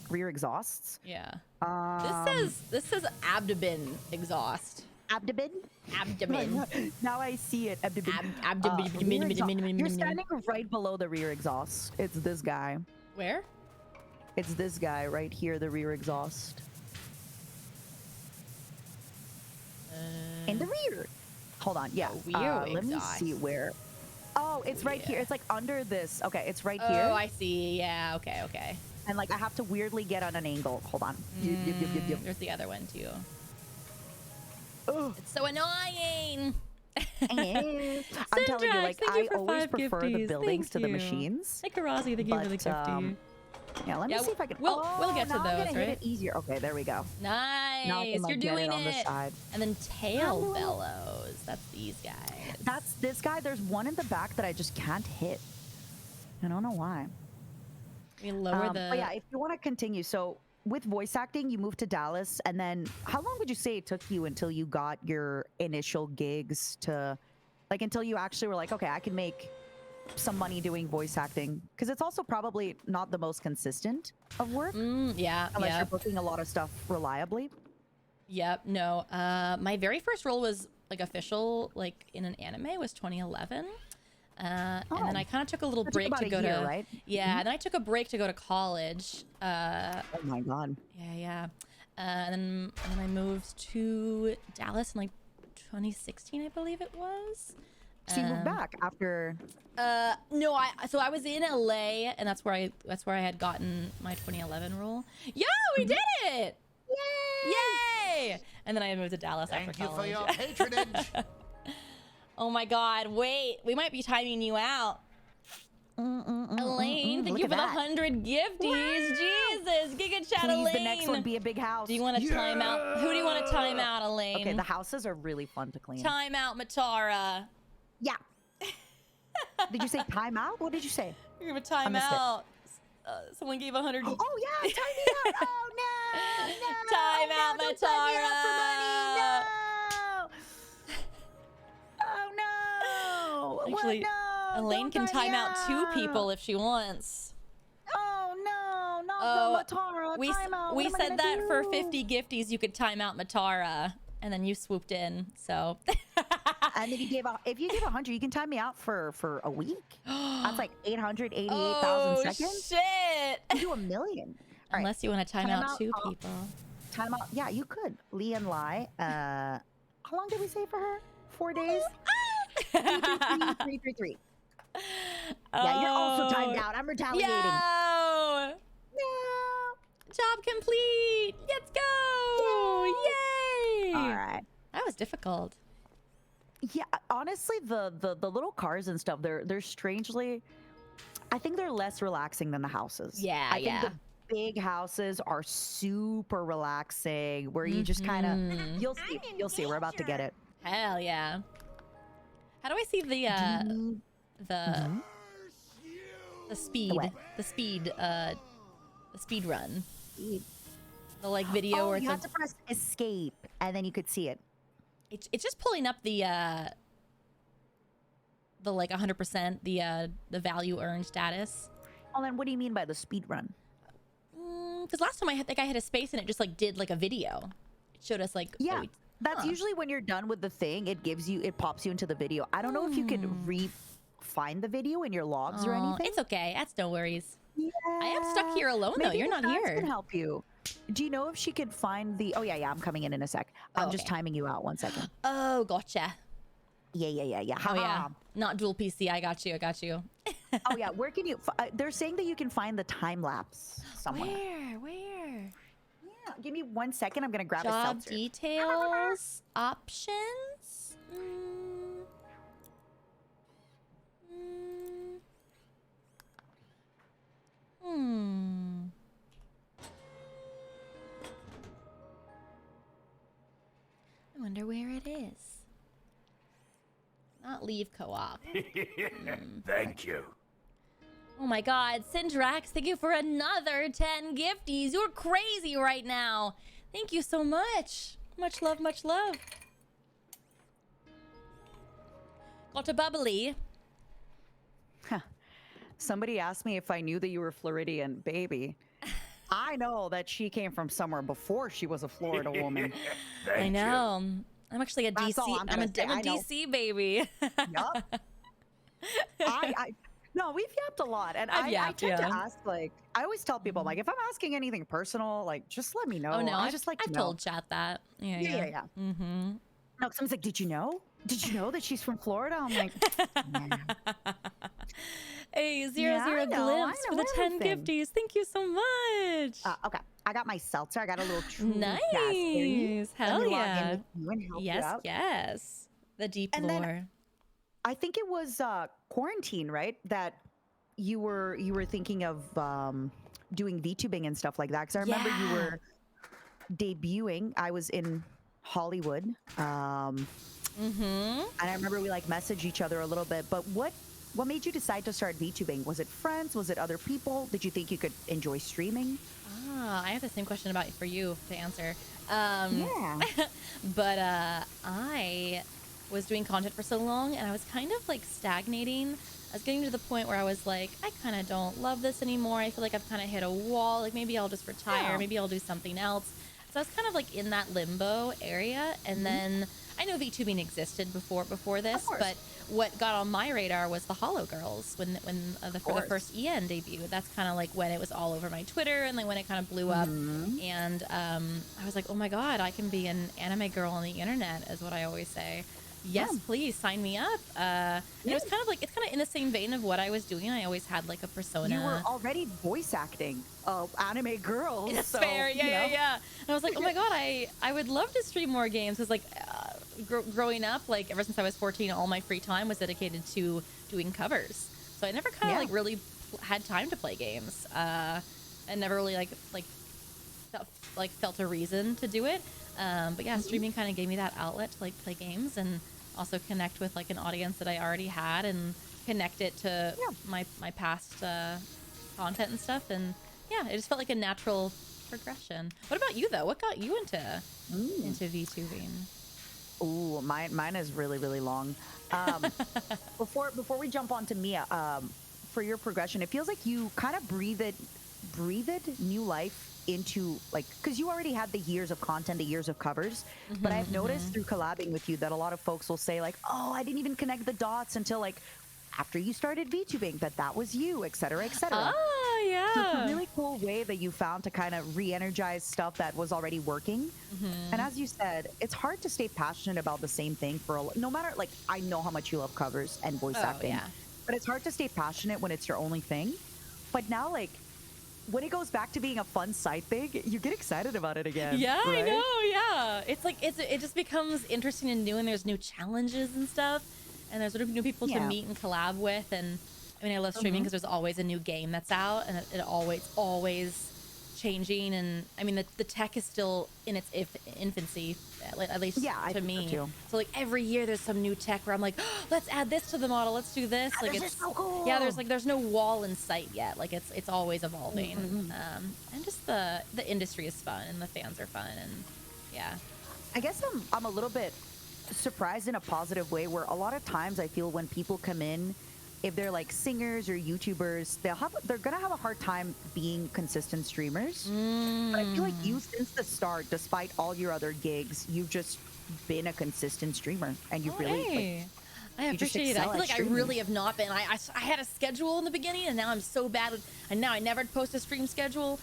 Rear exhausts? Yeah. This says abdomen exhaust. Abdomen? Abdomen. Now I see it. Abdomen. Abdomen. You're standing right below the rear exhaust. It's this guy. Where? It's this guy right here, the rear exhaust. In the rear. Hold on. Yeah. Let me see where. Oh, it's right here. It's like under this. Okay, it's right here. Oh, I see. Yeah. Okay. And like I have to weirdly get on an angle. Hold on. Yep. There's the other one too. Ugh. It's so annoying. I'm telling you, like I always prefer the buildings to the machines. Hey, Karazi, thank you for the gifty. Yeah, let me see if I can. We'll get to now I'm those, gonna right? hit it easier. Okay, there we go. Nice. Now I can, like, You're get doing it on the side. And then tail bellows. That's these guys. That's this guy. There's one in the back that I just can't hit. I don't know why. We lower the. But yeah, if you want to continue, so with voice acting, you moved to Dallas, and then how long would you say it took you until you got your initial gigs to, like, until you actually were like, okay, I can make some money doing voice acting? Because it's also probably not the most consistent of work, Yeah, unless yeah. you're booking a lot of stuff reliably. Yep. No. My very first role was like official, like in an anime, was 2011. And then I kind of took a little That took break about to a go year, to, right? yeah. Then I took a break to go to college. Oh my god. Yeah. And then I moved to Dallas in like 2016, I believe it was. So you moved back after. No, so I was in LA, and that's where I had gotten my 2011 role. Yo, we did it! Yay! And then I moved to Dallas after Thank you for college. your patronage. Oh my God! Wait, we might be timing you out. Elaine, thank Look you at for the that. 100 gifties. Jesus, Giga Chat, Please, Elaine. the next one be a big house. Do you want to time out? Who do you want to time out, Elaine? Okay, the houses are really fun to clean. Time out, Matara. Yeah. Did you say time out? What did you say? You're gonna time missed it. out. Someone gave 100. Oh yeah, time me out. Oh no, no. Time no, out, don't time me out Matara. for money. No. Oh no. Actually, what? No, Elaine don't can time time me out 2 people if she wants. Oh no, not Oh, the Matara. We time out. we What am I said gonna that for do? 50 gifties, you could time out Matara, and then you swooped in. So. And if you give 100, you can time me out for a week. That's like 888,000 Oh seconds. shit! You do 1 million. All right. Unless you want to time Time out out, 2 people. Time out. Yeah, you could. LeeandLie. How long did we say for her? 4 days? 333. Yeah, you're also timed out. I'm retaliating. Yo! No. Job complete! Let's go! Yay! All right. That was difficult. Yeah, honestly, the little cars and stuff, they're strangely, I think they're less relaxing than the houses. Yeah, I think yeah. the big houses are super relaxing, where you just kind of, you'll see. We're about to get it. Hell yeah. How do I see the speed? what? The speed run. The like video Oh, where you it's have like, to press escape, and then you could see it. it's just pulling up the like 100% the value earned status. Oh, then what do you mean by the speed run? Because last time I think I hit a space and it just like did like a video. It showed us like Yeah, oh, that's usually when you're done with the thing. It pops you into the video. I don't know if you can find the video in your logs or anything. It's okay. That's no worries. Yeah. I am stuck here alone though. Maybe You're not Hags here. Can help you. Do you know if she could find the? Oh yeah, I'm coming in a sec. I'm just okay. timing you out 1 second. Oh, gotcha. Yeah. Oh yeah. Not dual PC. I got you. Oh yeah. Where can you? They're saying that you can find the time lapse somewhere. Where? Yeah. Give me 1 second. I'm gonna grab a Job seltzer. details, options. I wonder where it is. Not leave co-op. Thank you. Oh my God, Syndrax, thank you for another 10 gifties. You're crazy right now. Thank you so much. Much love, much love. Got a bubbly. Somebody asked me if I knew that you were Floridian, baby. I know that she came from somewhere before she was a Florida woman. I know. I'm actually a That's DC. all I'm I'm gonna a say, I know. DC baby. Yup. No, we've yapped a lot, and I've I yapped, tend to yeah. ask, like, I always tell people, like, if I'm asking anything personal, like, just let me know. Oh no, I I've just like to I've know. told chat that. Yeah. Yeah. Mm-hmm. No, someone's like, did you know? Did you know that she's from Florida? I'm like, yeah. Hey, zero Yeah, zero I know glimpse for the 10 everything. gifties. Thank you so much. Okay, I got my seltzer. I got a little true Nice. raspberry. Hell Let me log in yeah. with you and help you Yes, out. yes. The deep And then- lore. I think it was quarantine, right? That you were thinking of doing VTubing and stuff like that. Because I remember you Yeah. were debuting. I was in Hollywood, Mm-hmm. and I remember we like messaged each other a little bit. But what what made you decide to start VTubing? Was it friends? Was it other people? Did you think you could enjoy streaming? I have the same question for you to answer. Yeah. But I was doing content for so long and I was kind of like stagnating. I was getting to the point where I was like, I kind of don't love this anymore. I feel like I've kind of hit a wall. Like maybe I'll just retire. Yeah. Maybe I'll do something else. So I was kind of like in that limbo area. And then I know VTubing existed before this, course. but what got on my radar was the Hollow Girls for the first EN debut. That's kind of like when it was all over my Twitter and then when it kind of blew up. And I was like, oh my God, I can be an anime girl on the internet, is what I always say. Yes, please sign me up. And it was kind of like, it's kind of in the same vein of what I was doing. I always had like a persona. You were already voice acting anime girls. That's so, fair. you know. Yeah. And I was like, oh my God, I would love to stream more games. Because like growing up, like ever since I was 14, all my free time was dedicated to doing covers. So I never kind of like really had time to play games. And never really felt a reason to do it. But yeah, streaming kind of gave me that outlet to like play games and also connect with like an audience that I already had and connect it to my past content and stuff. And yeah, it just felt like a natural progression. What about you though? What got you into VTubing? Ooh, mine is really, really long. Before we jump on to Mia, for your progression, it feels like you kind of breathed new life into, like, because you already had the years of content, the years of covers, but I've noticed through collabing with you that a lot of folks will say like, oh, I didn't even connect the dots until like after you started VTubing that was you, et cetera, et cetera. Oh, yeah. So it's a really cool way that you found to kind of re-energize stuff that was already working. And as you said, it's hard to stay passionate about the same thing no matter, like, I know how much you love covers and voice acting, but it's hard to stay passionate when it's your only thing. But now, like, when it goes back to being a fun side thing, you get excited about it again. Yeah, right? I know. Yeah, it's like it just becomes interesting and new, and there's new challenges and stuff, and there's new people to meet and collab with. And I mean, I love streaming because there's always a new game that's out, and it always changing. And I mean, the tech is still in its infancy, at least to me. So like every year there's some new tech where I'm like, oh, let's add this to the model, let's do this. Like this is so cool. Yeah, there's no wall in sight yet. Like it's always evolving. And just the industry is fun and the fans are fun, and yeah. I guess I'm a little bit surprised in a positive way, where a lot of times I feel when people come in, if they're like singers or YouTubers, they're gonna have a hard time being consistent streamers. But I feel like you, since the start, despite all your other gigs, you've just been a consistent streamer, and you really. I appreciate it. I feel like I really have not been. I had a schedule in the beginning, and now I'm so bad and now I never post a stream schedule.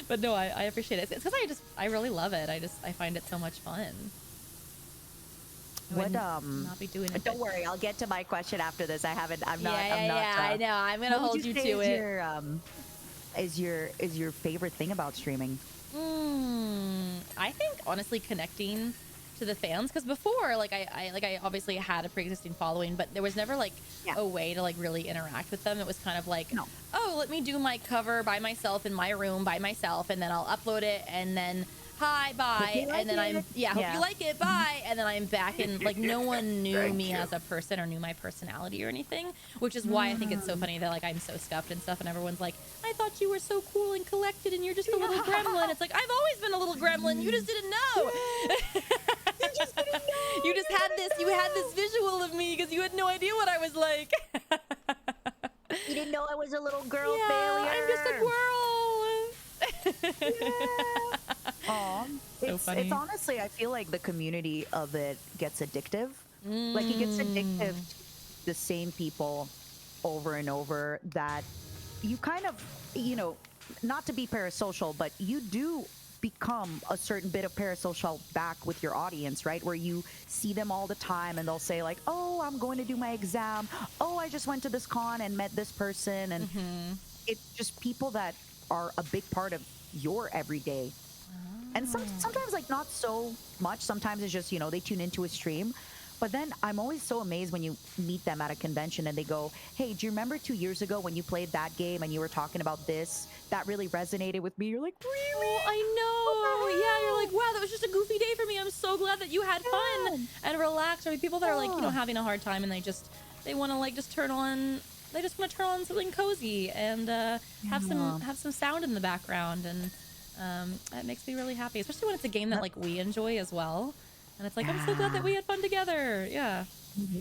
But no, I appreciate it. It's because I really love it. I find it so much fun. Not be doing it. Don't worry, I'll get to my question after this. I'm not. I know. I'm gonna hold you to it. Is your favorite thing about streaming? I think honestly connecting to the fans, because before I obviously had a pre-existing following, but there was never like a way to like really interact with them. It was kind of like, oh, let me do my cover by myself in my room by myself, and then I'll upload it, and then hi, bye, and then hope you like it, bye, and then I'm back, and like no one knew me as a person or knew my personality or anything, which is why I think it's so funny that like I'm so scuffed and stuff, and everyone's like, I thought you were so cool and collected, and you're just a little gremlin. It's like, I've always been a little gremlin. You just didn't know. You just had this visual of me because you had no idea what I was like. You didn't know I was a little girl I'm failure. just a squirrel. Aw. So funny. It's honestly, I feel like the community of it gets addictive. Like it gets addictive to the same people over and over, that you kind of, not to be parasocial, but you do become a certain bit of parasocial back with your audience, right? Where you see them all the time and they'll say like, oh, I'm going to do my exam. Oh, I just went to this con and met this person. And it's just people that are a big part of your everyday. And sometimes like not so much. Sometimes it's just, they tune into a stream. But then I'm always so amazed when you meet them at a convention and they go, hey, do you remember 2 years ago when you played that game and you were talking about this? That really resonated with me. You're like, really? Oh, I know. Yeah, you're like, wow, that was just a goofy day for me. I'm so glad that you had fun and relaxed. Or people that are like, having a hard time and they just they want to like just turn on. They just want to turn on something cozy and have some sound in the background, and that makes me really happy, especially when it's a game that like we enjoy as well. And it's like I'm so glad that we had fun together. Yeah.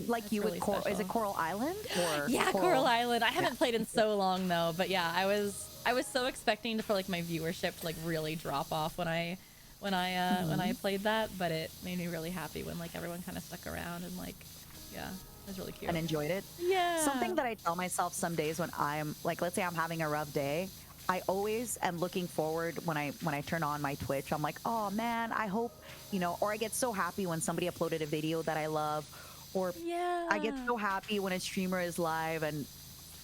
Like That's you really with Coral, is special. it Coral Island or Yeah, Coral Island. I haven't played in so long though, but yeah, I was so expecting for like my viewership to like really drop off when I played that, but it made me really happy when like everyone kind of stuck around and like, yeah, it was really cute. and enjoyed it. Yeah. Something that I tell myself some days when I'm like, let's say I'm having a rough day, I always am looking forward when I turn on my Twitch. I'm like, oh man, I hope, you know, or I get so happy when somebody uploaded a video that I love, or I get so happy when a streamer is live, and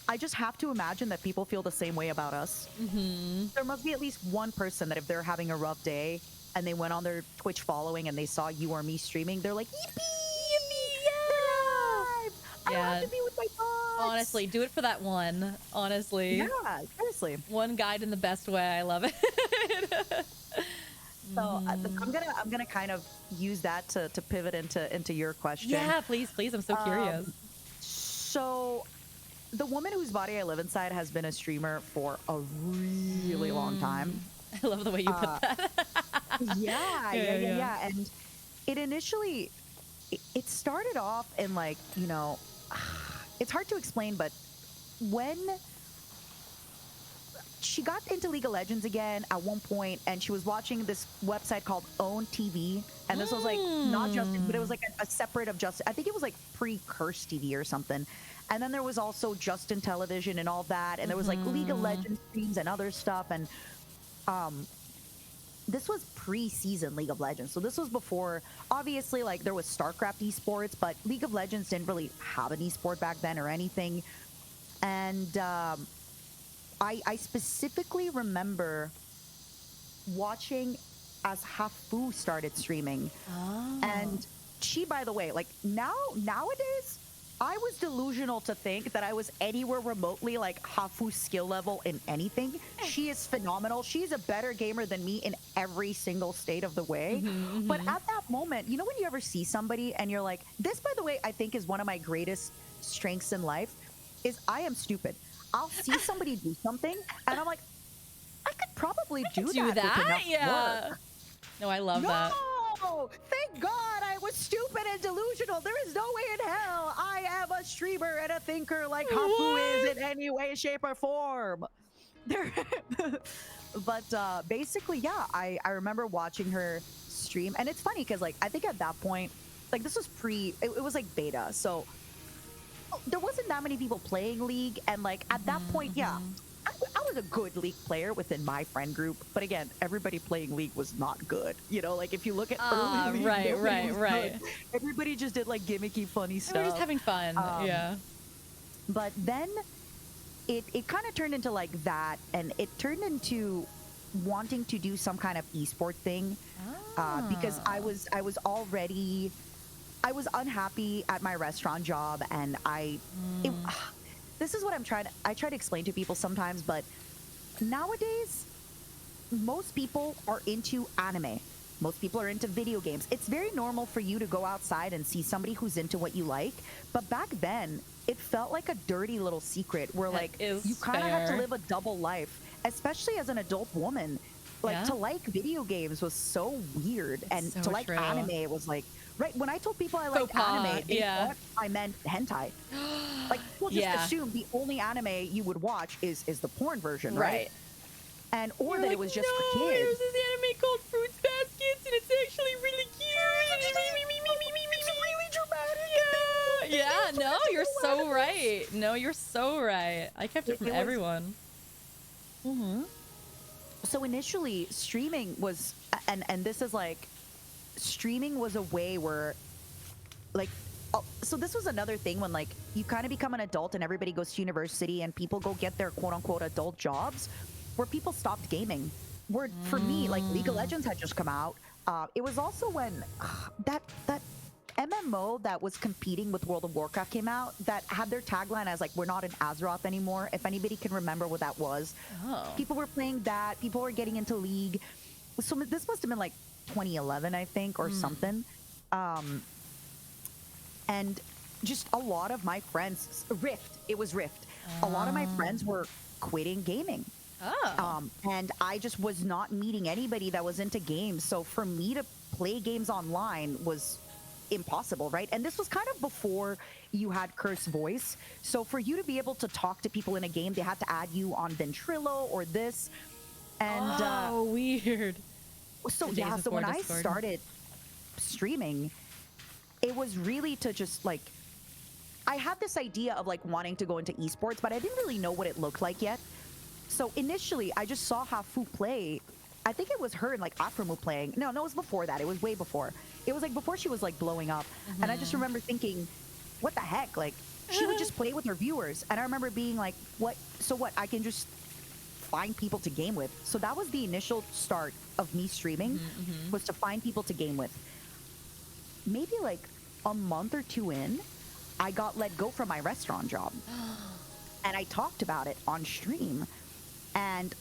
I just have to imagine that people feel the same way about us. There must be at least one person that if they're having a rough day and they went on their Twitch following and they saw you or me streaming, they're like, yippee, yeah, I want to be with my thoughts. Honestly, do it for that one. Honestly. Yeah, seriously. One guide in the best way. I love it. So I'm gonna kind of use that to pivot into your question. Yeah, please. I'm so curious. So the woman whose body I live inside has been a streamer for a really long time. I love the way you put that. Yeah. And it initially, it started off in like, you know, it's hard to explain, but when she got into League of Legends again at one point, and she was watching this website called Own TV, and this was like not Justin, but it was like a separate of Justin. I think it was like pre-Curse TV or something. And then there was also Justin Television and all that, and there was like League of Legends streams and other stuff, and this was pre-season League of Legends, so this was before, obviously, like there was StarCraft esports, but League of Legends didn't really have an esport back then or anything. And I specifically remember watching as Hafu started streaming. And she, by the way, like nowadays, I was delusional to think that I was anywhere remotely like Hafu's skill level in anything. She is phenomenal. She's a better gamer than me in every single state of the way. But at that moment, you know when you ever see somebody and you're like, this, by the way, I think is one of my greatest strengths in life, is I am stupid. I'll see somebody do something and I'm like, I could probably do that with enough work. No, I love that. No! Thank God I was stupid and delusional. There is no way in hell I am a streamer and a thinker like Hafu is in any way, shape, or form. But basically, yeah, I remember watching her stream. And it's funny because, like, I think at that point, like, this was it was like beta. So there wasn't that many people playing League. And, like, at that point, yeah, I was a good League player within my friend group, but again, everybody playing League was not good. You know, like if you look at early League, right. good. Everybody just did like gimmicky, funny stuff. We're just having fun, yeah. But then it kind of turned into like that, and it turned into wanting to do some kind of esport thing because I was unhappy at my restaurant job, and this is what I try to explain to people sometimes, but nowadays, most people are into anime. Most people are into video games. It's very normal for you to go outside and see somebody who's into what you like. But back then, it felt like a dirty little secret where like you kind of have to live a double life, especially as an adult woman. Like to like video games was so weird, and so to like true. anime was like, right, when I told people I liked anime, they thought I meant hentai. Like, people just assume the only anime you would watch is the porn version, right? And or that it was just for kids. There's this anime called Fruits Baskets, and it's actually really cute. It's really dramatic. Yeah, no, you're so right. No, you're so right. I kept it from everyone. So initially, streaming was, and this is like, streaming was a way where, like, so this was another thing when like you kind of become an adult and everybody goes to university and people go get their quote unquote adult jobs, where people stopped gaming. Where for me, like League of Legends had just come out. It was also when that MMO that was competing with World of Warcraft came out that had their tagline as like, we're not in Azeroth anymore. If anybody can remember what that was. People were playing that. People were getting into League. So this must have been like 2011, I think, or something. And just a lot of my friends, Rift, it was Rift. A lot of my friends were quitting gaming. And I just was not meeting anybody that was into games. So for me to play games online was impossible, right? And this was kind of before you had Curse Voice. So for you to be able to talk to people in a game, they had to add you on Ventrilo or this. And weird. so The days yeah, so before when Discord. I started streaming, it was really to just like, I had this idea of like wanting to go into esports, but I didn't really know what it looked like yet. So initially, I just saw Hafu play. I think it was her and like Aframu playing. No, it was before that. It was way before. It was like before she was like blowing up. And I just remember thinking, what the heck? Like, she would just play with her viewers. And I remember being like, what? So what? I can just find people to game with. So that was the initial start of me streaming, was to find people to game with. Maybe like a month or two in, I got let go from my restaurant job. And I talked about it on stream. And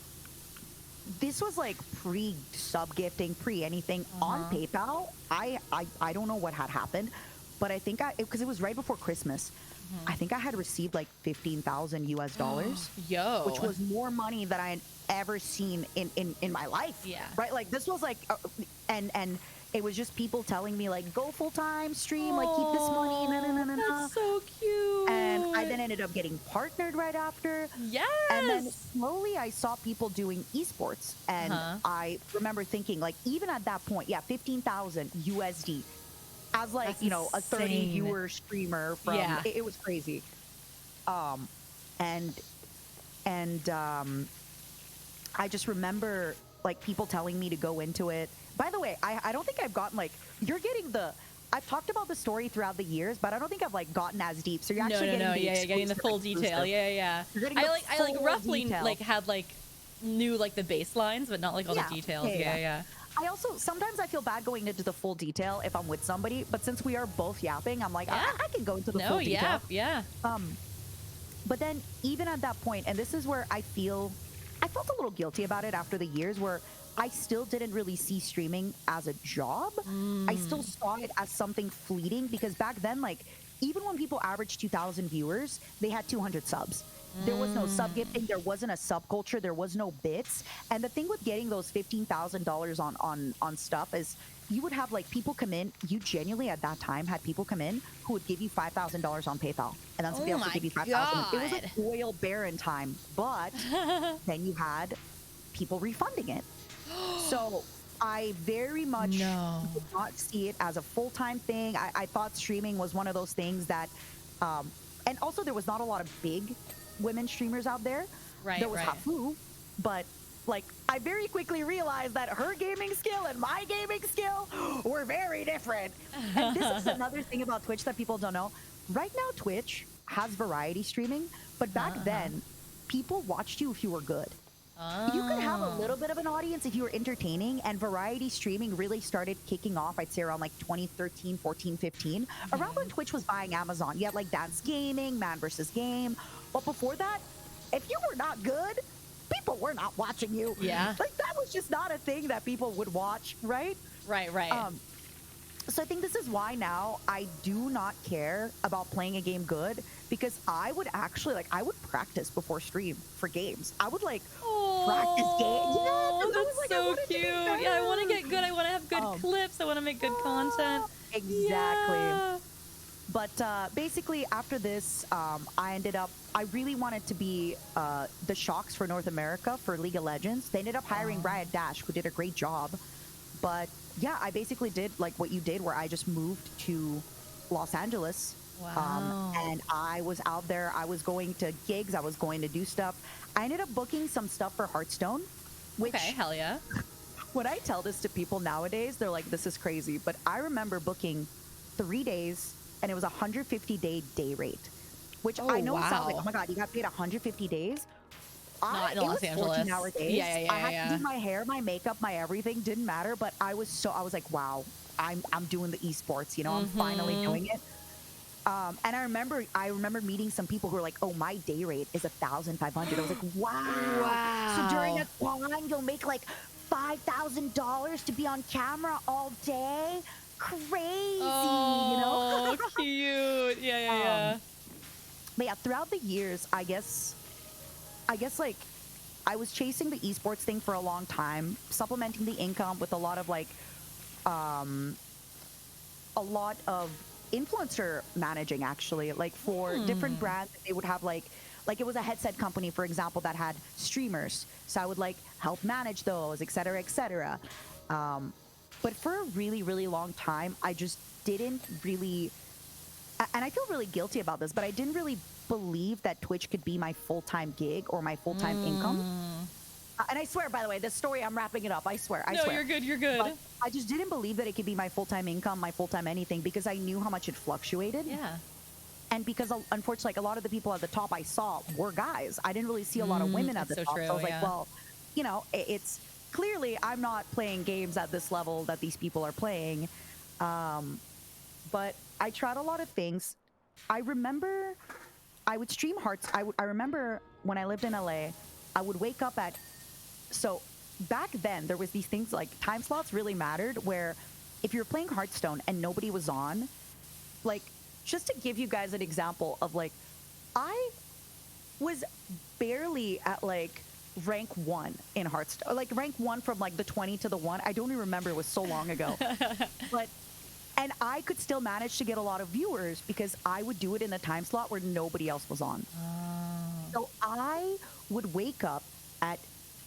this was like pre-sub gifting, pre-anything on PayPal. I don't know what had happened, but I think because it was right before Christmas, I think I had received like 15,000 US dollars. Yo. Which was more money than I had ever seen in my life. Yeah. Right? Like this was like, and it was just people telling me like, go full-time, stream, like keep this money, na. That's so cute. And I then ended up getting partnered right after. Yes. And then slowly I saw people doing esports. And I remember thinking, like, even at that point, 15,000 USD as like, That's you know, a 30 insane. viewer streamer from, it was crazy. And I just remember like people telling me to go into it. By the way, I don't think I've gotten like, you're getting I've talked about the story throughout the years, but I don't think I've like gotten as deep. So you're actually getting the full detail. Yeah. You're getting I the like full roughly detail. like had like knew like the baselines, but not like all the details. Yeah. I also, sometimes I feel bad going into the full detail if I'm with somebody, but since we are both yapping, I'm like, I can go into the full detail. Yeah. But then even at that point, and this is where I felt a little guilty about it after the years, where I still didn't really see streaming as a job. I still saw it as something fleeting, because back then, like, even when people averaged 2,000 viewers, they had 200 subs. There was no sub gifting. There wasn't a subculture. There was no bits. And the thing with getting those $15,000 on stuff is you would have like people come in. You genuinely at that time had people come in who would give you $5,000 on PayPal, and then somebody else would give you 5,000. It was a oil barren time, but then you had people refunding it. So I very much did not see it as a full-time thing. I thought streaming was one of those things that, and also there was not a lot of big women streamers out there. Right. There was Hafu, but like I very quickly realized that her gaming skill and my gaming skill were very different. And this is another thing about Twitch that people don't know. Right now, Twitch has variety streaming, but back then, people watched you if you were good. You could have a little bit of an audience if you were entertaining, and variety streaming really started kicking off, I'd say around like 2013, 14, 15, around when Twitch was buying Amazon. You had like Dance Gaming, Man vs. Game. But before that, if you were not good, people were not watching you. Yeah. Like that was just not a thing that people would watch, right? Right. So I think this is why now I do not care about playing a game good, because I would actually I would practice before stream for games. I would like practice games. Yeah, that's so cute. Yeah, I want to get good. I want to have good clips. I want to make good content. Exactly. Yeah. But basically after this, I really wanted to be the Shocks for North America for League of Legends. They ended up hiring Riot Dash, who did a great job. But yeah, I basically did like what you did, where I just moved to Los Angeles. Wow. And I was out there. I was going to gigs. I was going to do stuff. I ended up booking some stuff for Hearthstone. Which, Okay, hell yeah. when I tell this to people nowadays, they're like, this is crazy. But I remember booking 3 days, and it was a 150-day rate. Which I know sounds like, oh my God, you got paid 150 days? Not in Los Angeles. 14-hour days. Yeah. I had to do my hair, my makeup, my everything. Didn't matter. But I was like, wow, I'm doing the esports. You know, I'm finally doing it. And I remember meeting some people who were like, oh, my day rate is 1,500. I was like, wow. So during a time, you'll make like $5,000 to be on camera all day. crazy, Oh, cute. Yeah. But yeah, throughout the years, I guess like I was chasing the esports thing for a long time, supplementing the income with a lot of influencer managing, actually, like for different brands. They would have like it was a headset company, for example, that had streamers, so I would like help manage those, etc., etc. But for a really, really long time, I just didn't really, and I feel really guilty about this, but I didn't really believe that Twitch could be my full-time gig or my full-time income. And I swear, by the way, this story, I'm wrapping it up. I swear. No, you're good. You're good. But I just didn't believe that it could be my full-time income, my full-time anything, because I knew how much it fluctuated. Yeah. And because, unfortunately, like, a lot of the people at the top I saw were guys. I didn't really see a lot of women at the top. True, so I was like, well, it's clearly I'm not playing games at this level that these people are playing. But I tried a lot of things. I remember I would stream Hearts. I remember when I lived in LA, I would wake up at... So back then, there was these things like time slots really mattered, where if you're playing Hearthstone and nobody was on, like, just to give you guys an example of, like, I was barely at, like, rank 1 in Hearthstone. Like, rank 1 from, like, the 20 to the 1. I don't even remember. It was so long ago. And I could still manage to get a lot of viewers because I would do it in the time slot where nobody else was on. So I would wake up at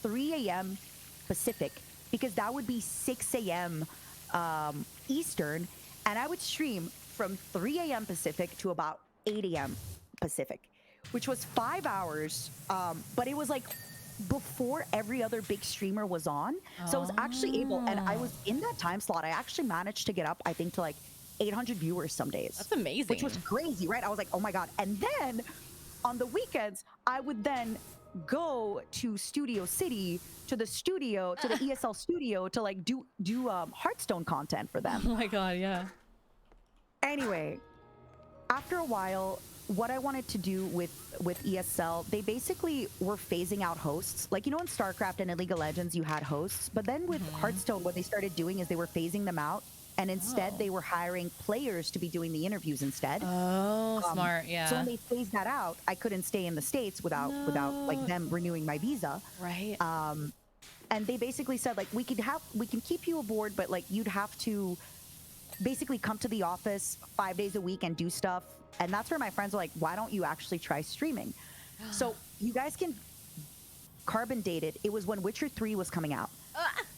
3 a.m. Pacific, because that would be 6 a.m. Eastern, and I would stream from 3 a.m. Pacific to about 8 a.m. Pacific, which was 5 hours, but it was like before every other big streamer was on. So I was actually able, and I was in that time slot, I actually managed to get up, I think, to like 800 viewers some days. That's amazing. Which was crazy, right? I was like, oh my God. And then on the weekends, I would then go to Studio City, to the ESL studio, to like do Hearthstone content for them. Oh my God, yeah. Anyway, after a while, what I wanted to do with ESL, they basically were phasing out hosts. Like, in StarCraft and in League of Legends, you had hosts, but then with Hearthstone, what they started doing is they were phasing them out, and instead they were hiring players to be doing the interviews instead. Oh, smart, yeah. So when they phased that out, I couldn't stay in the States without like them renewing my visa. Right. And they basically said, like, we can keep you aboard, but like you'd have to basically come to the office 5 days a week and do stuff. And that's where my friends were like, why don't you actually try streaming? So you guys can carbon date it. It was when Witcher 3 was coming out.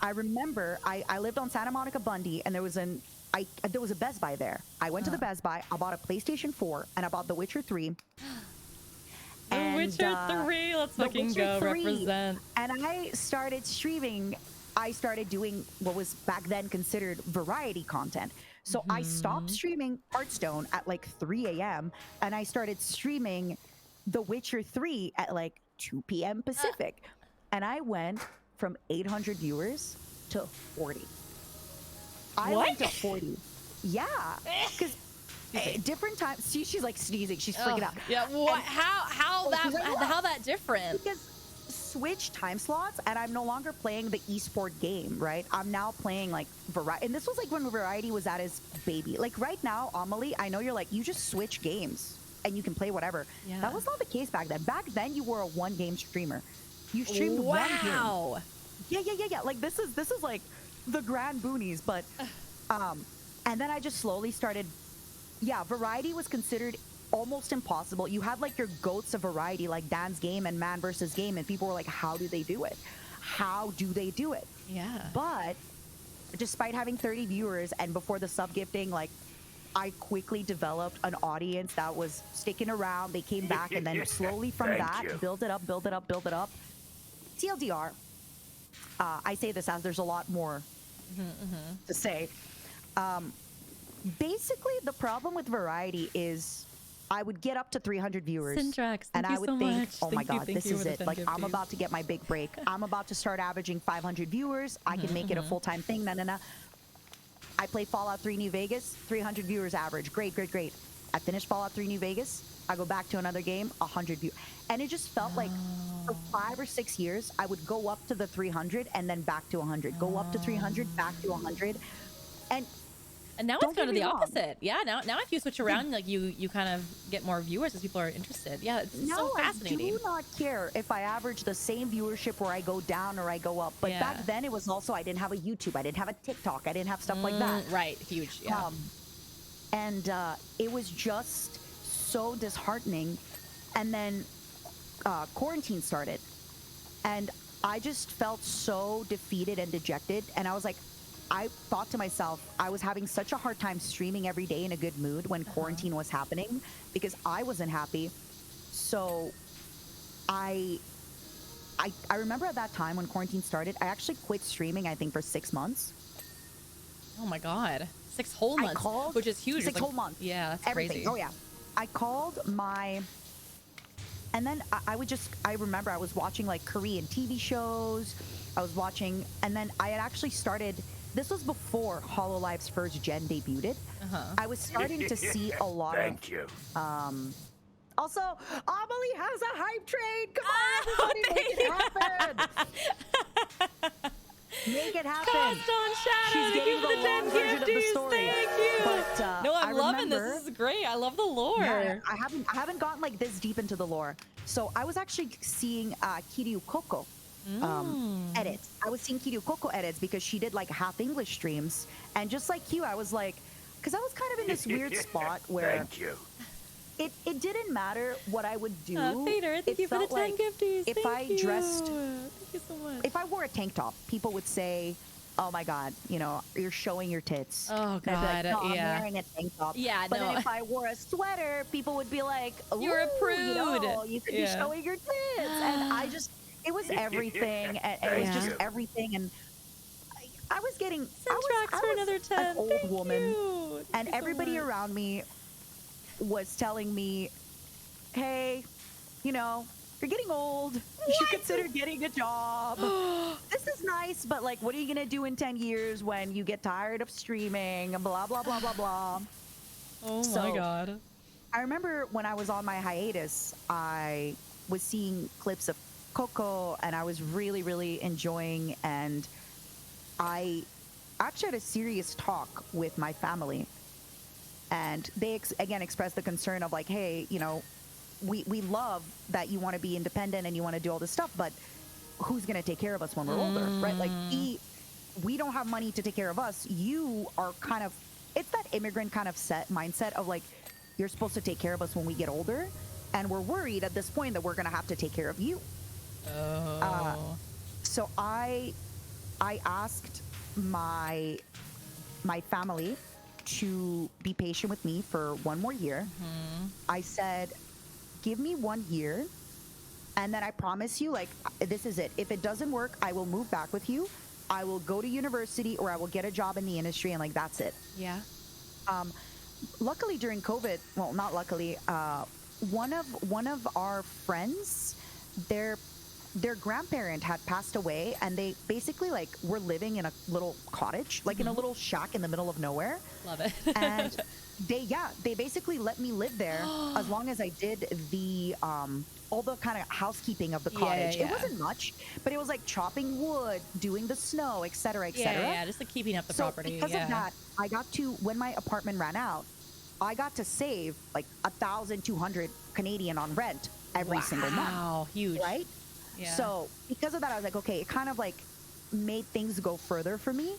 I remember I lived on Santa Monica Bundy, and there was a Best Buy there. I went to the Best Buy, I bought a PlayStation 4, and I bought The Witcher 3. The Witcher 3, let's fucking go, represent. And I started streaming. I started doing what was back then considered variety content. So I stopped streaming Hearthstone at like 3 a.m. and I started streaming The Witcher 3 at like 2 p.m. Pacific. And I went from 800 viewers to 40. I went to 40. Yeah. Because different times. See, she's like sneezing. She's freaking out. Yeah. What? How that different? Because switch time slots, and I'm no longer playing the esport game, right? I'm now playing like variety, and this was like when variety was at its baby. Like right now, Amelie, I know you're like, you just switch games and you can play whatever. Yeah. That was not the case back then. Back then, you were a one-game streamer. You streamed one game. Yeah. Like this is like the grand boonies, but and then I just slowly started. Yeah, variety was considered almost impossible. You had like your goats of variety, like Dan's Game and Man versus Game, and people were like, how do they do it? How do they do it? Yeah. But despite having 30 viewers and before the sub gifting, like I quickly developed an audience that was sticking around. They came back, and then slowly from that, build it up. TLDR, I say this as there's a lot more to say. Basically, the problem with variety is I would get up to 300 viewers, Syntrax, and I would think, much. oh my God, Thank this you is for the it. 10 Like, I'm gifties. about to get my big break. I'm about to start averaging 500 viewers. I can make it a full-time thing. No. I played Fallout 3 New Vegas, 300 viewers average. Great. I finished Fallout 3 New Vegas. I go back to another game, 100 views. And it just felt like for 5 or 6 years, I would go up to the 300 and then back to 100. Go up to 300, back to 100. And And now Don't it's kind of get the me wrong. opposite. Yeah, now if you switch around, like you kind of get more viewers as people are interested. Yeah, it's No, so I fascinating. do not care if I average the same viewership where I go down or I go up. But Yeah. back then it was also I didn't have a YouTube, I didn't have a TikTok, I didn't have stuff like that. Right, huge. Yeah. And it was just so disheartening. And then quarantine started, and I just felt so defeated and dejected. And I was like, I thought to myself, I was having such a hard time streaming every day in a good mood when quarantine was happening because I wasn't happy. So I remember at that time when quarantine started, I actually quit streaming, I think, for 6 months. Oh my God, 6 whole I months, called which is huge. 6 It's whole months. Yeah, that's Everything. crazy. Oh yeah. I called my, and then I remember I was watching like Korean TV shows. I was watching, and then I had actually started, this was before HoloLive's first gen debuted. I was starting to see a lot Thank you. also, Amelie has a hype train. Come on, everybody, make it happen. Make it happen. Cast on Shadow. She's getting Thank you the for long the 10 version of the gifties. story. Thank you. But, no, I'm I loving remember- this. This is great. I love the lore. Yeah, I haven't gotten like this deep into the lore. So I was actually seeing Kiryu Coco edits. I was seeing Kiryu Coco edits because she did like half English streams, and just like you, I was like, because I was kind of in this weird spot where Thank you. it didn't matter what I would do. Peter, thank It you for the felt 10 like gifties. if Thank I you. dressed- Thank you so much. If I wore a tank top, people would say, "Oh my God, you know, you're showing your tits." Oh, And I'd be like, God, no, yeah. I'm wearing a tank top. Yeah, But no. then if I wore a sweater, people would be like, You're a "Ooh, prude." You know, you could be Yeah. showing your tits. And I just, it was everything. And it was Yeah. just everything. And I was getting, Send I tracks was for another 10. an old Thank woman. you. Thank And you so everybody much. around me was telling me, hey, you know, you're getting old. You should consider getting a job. This is nice, but like, what are you going to do in 10 years when you get tired of streaming? Blah, blah, blah, blah, blah. Oh my So- God. I remember when I was on my hiatus, I was seeing clips of Coco and I was really, really enjoying. And I actually had a serious talk with my family. And they, again, expressed the concern of like, hey, you know, we love that you want to be independent and you want to do all this stuff, but who's going to take care of us when we're older, right? Like, we don't have money to take care of us. You are kind of, it's that immigrant kind of mindset of like, you're supposed to take care of us when we get older. And we're worried at this point that we're going to have to take care of you. So I asked my family to be patient with me for one more year. I said, give me 1 year, and then I promise you, like, this is it. If it doesn't work, I will move back with you. I will go to university or I will get a job in the industry, and like, that's it. Yeah. Luckily during COVID, well, not luckily, one of our friends, their grandparent had passed away, and they basically like were living in a little cottage, like in a little shack in the middle of nowhere. Love it. And they basically let me live there as long as I did the all the kind of housekeeping of the cottage. yeah. It wasn't much, but it was like chopping wood, doing the snow, etc., etc. Yeah, just like keeping up the So property. because yeah. of that, I got to, when my apartment ran out, I got to save like 1,200 Canadian on rent every single month, Wow, huge. right? Yeah. So because of that, I was like, okay, it kind of like made things go further for me.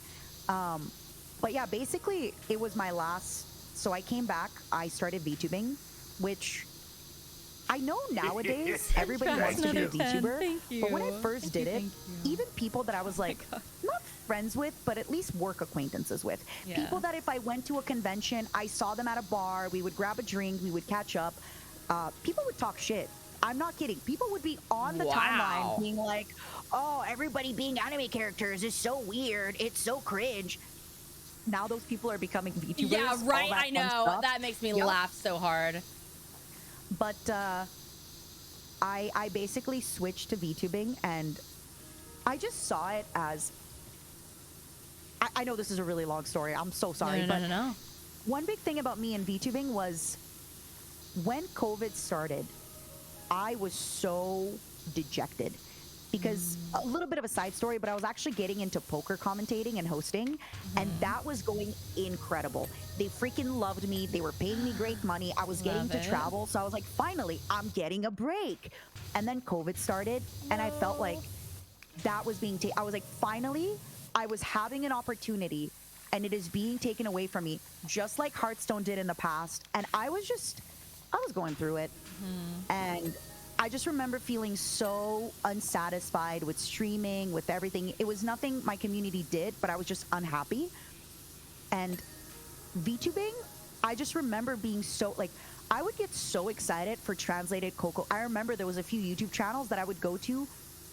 But yeah, basically it was my last. So I came back, I started VTubing, which I know nowadays everybody wants to be a Another 10. VTuber. Thank But when I you. first Thank did you, it, thank you. even people that I was like God. not friends with, but at least work acquaintances with. Yeah. People that if I went to a convention, I saw them at a bar, we would grab a drink, we would catch up. People would talk shit. I'm not kidding. People would be on the Wow. timeline being like, oh, everybody being anime characters is so weird. It's so cringe. Now those people are becoming VTubers. Yeah, all right. that I fun know. stuff. That makes me Yep. laugh so hard. But I basically switched to VTubing, and I just saw it as, I know this is a really long story. I'm so sorry. but No. one big thing about me and VTubing was when COVID started, I was so dejected. because a little bit of a side story, but I was actually getting into poker commentating and hosting, and that was going incredible. They freaking loved me. They were paying me great money. I was getting Love to it. travel, so I was like, finally, I'm getting a break. And then COVID started, and I felt like that was being taken. I was like, finally, I was having an opportunity, and it is being taken away from me, just like Hearthstone did in the past. And I was going through it, and I just remember feeling so unsatisfied with streaming, with everything. It was nothing my community did, but I was just unhappy. And VTubing, I just remember being so, like, I would get so excited for translated Coco. I remember there was a few YouTube channels that I would go to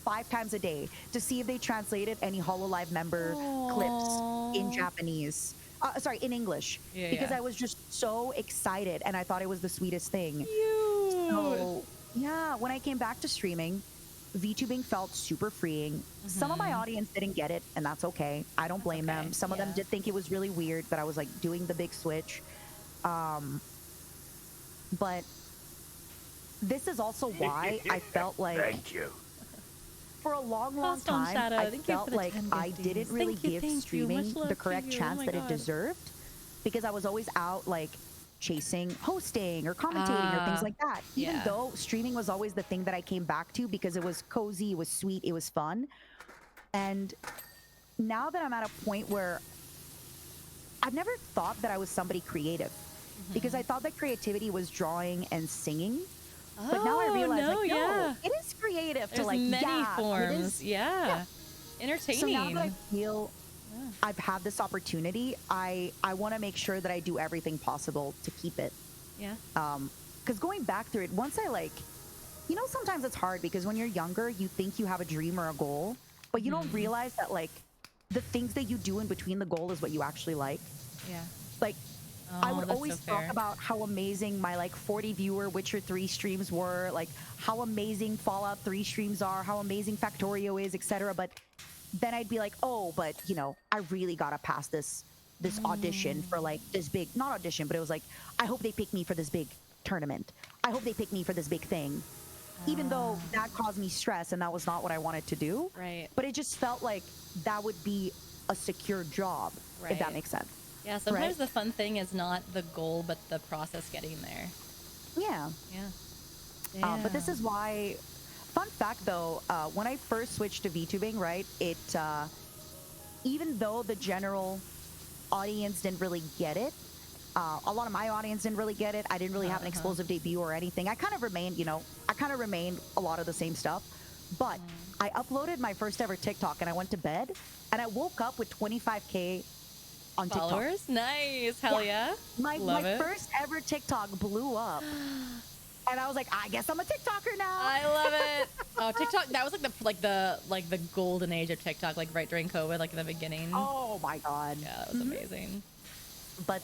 5 times a day to see if they translated any HoloLive member clips in Japanese. Sorry, in English. Yeah, because yeah. I was just so excited, and I thought it was the sweetest thing. Cute. So, yeah, when I came back to streaming, VTubing felt super freeing. Some of my audience didn't get it, and that's okay. I don't blame them. Some of them did think it was really weird that I was like doing the big switch. But this is also why I felt like Thank you. for a long Post on time, Shadow. I Thank you felt for the like 10 I gifties. didn't really Thank you, give thank you. streaming Much love the to correct you. Oh chance my that it God. deserved, because I was always out like chasing hosting or commentating or things like that. Even yeah. though streaming was always the thing that I came back to because it was cozy, it was sweet, it was fun. And now that I'm at a point where I've never thought that I was somebody creative, because I thought that creativity was drawing and singing. But now I realize, no, like, no, yeah. it is creative There's to like, many yeah, it forms. is. Yeah. Entertaining. So now that I feel I've had this opportunity, I want to make sure that I do everything possible to keep it. yeah. Because going back through it, once I like, sometimes it's hard because when you're younger, you think you have a dream or a goal, but you don't realize that like the things that you do in between the goal is what you actually like. Yeah. Like, I Oh, would that's always so talk fair. about how amazing my like 40 viewer Witcher 3 streams were, like how amazing Fallout 3 streams are, how amazing Factorio is, etc. But then I'd be like, oh, but I really gotta pass this audition for like this big, not audition, but it was like, I hope they pick me for this big tournament. I hope they pick me for this big thing. Even though that caused me stress and that was not what I wanted to do. Right. But it just felt like that would be a secure job, if that Right. makes sense. Yeah, sometimes Right. the fun thing is not the goal, but the process getting there. Yeah. Yeah. But this is why, fun fact though, when I first switched to VTubing, right, it, even though the general audience didn't really get it, a lot of my audience didn't really get it. I didn't really have an explosive debut or anything. I kind of remained, a lot of the same stuff. But I uploaded my first ever TikTok and I went to bed and I woke up with 25K on TikTok. Followers? Nice. Hell yeah. My Love it. first ever TikTok blew up. And I was like, I guess I'm a TikToker now. I love it. Oh, TikTok. That was like the golden age of TikTok, like right during COVID, like in the beginning. Oh my God. Yeah, that was amazing. But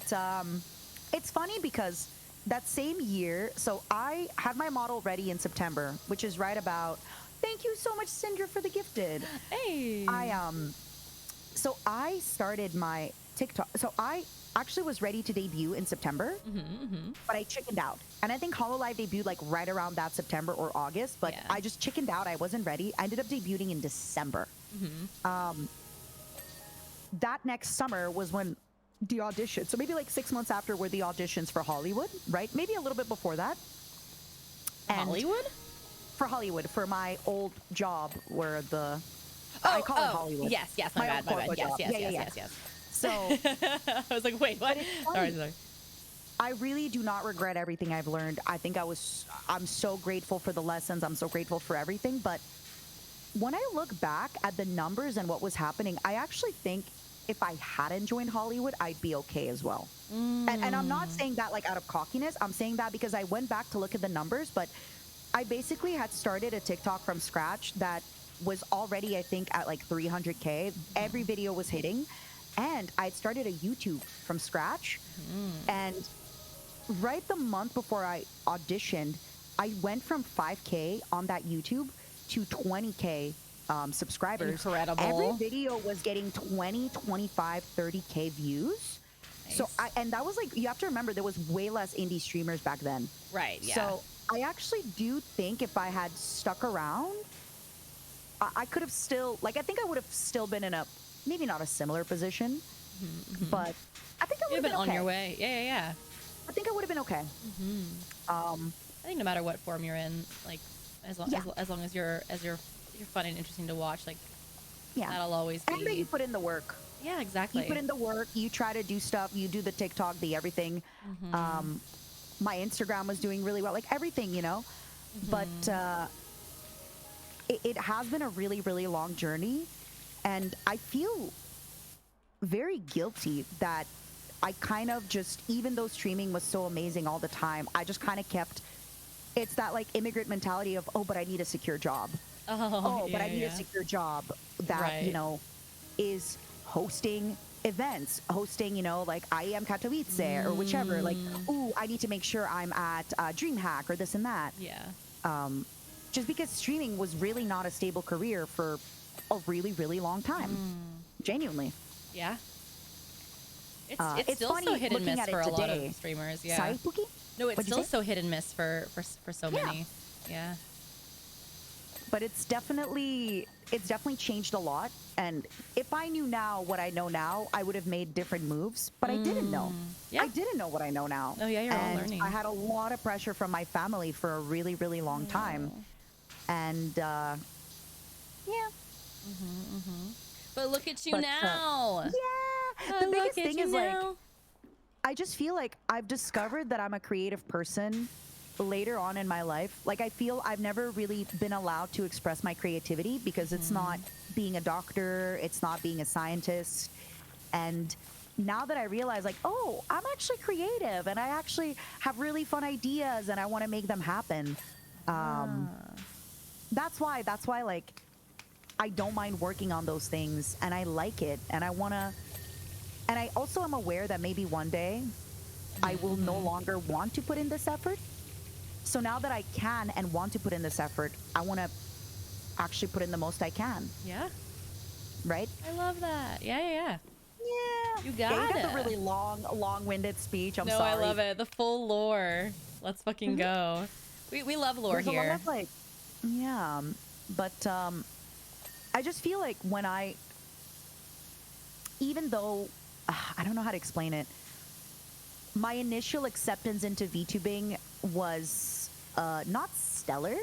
it's funny because that same year, so I had my model ready in September, which is right about, thank you so much, Sindra, for the gifted. Hey. So I started my TikTok. So I actually was ready to debut in September, but I chickened out. And I think HoloLive debuted like right around that September or August, but Yeah. I just chickened out. I wasn't ready. I ended up debuting in December. That next summer was when the audition. So maybe like 6 months after were the auditions for Hollywood, right? Maybe a little bit before that. And Hollywood? For Hollywood, for my old job where I call it Hollywood. Yes, my bad. corporate Yes, job. yes. So I was like, wait, what? funny. Sorry. I really do not regret everything I've learned. I think I'm so grateful for the lessons. I'm so grateful for everything. But when I look back at the numbers and what was happening, I actually think if I hadn't joined Hollywood, I'd be okay as well. And I'm not saying that like out of cockiness. I'm saying that because I went back to look at the numbers, but I basically had started a TikTok from scratch that was already, I think, at like 300K. Every video was hitting. And I'd started a YouTube from scratch. And right the month before I auditioned, I went from 5K on that YouTube to 20K subscribers. Incredible. Every video was getting 20, 25, 30K views. Nice. So and that was like, you have to remember, there was way less indie streamers back then. Right, yeah. So I actually do think if I had stuck around, I could have still, like, I think I would have still been in a, maybe not a similar position, but I think I would You've have been been on okay. your way. Yeah. I think I would have been okay. I think no matter what form you're in, like as long Yeah. as long as you're fun and interesting to watch, like Yeah. that'll always And that you be. put in the work. Yeah, exactly. You put in the work, you try to do stuff, you do the TikTok, the everything. My Instagram was doing really well, like everything, you know. But it has been a really, really long journey, and I feel very guilty that I kind of just, even though streaming was so amazing all the time, I just kind of kept, it's that like immigrant mentality of, oh, but I need a secure job. Oh, But I need a secure job that, Right. you know, is hosting events, hosting, you know, like I am Katowice or whichever. Like, ooh, I need to make sure I'm at DreamHack or this and that. Yeah. Just because streaming was really not a stable career for a really, really long time. Genuinely. Yeah. It's It's still so funny hit and looking miss at it for a lot today. of streamers. Yeah. Sorry, Pookie? No, it's What'd you still say? so hit and miss for so Yeah. many. Yeah. But it's definitely changed a lot. And if I knew now what I know now, I would have made different moves. But I didn't know. Yeah. I didn't know what I know now. Oh, yeah, you're all And learning. I had a lot of pressure from my family for a really, really long time. And yeah. But look at you But, now. Yeah. Oh, The look biggest at thing you is now. like, I just feel like I've discovered that I'm a creative person later on in my life. Like, I feel I've never really been allowed to express my creativity because it's not being a doctor, it's not being a scientist. And now that I realize, like, oh, I'm actually creative and I actually have really fun ideas and I want to make them happen. That's why, like, I don't mind working on those things and I like it and I want to. And I also am aware that maybe one day I will no longer want to put in this effort. So now that I can and want to put in this effort, I want to actually put in the most I can, Yeah. right? I love that. Yeah. Yeah. You Yeah, got you got it. the really long-winded speech. I'm No, sorry. I love it. The full lore. Let's fucking go. We love lore There's a lot here. of, like, yeah, but I just feel like when even though I don't know how to explain it, my initial acceptance into VTubing was not stellar.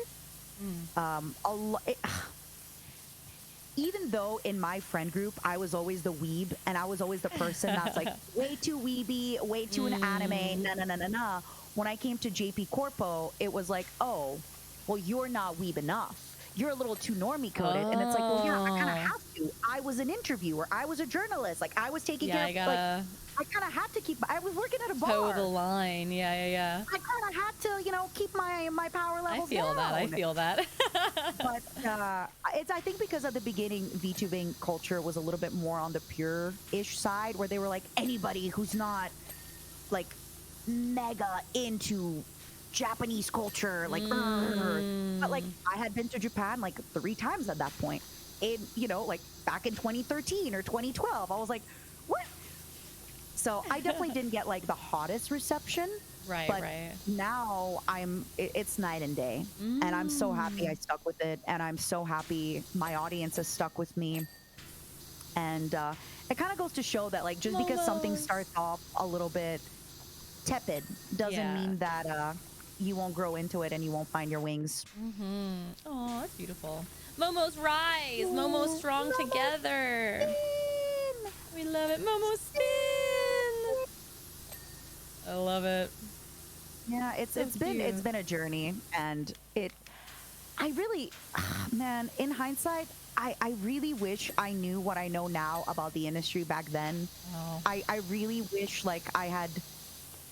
Even though in my friend group I was always the weeb and I was always the person that's like way too weeby, way too an anime, na. When I came to JP Corpo, it was like, oh, well, you're not weeb enough. You're a little too normie coded. And it's like, well, yeah, I kind of have to. I was an interviewer. I was a journalist. Like, I was taking care I of, gotta I kind of had to keep, I was working at a bar. toe the line. Yeah. I kind of had to, you know, keep my power I levels feel that. I down. feel that. But I think because at the beginning, VTubing culture was a little bit more on the pure-ish side, where they were like, anybody who's not like mega into Japanese culture, like, but like I had been to Japan like 3 times at that point. In, you know, like back in 2013 or 2012, I was like, what? So I definitely didn't get like the hottest reception. Right, But right. now it's night and day. And I'm so happy I stuck with it. And I'm so happy my audience has stuck with me. And it kind of goes to show that, like, just because something starts off a little bit tepid doesn't mean that you won't grow into it and you won't find your wings. Oh, that's beautiful. Momo's rise. Momo's strong together. We love it. Momo spin. I love it. Yeah, it's been a journey, and I really, man, in hindsight, I really wish I knew what I know now about the industry back then. Oh. I really wish like I had,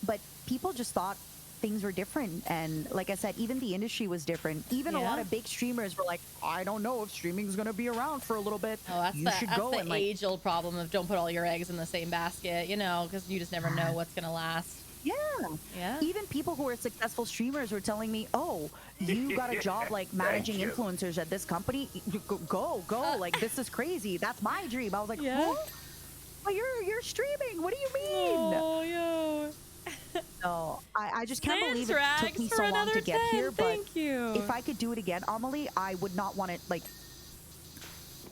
but people just thought things were different, and like I said, even the industry was different. Even a lot of big streamers were like, I don't know if streaming's gonna be around for a little bit. Oh, that's you should go the and like, age-old problem of don't put all your eggs in the same basket, you know, because you just never know what's gonna last. Yeah. Even people who are successful streamers were telling me, "Oh, you got a job like managing influencers at this company. You go. Like, this is crazy. That's my dream." I was like, Yeah. "What? But you're streaming. What do you mean?" Oh, yo. So I just can't believe it Thanks, took me Rags, so for long to another get 10. here. But Thank you. if I could do it again, Amelie, I would not want it. Like,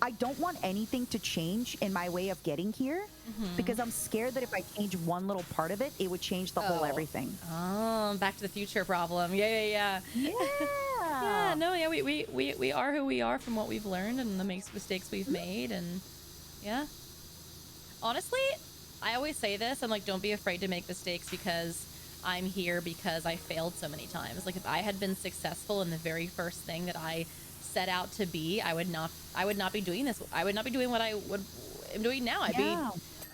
I don't want anything to change in my way of getting here because I'm scared that if I change one little part of it, it would change the whole everything. Oh, Back to the Future problem. Yeah. Yeah, no, yeah, we are who we are from what we've learned and the mistakes we've made, and yeah. Honestly, I always say this, I'm like, don't be afraid to make mistakes because I'm here because I failed so many times. Like, if I had been successful in the very first thing that I set out to be, I would not be doing this. I would not be doing what am doing now. I'd be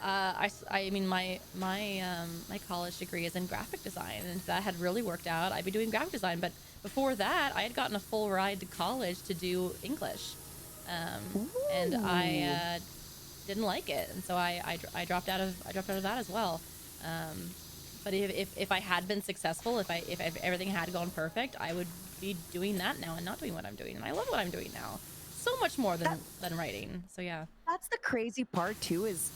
I mean, my college degree is in graphic design, and if that had really worked out, I'd be doing graphic design. But before that, I had gotten a full ride to college to do English, and I didn't like it, and so I dropped out of that as well. But if I had been successful, if everything had gone perfect, I would be doing that now and not doing what I'm doing. And I love what I'm doing now, so much more than writing. So yeah, that's the crazy part too. Is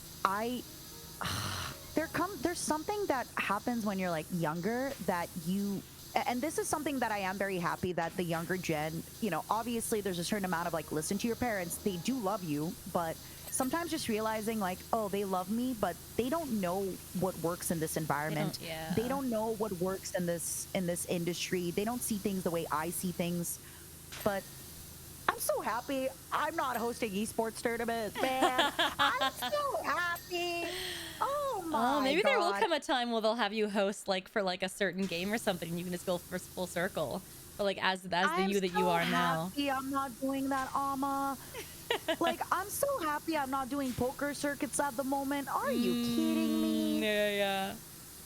there's something that happens when you're like younger that you. And this is something that I am very happy that the younger gen, you know, obviously there's a certain amount of like, listen to your parents. They do love you, but sometimes just realizing like, oh, they love me, but they don't know what works in this environment. They don't know what works in this industry. They don't see things the way I see things. But I'm so happy I'm not hosting esports tournaments, man. I'm so happy. Oh my maybe God. there will come a time where they'll have you host like for like a certain game or something, and you can just go for full circle. But like as the you that you are now. I'm not doing that, Ama. Like, I'm so happy I'm not doing poker circuits at the moment. Are you kidding me? Yeah.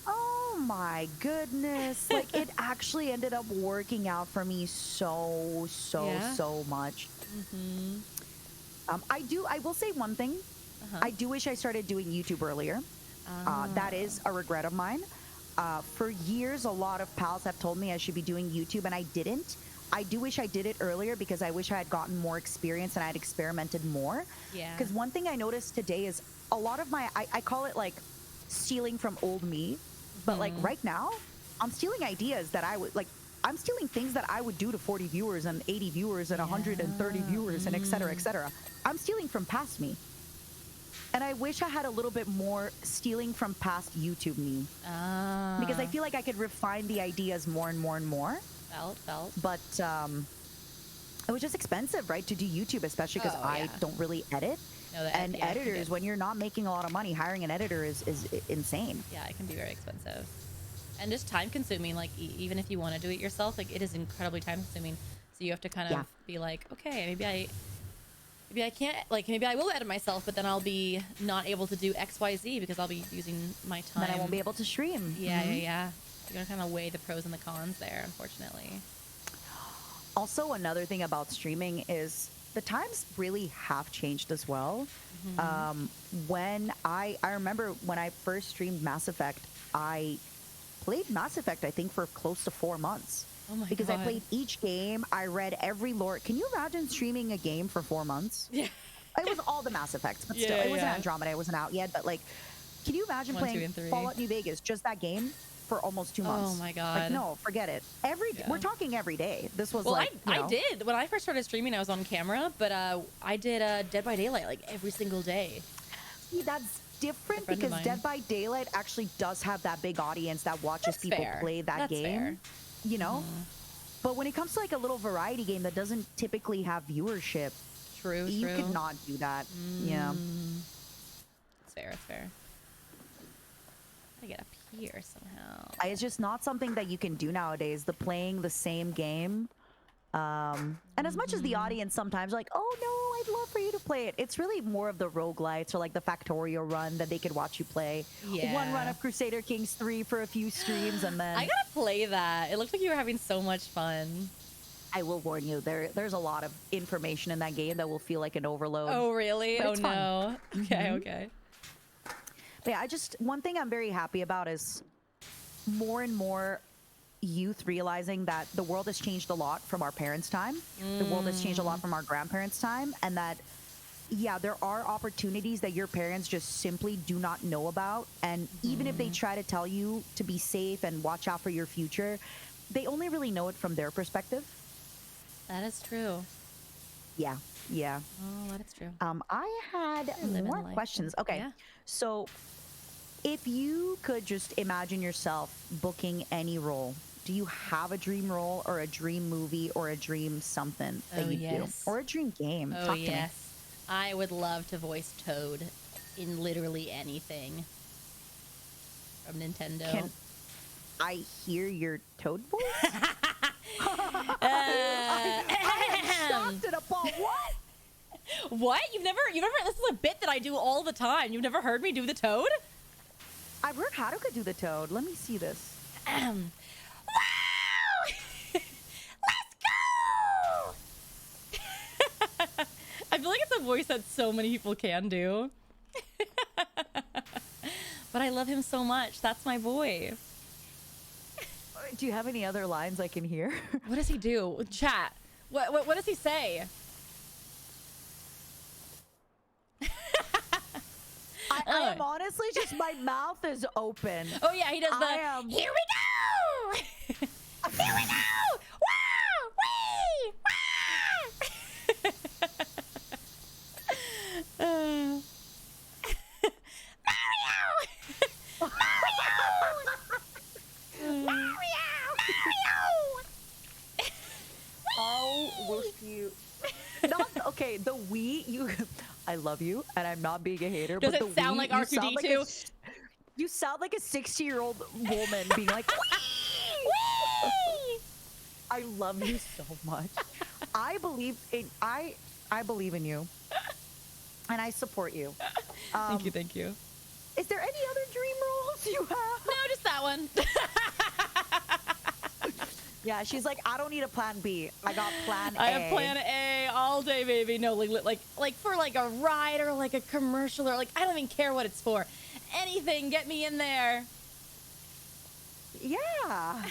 Oh my goodness. Like, it actually ended up working out for me so much. I will say one thing. I do wish I started doing YouTube earlier. That is a regret of mine. For years, a lot of pals have told me I should be doing YouTube, and I didn't. I do wish I did it earlier because I wish I had gotten more experience and I had experimented more. Yeah. Because one thing I noticed today is a lot of I call it like stealing from old me. But like right now, I'm stealing ideas that I'm stealing things that I would do to 40 viewers and 80 viewers and 130 viewers and et cetera, et cetera. I'm stealing from past me. And I wish I had a little bit more stealing from past YouTube me. Because I feel like I could refine the ideas more and more and more. Felt. But it was just expensive, right, to do YouTube, especially because I don't really edit. No, and editors, when you're not making a lot of money, hiring an editor is insane. Yeah, it can be very expensive. And just time consuming, like even if you want to do it yourself, like it is incredibly time consuming. So you have to kind of be like, okay, maybe I can't, like maybe I will edit myself, but then I'll be not able to do XYZ because I'll be using my time. Then I won't be able to stream. Yeah. You gotta kind of weigh the pros and the cons there, unfortunately. Also, another thing about streaming is the times really have changed as well. When I remember when I first streamed Mass Effect, I played Mass Effect, I think, for close to 4 months. Oh my because God. I played each game, I read every lore. Can you imagine streaming a game for 4 months? Yeah. It was all the Mass Effects, but still, it wasn't Andromeda, it wasn't out yet. But like, can you imagine 1, 2, playing and 3. Fallout New Vegas, just that game, for almost 2 months? Oh my God. Like, no, forget it. We're talking every day. This was I did. When I first started streaming, I was on camera, but I did Dead by Daylight like every single day. See, that's different because Dead by Daylight actually does have that big audience that watches people play that game. Fair. You know? But when it comes to like a little variety game that doesn't typically have viewership, you could not do that. Yeah. It's fair. I get up here somehow. It's just not something that you can do nowadays. Playing the same game. And as much as the audience sometimes like, oh no, I'd love for you to play it. It's really more of the roguelites or like the Factorio run that they could watch you play. Yeah. One run of Crusader Kings 3 for a few streams and then... I gotta play that. It looked like you were having so much fun. I will warn you, there's a lot of information in that game that will feel like an overload. Oh really? But Oh it's no. fun. Okay. But yeah, one thing I'm very happy about is more and more youth realizing that the world has changed a lot from our parents' time. The world has changed a lot from our grandparents' time. And that, yeah, there are opportunities that your parents just simply do not know about. And even if they try to tell you to be safe and watch out for your future, they only really know it from their perspective. That is true. Yeah. Yeah. Oh, that's true. I had living more life questions. then. Okay. Yeah. So if you could just imagine yourself booking any role, do you have a dream role or a dream movie or a dream something that Oh, you yes. do? Or a dream game? Oh, Talk to me. yes. I would love to voice Toad in literally anything from Nintendo. Can I hear your Toad voice? Uh, I am shocked and appalled. What? What? You've never, this is a bit that I do all the time. You've never heard me do the Toad? I've heard Haruka do the Toad. Let me see this. Wow! Let's go! I feel like it's a voice that so many people can do. But I love him so much. That's my boy. Do you have any other lines I can hear? What does he do? Chat. What does he say? I am honestly just, my mouth is open. Oh yeah, he does the. I am- Here we go. Here we go. Wow! Wee! Wow! Oh, wish you. Not okay. The we you. I love you, and I'm not being a hater. Does but it the sound we, like you sound like R2D2? you sound like a 60-year-old woman being like, Wee! "I love you so much. I believe in believe in you, and I support you." Thank you. Is there any other dream roles you have? No, just that one. Yeah, she's like, I don't need a plan B. I got plan A. I have plan A all day, baby. No, like for like a ride or like a commercial or like I don't even care what it's for. Anything, get me in there. Yeah.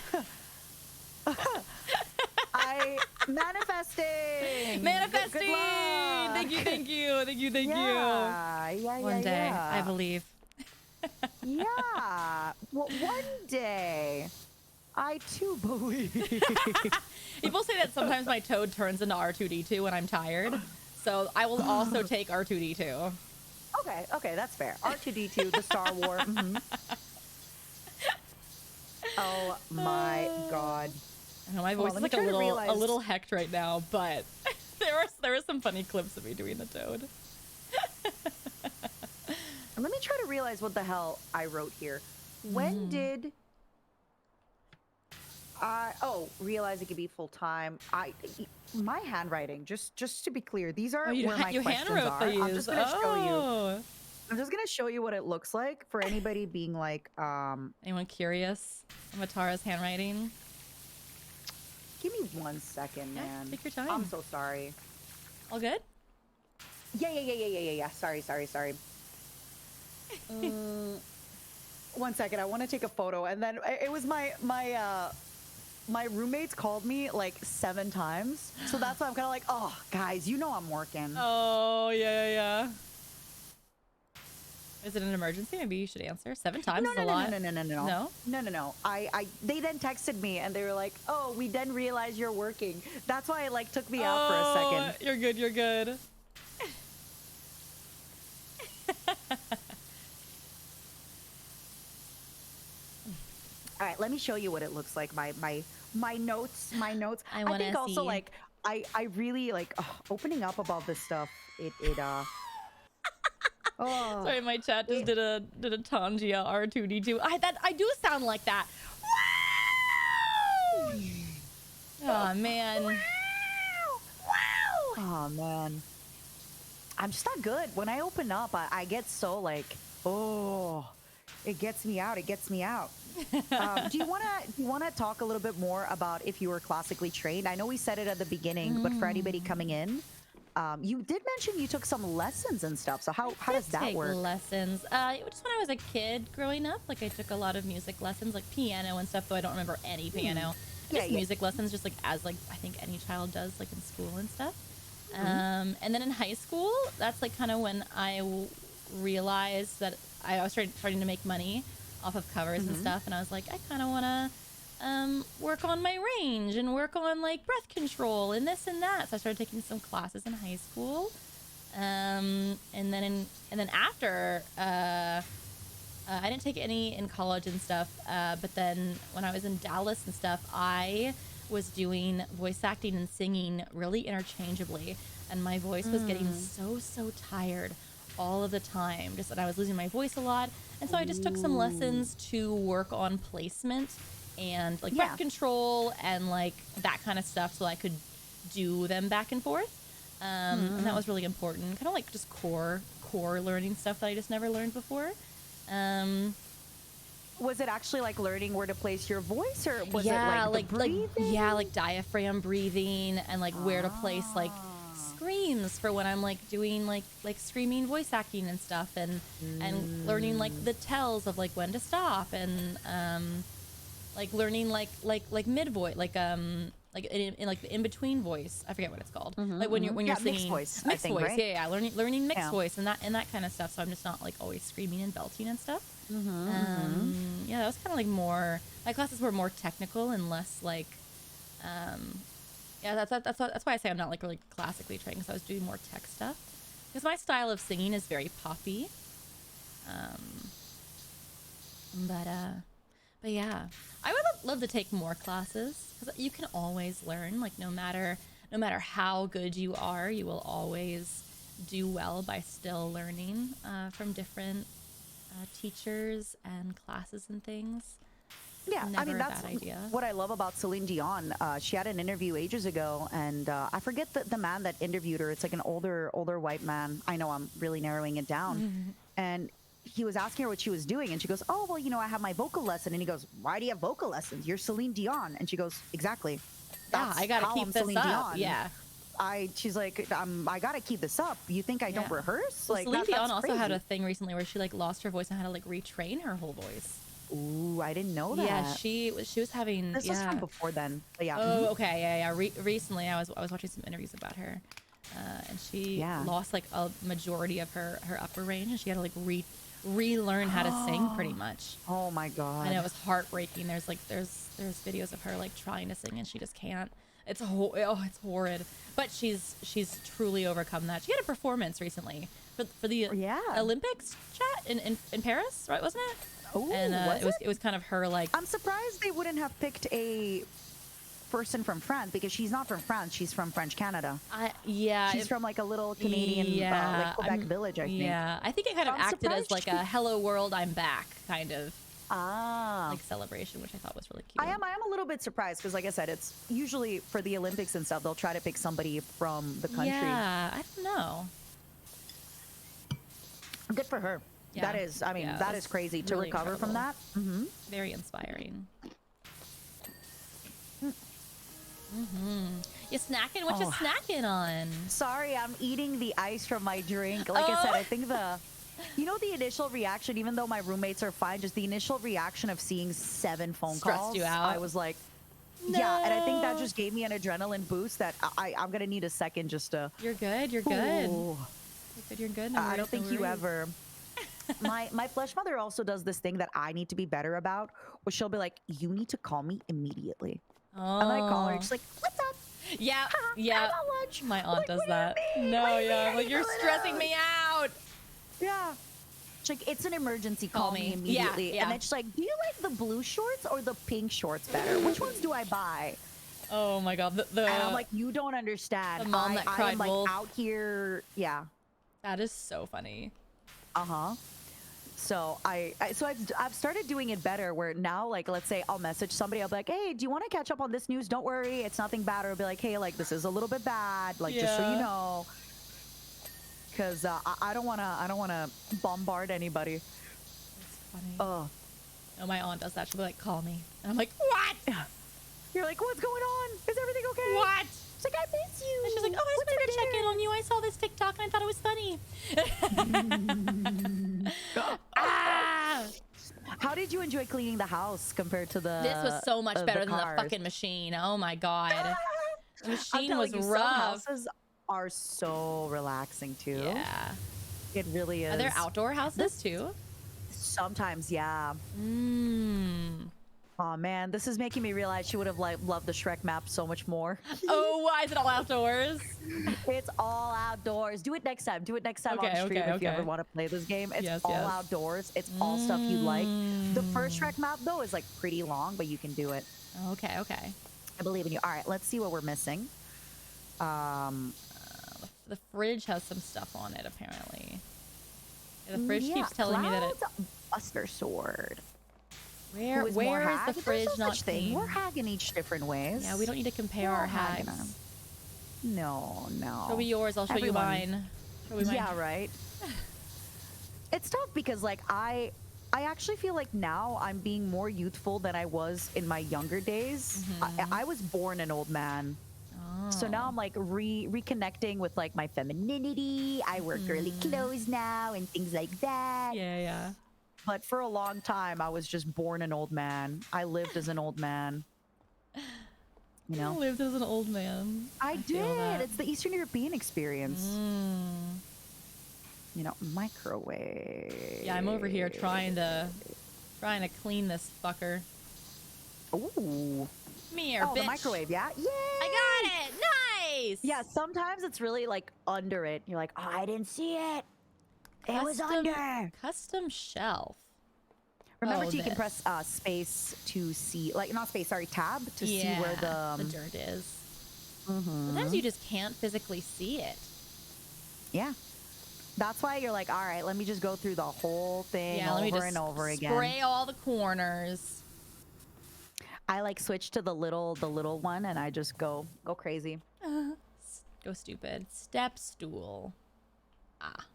I manifesting. Manifesting. Good luck. Thank you. Yeah. One day, yeah. I believe. Yeah. Well, one day, I too believe. People say that sometimes my Toad turns into R2D2 when I'm tired. So I will also take R2D2. Okay, that's fair. R2D2, the Star Wars. Oh my God. I know my voice is like a little hecked right now, but there are some funny clips of me doing the Toad. Let me try to realize what the hell I wrote here. When did I realize it could be full time? My handwriting, just to be clear, these are where my you questions handwrote are. these. I'm just gonna show you. I'm just gonna show you what it looks like for anybody being like, Anyone curious? Matara's handwriting. give me 1 second, Yeah, man. take your time. I'm so sorry. All good? Yeah. Sorry. 1 second. I want to take a photo, and then it was my roommates called me like 7 times, so that's why I'm kind of like, oh, guys, you know I'm working. Oh yeah. Is it an emergency? Maybe you should answer. 7 times is a lot. No. They then texted me and they were like, oh, we then realized you're working. That's why it like took me out for a second. You're good. All right, let me show you what it looks like. My notes. I I wanna think also see. like I really like opening up about this stuff. Oh, Sorry, my chat just did a Tangia R2D2. I do sound like that. Oh man. oh man. I'm just not good. When I open up, I get so like, oh, it gets me out. Do you wanna talk a little bit more about if you were classically trained? I know we said it at the beginning, but for anybody coming in, you did mention you took some lessons and stuff. So how does that work? Lessons. Just when I was a kid growing up, like I took a lot of music lessons, like piano and stuff. Though I don't remember any piano. Just music lessons, just like as like I think any child does, like in school and stuff. And then in high school, that's like kind of when I realized that I was starting to make money off of covers and stuff, and I was like, I kind of want to work on my range and work on like breath control and this and that. So I started taking some classes in high school. And then after, I didn't take any in college and stuff. But then when I was in Dallas and stuff, I was doing voice acting and singing really interchangeably. And my voice was getting so tired all of the time. Just that I was losing my voice a lot. And so I just took some lessons to work on placement and like breath control and like that kind of stuff so I could do them back and forth. And that was really important. Kind of like just core learning stuff that I just never learned before. Was it actually like learning where to place your voice, or was it like diaphragm breathing and like where to place like screams for when I'm like doing like screaming voice acting and stuff, and learning like the tells of like when to stop, and like learning like mid voice, like in like the in between voice. I forget what it's called. Like when you're singing mixed voice. Mixed I think, voice. right? Yeah, learning mixed voice and that kind of stuff. So I'm just not like always screaming and belting and stuff. Yeah, that was kind of like more. My classes were more technical and less like. Yeah, that's why I say I'm not like really classically trained, because I was doing more tech stuff. Because my style of singing is very poppy. But yeah, I would love to take more classes, because you can always learn. Like no matter how good you are, you will always do well by still learning from different teachers and classes and things. Yeah, I mean, that's bad idea. what I love about Celine Dion. She had an interview ages ago, and I forget the man that interviewed her. It's like an older white man. I know I'm really narrowing it down. And he was asking her what she was doing, and she goes, "Oh, well, I have my vocal lesson." And he goes, "Why do you have vocal lessons? You're Celine Dion." And she goes, "Exactly. Yeah, I gotta keep this up. Dion. Yeah." She's like, I gotta keep this up. You think I don't rehearse? Well, Like Celine Dion also crazy. had a thing recently where she like lost her voice and had to like retrain her whole voice. Ooh, I didn't know that. Yeah, she was having. This was from before then. But yeah. Oh, okay, yeah. Recently, I was watching some interviews about her, and she lost like a majority of her upper range, and she had to like relearn how to sing pretty much. Oh my god. And it was heartbreaking. There's videos of her like trying to sing and she just can't. It's it's horrid. But she's truly overcome that. She had a performance recently for the Olympics chat in Paris, right? Wasn't it? Oh, and it was kind of her like. I'm surprised they wouldn't have picked a person from France, because she's not from France. She's from French Canada. She's from like a little Canadian like Quebec village, I think. Yeah, I think it kind of acted as like a "Hello World, I'm back" kind of like celebration, which I thought was really cute. I am a little bit surprised, because like I said, it's usually for the Olympics and stuff, they'll try to pick somebody from the country. Yeah, I don't know. Good for her. Yeah. That is, I mean, that is crazy to really recover from that. Very inspiring. You snacking? What you snacking on? Sorry, I'm eating the ice from my drink. Like I said, I think the initial reaction, even though my roommates are fine, just the initial reaction of seeing 7 phone Stressed calls. you out? I was like, No. yeah, and I think that just gave me an adrenaline boost that I'm gonna need a second just to. You're good. You're good. Ooh. You're good. I don't think you ever. My flesh mother also does this thing that I need to be better about, where she'll be like, "You need to call me immediately." Oh. And I call her, she's like, "What's up?" Yeah, I'm yeah. on lunch. My aunt Like, does what do you that. mean? No, What do you mean? yeah. I Like need you're to let stressing out." me out. Yeah. She's like, "It's an emergency. Call me me. immediately." Yeah. And then she's like, "Do you like the blue shorts or the pink shorts better? Which ones do I buy?" Oh my god. And I'm like, "You don't understand. the mom that cried I'm like wolf. out here." Yeah. That is so funny. So I've started doing it better, where now, like, let's say I'll message somebody, I'll be like, "Hey, do you want to catch up on this news? Don't worry, it's nothing bad." Or I'll be like, "Hey, like, this is a little bit bad, like, just so you know," because I don't wanna bombard anybody. That's funny. Oh, My aunt does that. She'll be like, "Call me," and I'm like, "What? you're like, "What's going on? Is everything okay?" What?" She's like, "I miss you." And she's like, "Oh, I just What's wanted to for check in dinner?" on you. I saw this TikTok and I thought it was funny." How did you enjoy cleaning the house compared to the? This was so much better than the cars? fucking machine. Oh my god. The I'm machine telling was you, some rough. houses are so relaxing too. Yeah. It really is. Are there outdoor houses too? Sometimes, yeah. Oh man, this is making me realize she would have like loved the Shrek map so much more. Oh, why is it all outdoors? It's all outdoors. Do it next time. Do it next time Okay, on stream okay, if you okay. ever want to play this game. It's Yes, all yes. outdoors. It's all stuff you like. The first Shrek map though is like pretty long, but you can do it. Okay, okay. I believe in you. All right, let's see what we're missing. The fridge has some stuff on it, apparently. Yeah, the fridge yeah, keeps telling me that it... Cloud's Buster Sword. Where Who is more is hag? the There's fridge no not such thing. clean? We're hagging each different ways. Yeah, we don't need to compare We're our all hagging hags. them. No, no. Show me yours, I'll show you Everyone- mine. Show me mine. Yeah, right. It's tough because like I actually feel like now I'm being more youthful than I was in my younger days. I was born an old man. So now I'm like reconnecting with like my femininity. I wear girly clothes now and things like that. Yeah, yeah. But for a long time, I was just born an old man. I lived as an old man. You I know, lived as an old man. I feel did. that. It's the Eastern European experience. Mm. You know, microwave. Yeah, I'm over here trying to clean this fucker. Ooh. Come here, Oh, bitch. the microwave, yeah? Yay! I got it. Nice. Yeah, sometimes it's really like under it. You're like, oh, I didn't see it. It was under. Custom shelf. Remember, Oh, you can this. press space to see, like, not space, sorry, tab to see Yeah, where the dirt is. Sometimes you just can't physically see it. Yeah. That's why you're like, all right, let me just go through the whole thing Yeah, let me over just and over again. spray all the corners. I like switch to the little one, and I just go crazy. Go stupid. Step stool. Ah.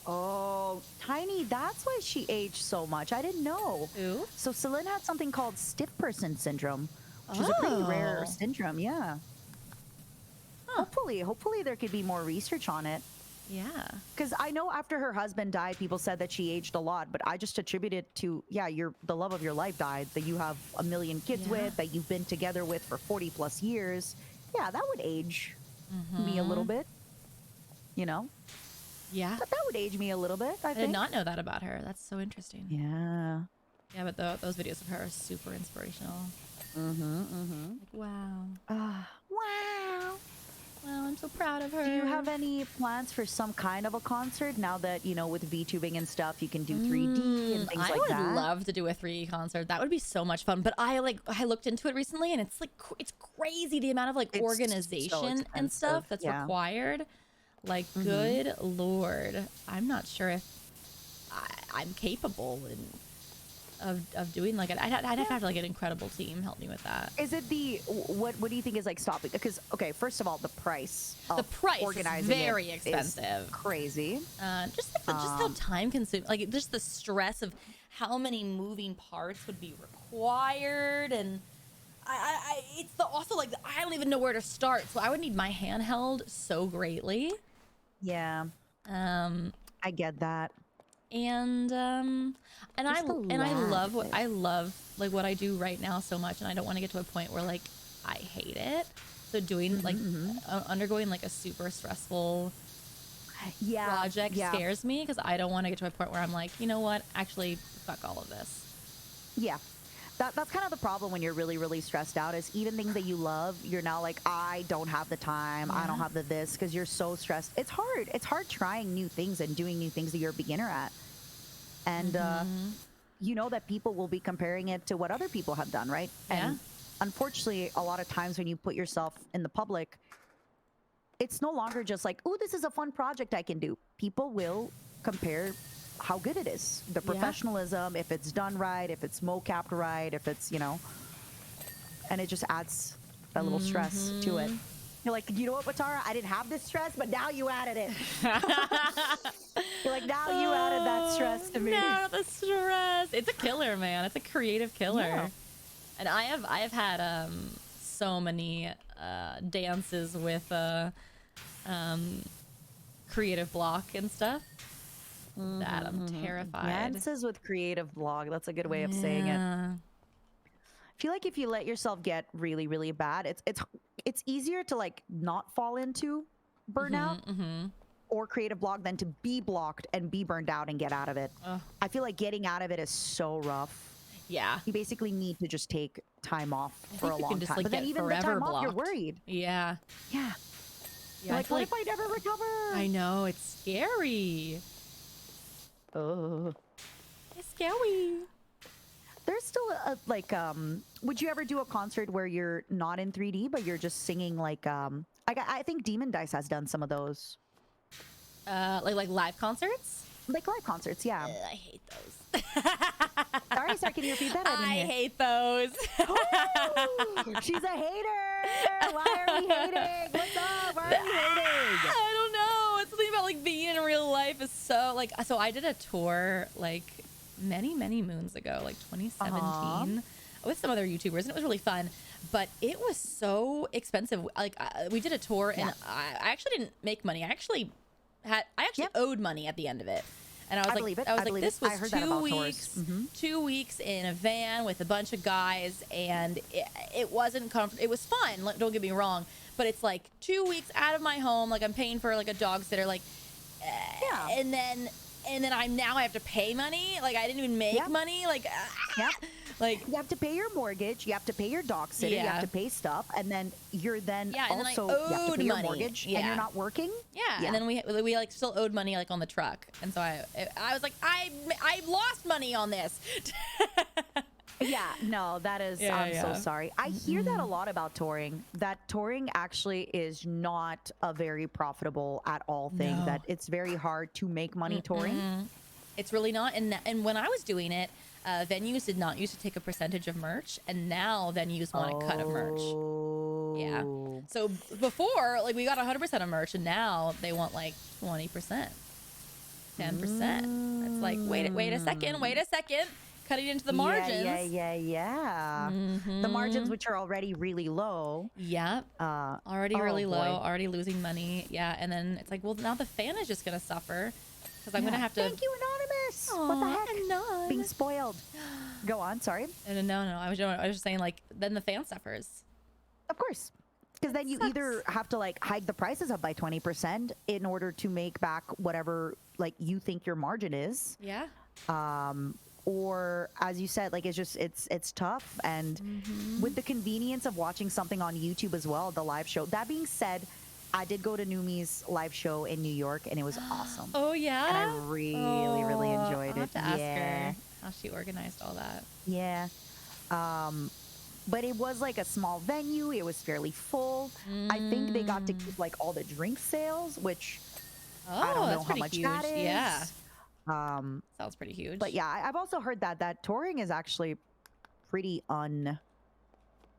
Oh, Tiny, that's why she aged so much. I didn't know. Ooh. So Celine had something called stiff person syndrome, which is a pretty rare Oh. syndrome. Yeah. Hopefully there could be more research on it. Yeah. Because I know after her husband died, people said that she aged a lot, but I just attribute it to, yeah, the love of your life died, that you have a million kids Yeah. with, that you've been together with for 40 plus years. Yeah, that would age me a little bit. You know? Yeah. That would age me a little bit, I I did think. not know that about her. That's so interesting. Yeah. Yeah, but those videos of her are super inspirational. Like, wow. Wow. Wow, I'm so proud of her. Do you have any plans for some kind of a concert now that, you know, with VTubing and stuff, you can do 3D and things I like would that? love to do a 3D concert. That would be so much fun. But I looked into it recently, and it's like it's crazy the amount of like It's so organization and stuff expensive, that's yeah. required. Like, good lord, I'm not sure if I'm capable of doing like it. I'd have to have like an incredible team help me with that. Is it what do you think is like stopping? Because, okay, first of all, the price of The price is organizing very it is expensive. crazy. Just like just how time consuming, like just the stress of how many moving parts would be required, and it's also like I don't even know where to start, so I would need my handheld so greatly. Yeah, I get that. And I Just the love lag. I love like what I do right now so much, and I don't want to get to a point where like I hate it. So doing like undergoing like a super stressful Yeah, project yeah. scares me, because I don't want to get to a point where I'm like, you know what, actually fuck all of this. Yeah. That's kind of the problem when you're really, really stressed out, is even things that you love, you're now like, I don't have the time, I don't have the this, because you're so stressed. It's hard. It's hard trying new things and doing new things that you're a beginner at. And you know that people will be comparing it to what other people have done, right? Yeah. And unfortunately, a lot of times when you put yourself in the public, it's no longer just like, oh, this is a fun project I can do. People will compare how good it is, the professionalism, if it's done right, if it's mocapped right, if it's, you know, and it just adds that little stress to it. You're like, you know what, Batara, I didn't have this stress, but now you added it. You're like, now you added that stress to me. No, the stress. It's a killer, man. It's a creative killer. Yeah. And I have had so many dances with creative block and stuff that I'm terrified. Dances with creative blog. That's a good way of saying it. I feel like if you let yourself get really, really bad, it's easier to like not fall into burnout or creative block than to be blocked and be burned out and get out of it. I feel like getting out of it is so rough. Yeah. You basically need to just take time off I for a think you long can just, time. like, But then get even the forever time off, you're blocked. worried. Yeah. Yeah. Yeah. Like, what if I never recover? I know, it's scary. Oh. It's scary. There's still would you ever do a concert where you're not in 3D but you're just singing I think Demon Dice has done some of those. Like live concerts? Like live concerts, yeah. I hate those. Sorry, can you repeat that? I didn't hear. hate those. Ooh, she's a hater. Why are we hating? What's up? Why are we hating? I don't know. It's something about like being in real life is so like. So I did a tour like many moons ago, like 2017, with some other YouTubers, and it was really fun. But it was so expensive. Like we did a tour, and I actually didn't make money. I actually owed money at the end of it. And I was believe it. I was I like, believe this it. I was heard that 2 about weeks, tours. Mhm. 2 weeks in a van with a bunch of guys, and it wasn't comfortable. It was fun. Don't get me wrong, but it's like 2 weeks out of my home. Like I'm paying for like a dog sitter, like, and then I have to pay money. Like I didn't even make money. Like, like you have to pay your mortgage, you have to pay your dog sitter, you have to pay stuff, and then you're then and then I also you have to owed pay your money. mortgage, and you're not working. And then we like still owed money like on the truck, and so I was like, I lost money on this. Yeah, no, that is, I'm so sorry. I hear that a lot about touring, that touring actually is not a very profitable at all thing, that it's very hard to make money touring. It's really not. And when I was doing it, venues did not used to take a percentage of merch, and now venues want a cut of merch. Yeah. So before, like we got 100% of merch, and now they want like 20%, 10%. It's like, wait a second. Cutting into the margins. Yeah. The margins, which are already really low. Yeah. Already really low, already losing money. Yeah. And then it's like, well, now the fan is just going to suffer because I'm going to have to. Thank you, Anonymous. Aw, what the heck? Anon. Being spoiled. Go on. Sorry. No. I was just saying, like, then the fan suffers. Of course. Because then you either have to like hike the prices up by 20% in order to make back whatever like you think your margin is. Yeah. Or as you said, like it's tough, and with the convenience of watching something on YouTube as well, the live show. That being said, I did go to Numi's live show in New York, and it was awesome. Oh yeah, and I really enjoyed I'll it. have to ask her how she organized all that. Yeah. But it was like a small venue. It was fairly full. I think they got to keep like all the drink sales, which I don't know how much huge. that is. Yeah. Sounds pretty huge. But yeah, I've also heard that touring is actually pretty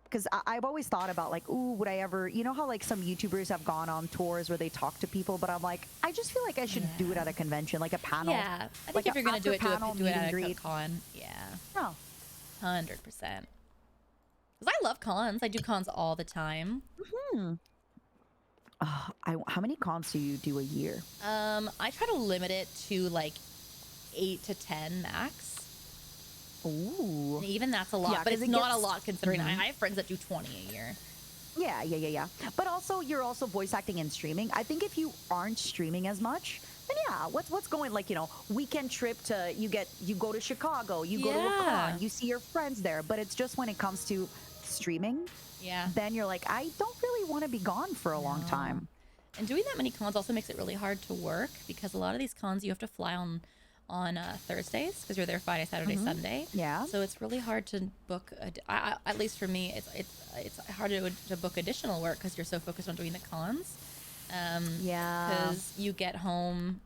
because I've always thought about like, ooh, would I ever, you know how like some YouTubers have gone on tours where they talk to people, but I'm like, I just feel like I should do it at a convention, like a panel. Yeah, I think like if you're gonna do it, do it at a greet. con. Yeah. Oh. 100%. Because I love cons. I do cons all the time. How many cons do you do a year? I try to limit it to like 8 to 10 max. Ooh. And even that's a lot, Yeah, but 'cause it's it not a gets- lot considering I have friends that do 20 a year. Yeah. But also, you're also voice acting and streaming. I think if you aren't streaming as much, then yeah, what's going, like, you know, weekend trip to, you go to Chicago, you go to a con, you see your friends there. But it's just when it comes to streaming, then you're like, I don't really want to be gone for a long time. And doing that many cons also makes it really hard to work, because a lot of these cons you have to fly on Thursdays because you're there Friday, Saturday, Sunday. Yeah. So it's really hard to book. At least for me, it's hard to book additional work because you're so focused on doing the cons. Because you get home,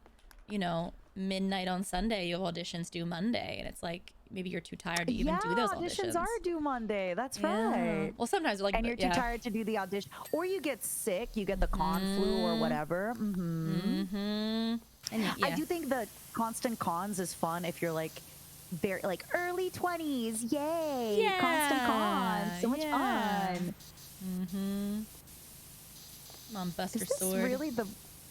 you know, midnight on Sunday. You have auditions due Monday, and it's like maybe you're too tired to even do those auditions. Auditions are due Monday. That's right. Well, sometimes like, and you're too tired to do the audition, or you get sick, you get the con flu or whatever. And I do think the constant cons is fun if you're like very like early 20s. Yay! Constant cons, so much fun. Mom, Buster Is this Sword. really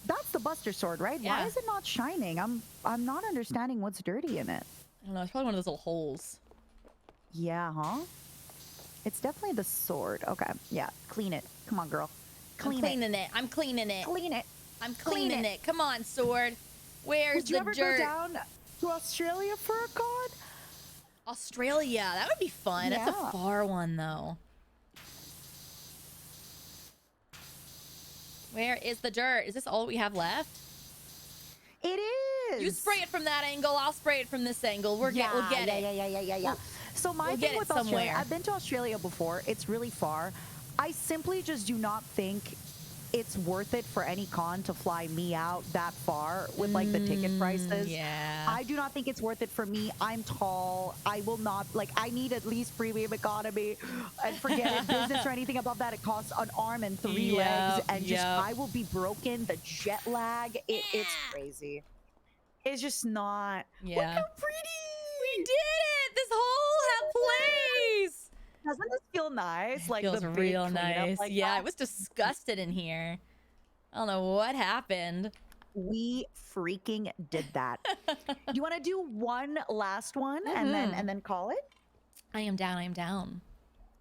that's the Buster Sword, right? Yeah. Why is it not shining? I'm not understanding what's dirty in it. I don't know. It's probably one of those little holes. Yeah, huh? It's definitely the sword. Okay, yeah. Clean it. Come on, girl. I'm cleaning it. I'm cleaning it. Clean it. I'm cleaning it. Come on, sword. Where's Would you the ever dirt? go down to Australia for a con? Australia, that would be fun. That's Yeah. a far one though. Where is the dirt? Is this all we have left? It is. You spray it from that angle. I'll spray it from this angle. We'll get it. Yeah. So my We'll get thing it with Australia, somewhere. I've been to Australia before. It's really far. I simply just do not think it's worth it for any con to fly me out that far with like the ticket prices. Yeah. I do not think it's worth it for me. I'm tall. I will not, like, I need at least premium economy, and forget it, business or anything above that. It costs an arm and 3 legs, and just I will be broken. The jet lag, it's crazy. It's just not. Look Yeah. how pretty. We did it! This whole place! Doesn't this feel nice? Like Feels the big real cleanup nice. like Yeah, that? it was disgusted in here. I don't know what happened. We freaking did that. You want to do one last one and then call it? I am down. I am down.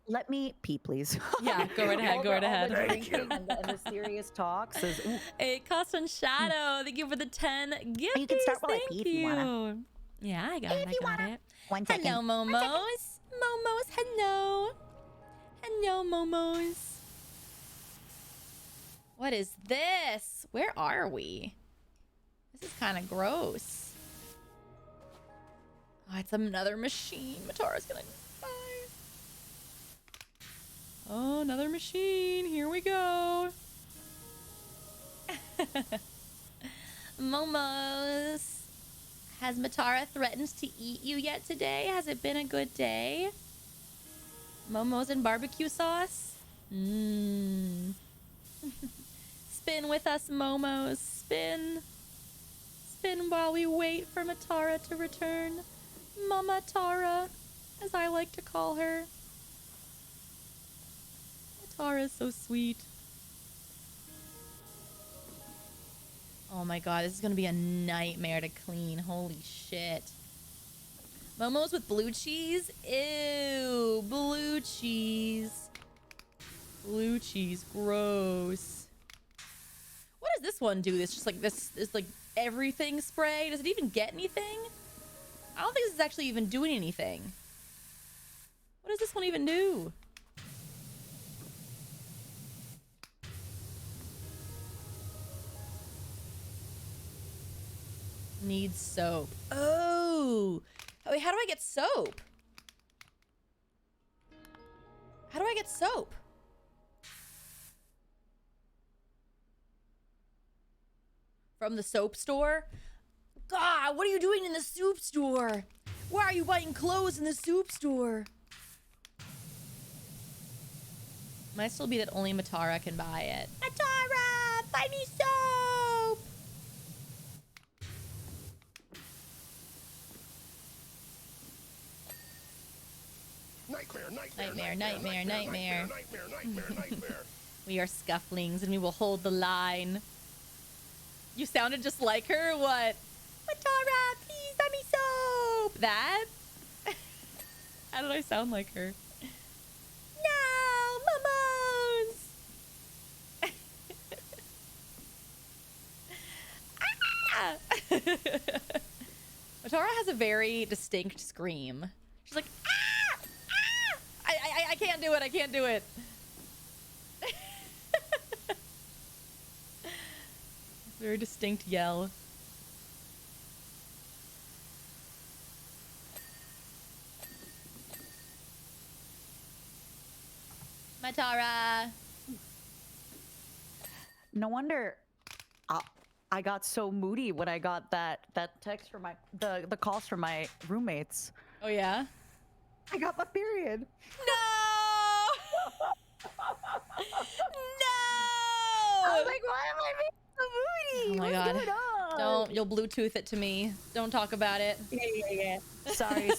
Let me pee, please. Yeah, go right ahead. Go right All the ahead. drinking and the serious talk says, ooh, A Custom Shadow. Thank you for the 10 gifts. You can start while I Thank pee if you wanna. Yeah, I got it. If I you got wanna. it. 1 second. Hello, Momos. Momos, hello. Hello, Momos. What is this? Where are we? This is kind of gross. Oh, it's another machine. Matara's gonna die. Oh, another machine. Here we go. Momos. Has Matara threatened to eat you yet today? Has it been a good day? Momos and barbecue sauce? Mmm. Spin with us, Momos. Spin. Spin while we wait for Matara to return. Mama Tara, as I like to call her. Matara is so sweet. Oh my god, this is gonna be a nightmare to clean. Holy shit. Momos with blue cheese? Ew, blue cheese. Blue cheese, gross. What does this one do? This just like this is like everything spray? Does it even get anything? I don't think this is actually even doing anything. What does this one even do? Needs soap. Oh! Wait, how do I get soap? How do I get soap? From the soap store? God, what are you doing in the soup store? Why are you buying clothes in the soup store? Might still be that only Matara can buy it. Matara, buy me soap! Nightmare. We are scufflings and we will hold the line. You sounded just like her, or what? Matara, please buy me soap! That? How did I sound like her? No, Momos! Ah! Matara has a very distinct scream. She's like, ah! Ah! I can't do it. I can't do it. Very distinct yell. Matara. No wonder I got so moody when I got that text from the calls from my roommates. Oh yeah? I got my period. No! No! I was like, why am I being so moody? Oh my What's god. going on? Don't, you'll Bluetooth it to me. Don't talk about it. Yeah. Sorry.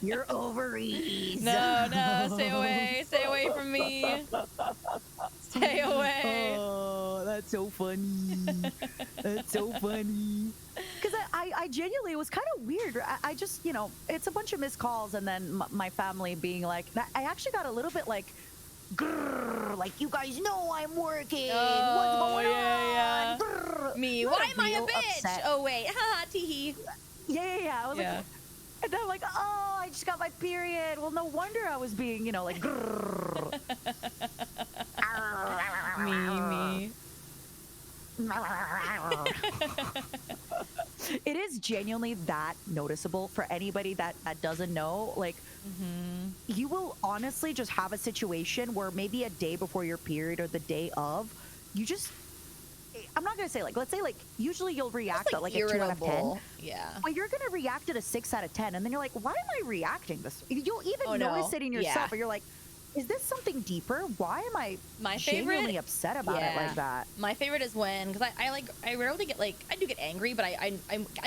You're ovaries. No, stay away from me. Stay away. Oh, that's so funny. That's so funny. Because I genuinely, it was kind of weird. I just, it's a bunch of missed calls, and then my family being like, I actually got a little bit like, grrr, like, you guys know I'm working. What's going on? Grrr. Me, Not why am I a real bitch? upset. Oh wait, haha, teehee. Yeah. I was like, And I'm like, oh, I just got my period. Well, no wonder I was being, like, grrr. Me. It is genuinely that noticeable for anybody that doesn't know. Like, you will honestly just have a situation where maybe a day before your period or the day of, you just, I'm not gonna say like, let's say like, usually you'll react at like a 2 out of 10. Irritable. Yeah. But you're gonna react at a 6 out of 10, and then you're like, why am I reacting this? You'll even notice it in yourself, Yeah. or you're like, is this something deeper? Why am I My genuinely favorite- upset about it like that? My favorite is when, because I rarely get like, I do get angry, but I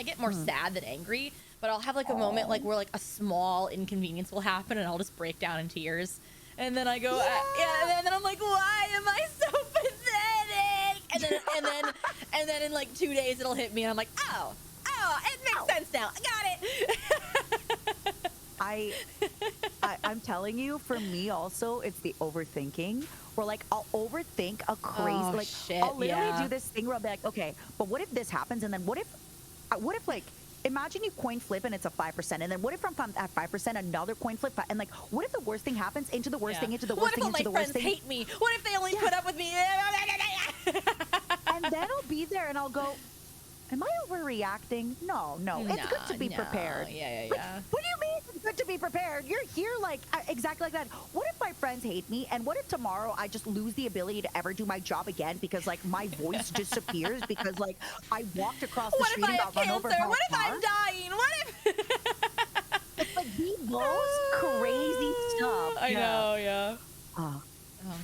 get more sad than angry. But I'll have like a moment like where like a small inconvenience will happen, and I'll just break down in tears. And then I go, and then I'm like, why am I so pathetic? And then in like 2 days it'll hit me, and I'm like, oh, it makes sense now. I got it. I'm telling you, for me also, it's the overthinking. Where like I'll overthink a crazy, shit, I'll literally yeah. do this thing where I'll be like, okay, but what if this happens? And then what if like, imagine you coin flip and it's a 5%, and then what if from at 5% another coin flip, and like, what if the worst thing happens into the worst thing, into the worst thing, into the worst thing? What if all my friends hate me? What if they only put up with me? And then I'll be there and I'll go, am I overreacting? No, it's good to be prepared. Yeah. Like, what do you mean it's good to be prepared? You're here like exactly like that. What if my friends hate me? And what if tomorrow I just lose the ability to ever do my job again because like my voice disappears because like I walked across the street and got run over by a car? What if I'm dying? What if... It's like the most crazy stuff. I know, yeah. Oh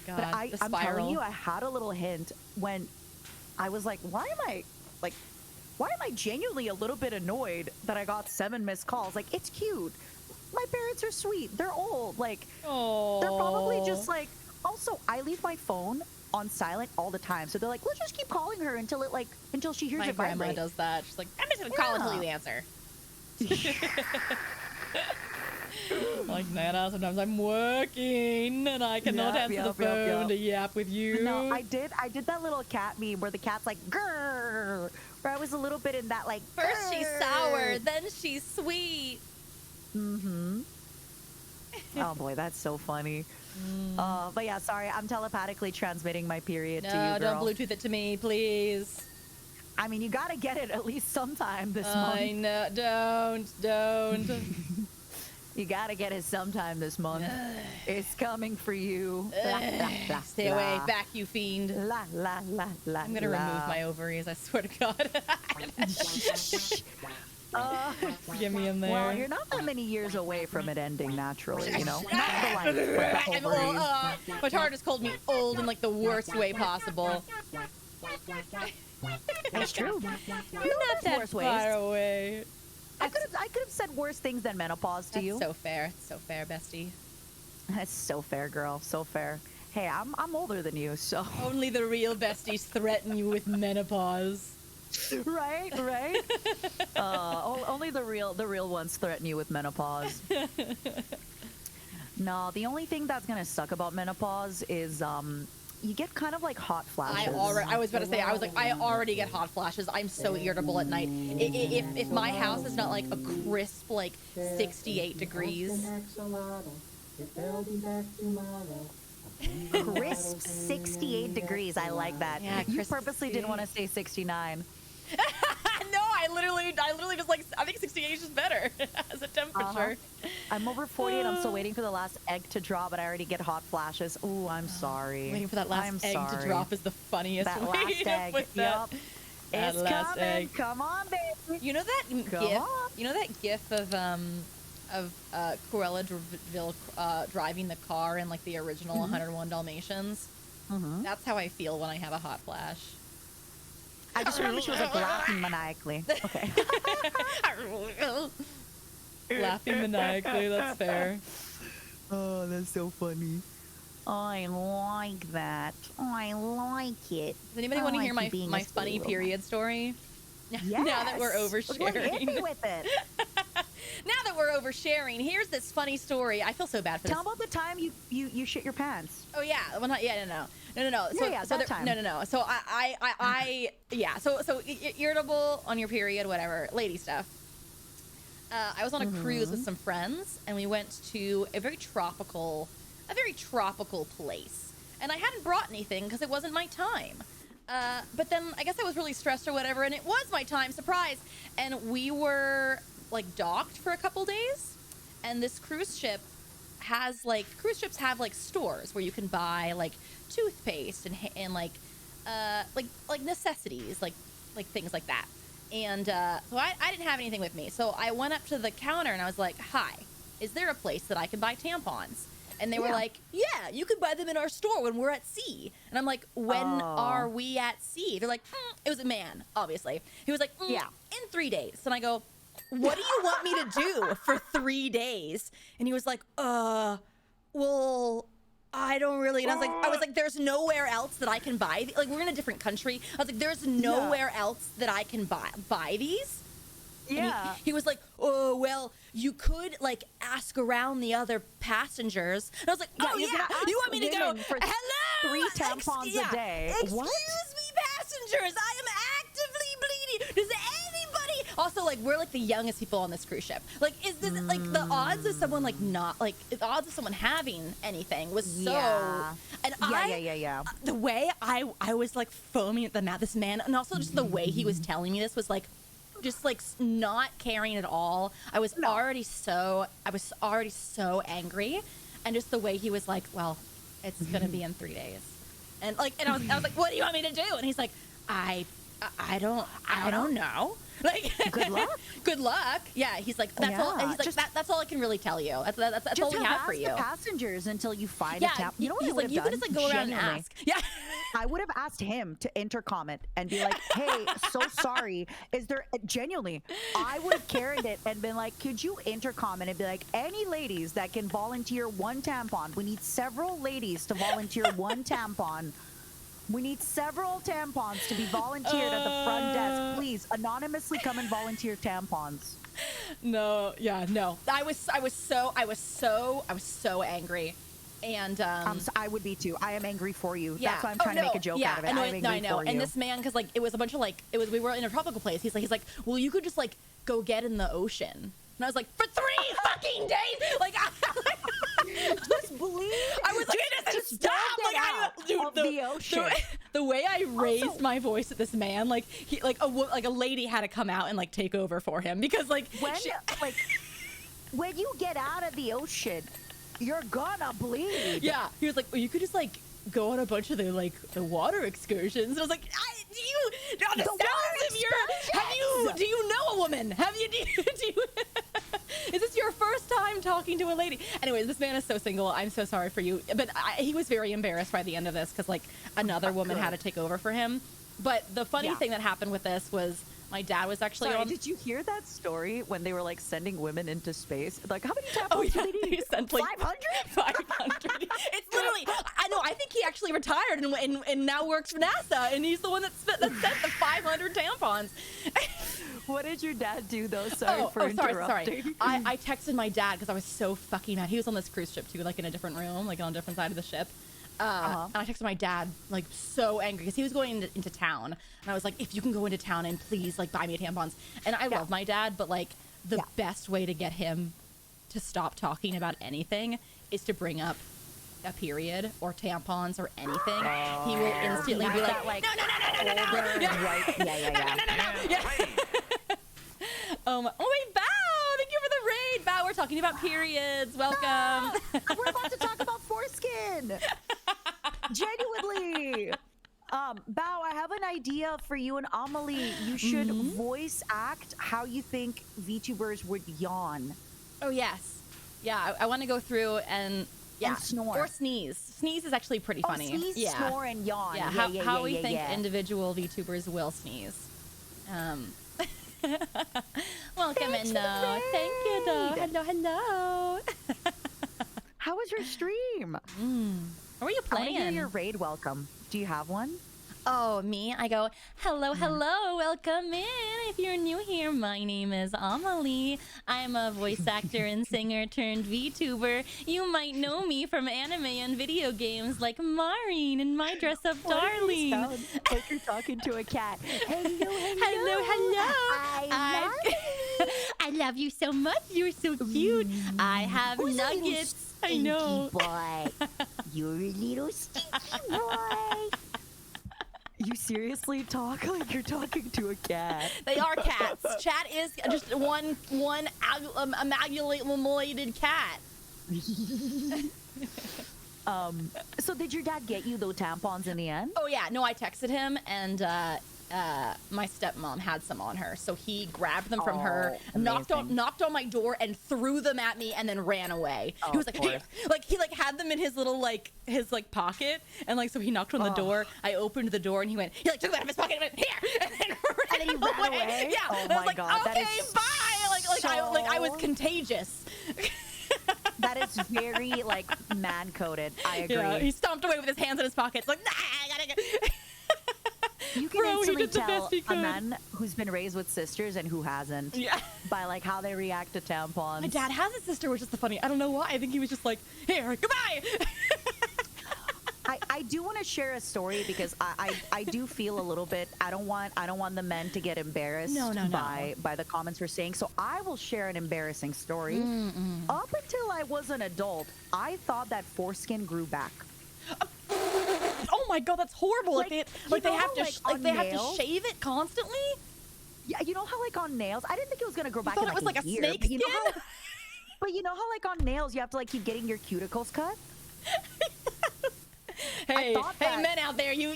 God, but the I'm telling spiral. you, I had a little hint when I was like, why am I genuinely a little bit annoyed that I got 7 missed calls? Like, it's cute. My parents are sweet. They're old. Like, they're probably just like, also, I leave my phone on silent all the time. So they're like, let's just keep calling her until she hears My it grandma vibrate. does that. She's like, I'm just gonna call until you answer. Like, Nana, sometimes I'm working and I cannot answer the phone to yap with you. No, I did that little cat meme where the cat's like, grrr, where I was a little bit in that like, First she's grrr. sour, then she's sweet. Oh boy, that's so funny. But yeah, sorry, I'm telepathically transmitting my period to you, No, girl. don't Bluetooth it to me, please. I mean, you gotta get it at least sometime this I month. know, don't. You gotta get it sometime this month. It's coming for you. La, la, la, Stay la. away, back you fiend. La la la la. I'm gonna remove my ovaries, I swear to God. Get me in there. Well, you're not that many years away from it ending naturally, you know? Not the life, but the I'm ovaries. old. My tar just called me old in like the worst way possible. It's true. You're No, not there's that worse far ways. away. I could have said worse things than menopause to That's you. so fair. It's so fair, bestie. That's so fair, girl. So fair. Hey, I'm older than you, so Only the real besties threaten you with menopause. right. Only the real ones threaten you with menopause. No, the only thing that's gonna suck about menopause is you get kind of like hot flashes. I was about to say, I was like, I already get hot flashes. I'm so irritable at night. If my house is not like a crisp, like 68 degrees. Crisp 68 degrees. I like that. Yeah, You crisp purposely didn't want to say 69. No, I literally just like, I think 68 is just better as a temperature. I'm over 40 and I'm still waiting for the last egg to drop, but I already get hot flashes. Ooh, I'm sorry. Waiting for that last I'm egg sorry. to drop is the funniest That way last to egg. put that. Yep. That It's last coming. egg. Come on, baby. You know that Come gif? on. You know that gif of Cruella de Vil driving the car in like the original 101 Dalmatians? That's how I feel when I have a hot flash. I just remember she was like laughing maniacally. Okay. Laughing maniacally, that's fair. Oh, that's so funny. I like that. I like it. Does anybody want to hear my funny period story? Yes. Now that we're oversharing. Hit me with it. Now that we're oversharing, here's this funny story. I feel so bad for Tell this. about the time you shit your pants. Oh yeah, well, no. So that time. No. So I yeah. So irritable on your period, whatever, lady stuff. I was on a cruise with some friends, and we went to a very tropical place. And I hadn't brought anything because it wasn't my time. But then I guess I was really stressed or whatever, and it was my time, surprise. And we were like docked for a couple days, and this cruise ship has cruise ships have like stores where you can buy like toothpaste and like necessities, like things like that. And so I didn't have anything with me, so I went up to the counter and I was like, "Hi, is there a place that I can buy tampons?" And they were like, "Yeah, you can buy them in our store when we're at sea." And I'm like, "When are we at sea?" They're like, It was a man, obviously. He was like, "Yeah, in 3 days." And I go, "What do you want me to do for 3 days?" And he was like, well, I don't really. And I was like, "There's nowhere else that I can buy. Like, we're in a different country." I was like, "There's nowhere else that I can buy these." Yeah. And he was like, "Oh, well, you could like ask around the other passengers." And I was like, "Oh yeah, you want me to go? Hello, 3 tampons a day. Excuse me, passengers. I am actively bleeding. Does anybody?" Also, like, we're like the youngest people on this cruise ship. Like, is this like the odds of someone like not like the odds of someone having anything was so. And the way I was like foaming at the mouth, this man, and also just the way he was telling me this was like. Just like not caring at all. I was already so angry, and just the way he was like, "Well, it's gonna be in 3 days," and I was like, "What do you want me to do?" And he's like, I don't know. Like, good luck. Good luck. Yeah. He's like, that's all. And he's like, that's all I can really tell you. That's all we have for you. Just harass the passengers until you find a tap. You know what I would have done? You could just like go around and ask. Yeah. I would have asked him to intercomment and be like, "Hey, so sorry. Is there genuinely?" I would have carried it and been like, "Could you intercomment and be like, any ladies that can volunteer 1 tampon? We need several ladies to volunteer 1 tampon. We need several tampons to be volunteered at the front desk. Please, anonymously come and volunteer tampons." No. I was so angry. And I would be too. I am angry for you. That's why I'm trying to make a joke out of it. And I'm angry for you. And this man, because like it was a bunch of like we were in a tropical place. He's like, "Well, you could just like go get in the ocean." And I was like, "For 3 fucking days, like just bleed." I was like, "Just stop!" Like the ocean. The way I raised my voice at this man, like he like a lady had to come out and like take over for him because like when you get out of the oceon, you're gonna bleed. Yeah, he was like, "Well, you could just like go on a bunch of the water excursions." And I was like, do you know a woman? Is this your first time talking to a lady? Anyways, this man is so single. I'm so sorry for you. But he was very embarrassed by the end of this because like another woman had to take over for him. But the funny thing that happened with this was my dad was actually on. Did you hear that story when they were like sending women into space? Like, how many tampons do they need? Sent like 500. It's literally. I know. I think he actually retired and now works for NASA, and he's the one that sent the 500 tampons. What did your dad do though? Sorry for interrupting. Sorry. I texted my dad because I was so fucking mad. He was on this cruise ship too, like in a different room, like on a different side of the ship. And I texted my dad like so angry because he was going into town, and I was like, "If you can go into town and please like buy me tampons." And I love my dad, but like the best way to get him to stop talking about anything is to bring up a period or tampons or anything. He will instantly be like, "No. Oh wait, Bao, thank you for the raid. Bao, we're talking about periods. Welcome. We're about to talk about foreskin. Genuinely. Bao, I have an idea for you and Amelie. You should voice act how you think VTubers would yawn. Oh yes. Yeah, I want to go through and snore. Or sneeze. Sneeze is actually pretty funny. Sneeze, snore, and yawn. Yeah, how we think individual VTubers will sneeze. Welcome in, though. Thank you, though. Hello. How was your stream? What were you playing? I want to hear your raid welcome. Do you have one? Oh, me? I go, hello, welcome in. If you're new here, my name is Amelie. I'm a voice actor and singer turned VTuber. You might know me from anime and video games like Maureen and My Dress Up Darling. Sound like you're talking to a cat. Hello. Hello. I'm I love you so much. You're so cute. I have Who's a little nuggets. I know. boy. You're a little stinky boy. You seriously talk like you're talking to a cat. They are cats. Chat is just one amalgamated cat. So did your dad get you those tampons in the end? Oh yeah, no, I texted him and my stepmom had some on her, so he grabbed them from her, knocked on my door, and threw them at me, and then ran away. He was like, "Here!" Like he had them in his little his pocket, and so he knocked on the door. I opened the door, and he took them out of his pocket and went, "Here!" and then ran away. Yeah. Oh I was my like, God, that "Okay, is bye." I was contagious. That is very man coded. I agree. Yeah, he stomped away with his hands in his pockets, like, "Nah, I gotta go." You can instantly did the tell best he a could. man who's been raised with sisters and who hasn't. Yeah. By how they react to tampons. My dad has a sister, which is the funny. I don't know why. I think he was just like, "Here, goodbye." I do want to share a story because I do feel a little bit. I don't want the men to get embarrassed by the comments we're saying. So I will share an embarrassing story. Up until I was an adult, I thought that foreskin grew back. Oh my God, that's horrible. They have nails? to shave it constantly. Yeah, you know how on nails, I didn't think it was gonna grow back. Thought in it was like a year, snake but skin. But you know how on nails you have to keep getting your cuticles cut. Hey, men out there, you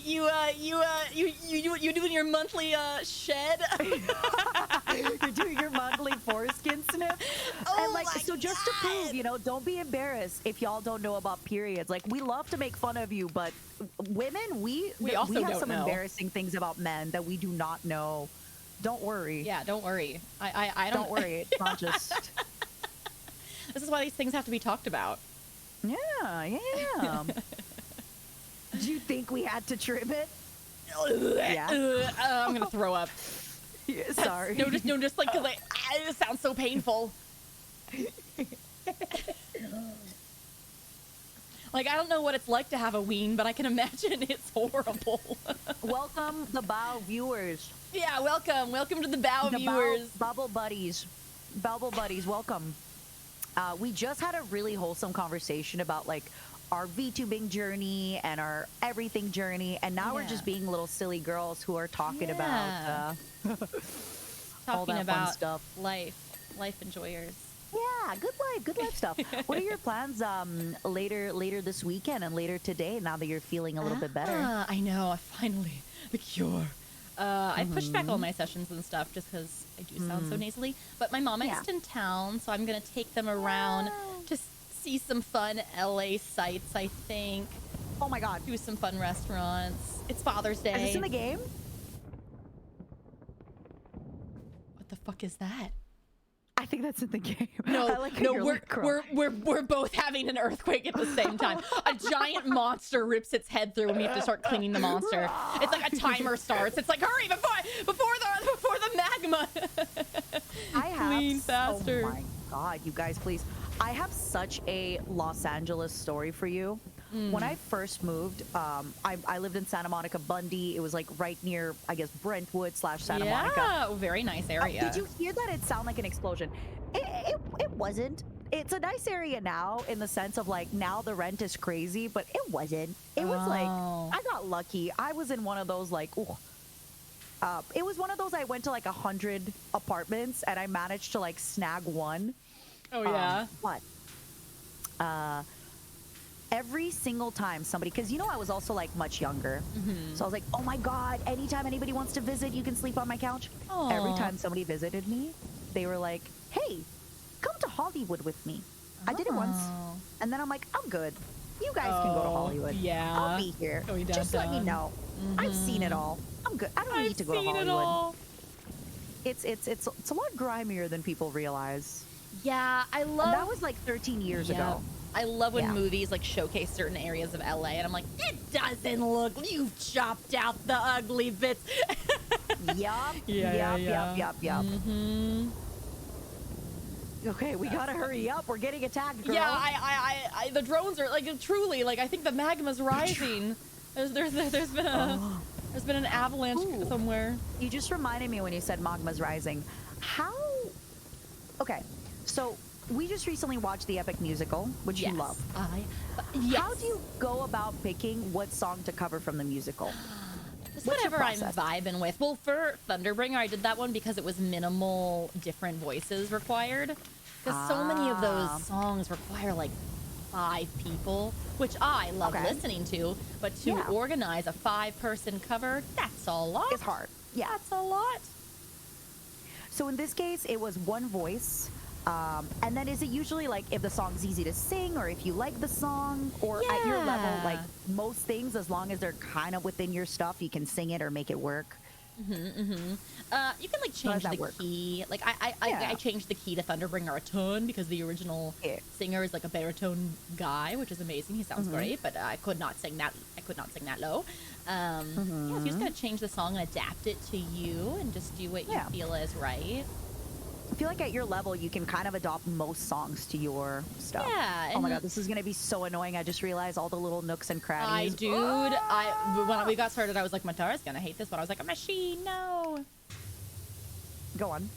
doing your monthly shed? You're doing your monthly foreskin snip. Oh And so just to prove, don't be embarrassed if y'all don't know about periods. We love to make fun of you, but women, we also have don't some know. embarrassing things about men that we do not know. Don't worry. Yeah, don't worry. I don't worry. It's not just. This is why these things have to be talked about. Yeah. Do you think we had to trim it? Yeah. I'm gonna throw up. Yeah, sorry. Just because it sounds so painful. I don't know what it's like to have a ween, but I can imagine it's horrible. Welcome the Bow viewers. Yeah, welcome to the Bow viewers. Bubble buddies, welcome. We just had a really wholesome conversation about our VTubing journey and our everything journey, and now we're just being little silly girls who are talking about all that fun stuff. Life enjoyers. Yeah, good life stuff. What are your plans later this weekend and later today? Now that you're feeling a little bit better. I know, finally the cure. I pushed back all my sessions and stuff just because I do sound so nasally. But my mom is in town, so I'm gonna take them around to see some fun LA sights, I think. Oh my God. Do some fun restaurants. It's Father's Day. Is this in the game? What the fuck is that? I think that's in the game. No, we're both having an earthquake at the same time. A giant monster rips its head through, and we have to start cleaning the monster. It's like a timer starts. It's like, hurry before the magma. I have clean faster. Oh my God, you guys, please. I have such a Los Angeles story for you. When I first moved, I lived in Santa Monica, Bundy. It was right near, I guess, Brentwood / Santa Monica. Yeah, very nice area. Did you hear that? It sounded like an explosion. It wasn't. It's a nice area now in the sense of now the rent is crazy, but it wasn't. It was I got lucky. I was in one of those it was one of those I went to 100 apartments and I managed to snag one. Oh yeah. But every single time somebody, because I was also much younger, so I was like, oh my God, anytime anybody wants to visit, you can sleep on my couch. Aww. Every time somebody visited me, they were like, hey, come to Hollywood with me. I did it once, and then I'm like, I'm good. You guys can go to Hollywood. Yeah, I'll be here. Just let me know. I've seen it all. I'm good. I don't need to go to Hollywood. It's a lot grimier than people realize. Yeah, I love. And that was 13 years ago. I love when movies showcase certain areas of LA, and I'm like, it doesn't look. You've chopped out the ugly bits. Yup. Yeah. Okay, we gotta hurry up. We're getting attacked, girl. Yeah, I the drones are truly I think the magma's rising. There's been an avalanche somewhere. You just reminded me when you said magma's rising. How Okay, so we just recently watched the Epic musical, which you love. Yes. How do you go about picking what song to cover from the musical? Just What's your whatever I'm process? vibing with. Well, for Thunderbringer, I did that one because it was minimal different voices required. Because so many of those songs require like 5 people, which I love listening to. But to organize a 5-person cover, that's a lot. It's hard. Yeah. That's a lot. So in this case, it was one voice. And then is it usually like if the song's easy to sing or if you like the song or at your level, like most things, as long as they're kind of within your stuff, you can sing it or make it work? You can like change the key. Like I changed the key to Thunderbringer a ton because the original singer is like a baritone guy, which is amazing. He sounds great, but I could not sing that. I could not sing that low. Yeah, so you just gotta change the song and adapt it to you, and just do what you feel is right. I feel like at your level, you can kind of adopt most songs to your stuff. Yeah. Oh my god, this is gonna be so annoying. I just realized all the little nooks and crannies. Dude, when we got started, I was like, Matara's gonna hate this, but I was like, a machine, no. Go on.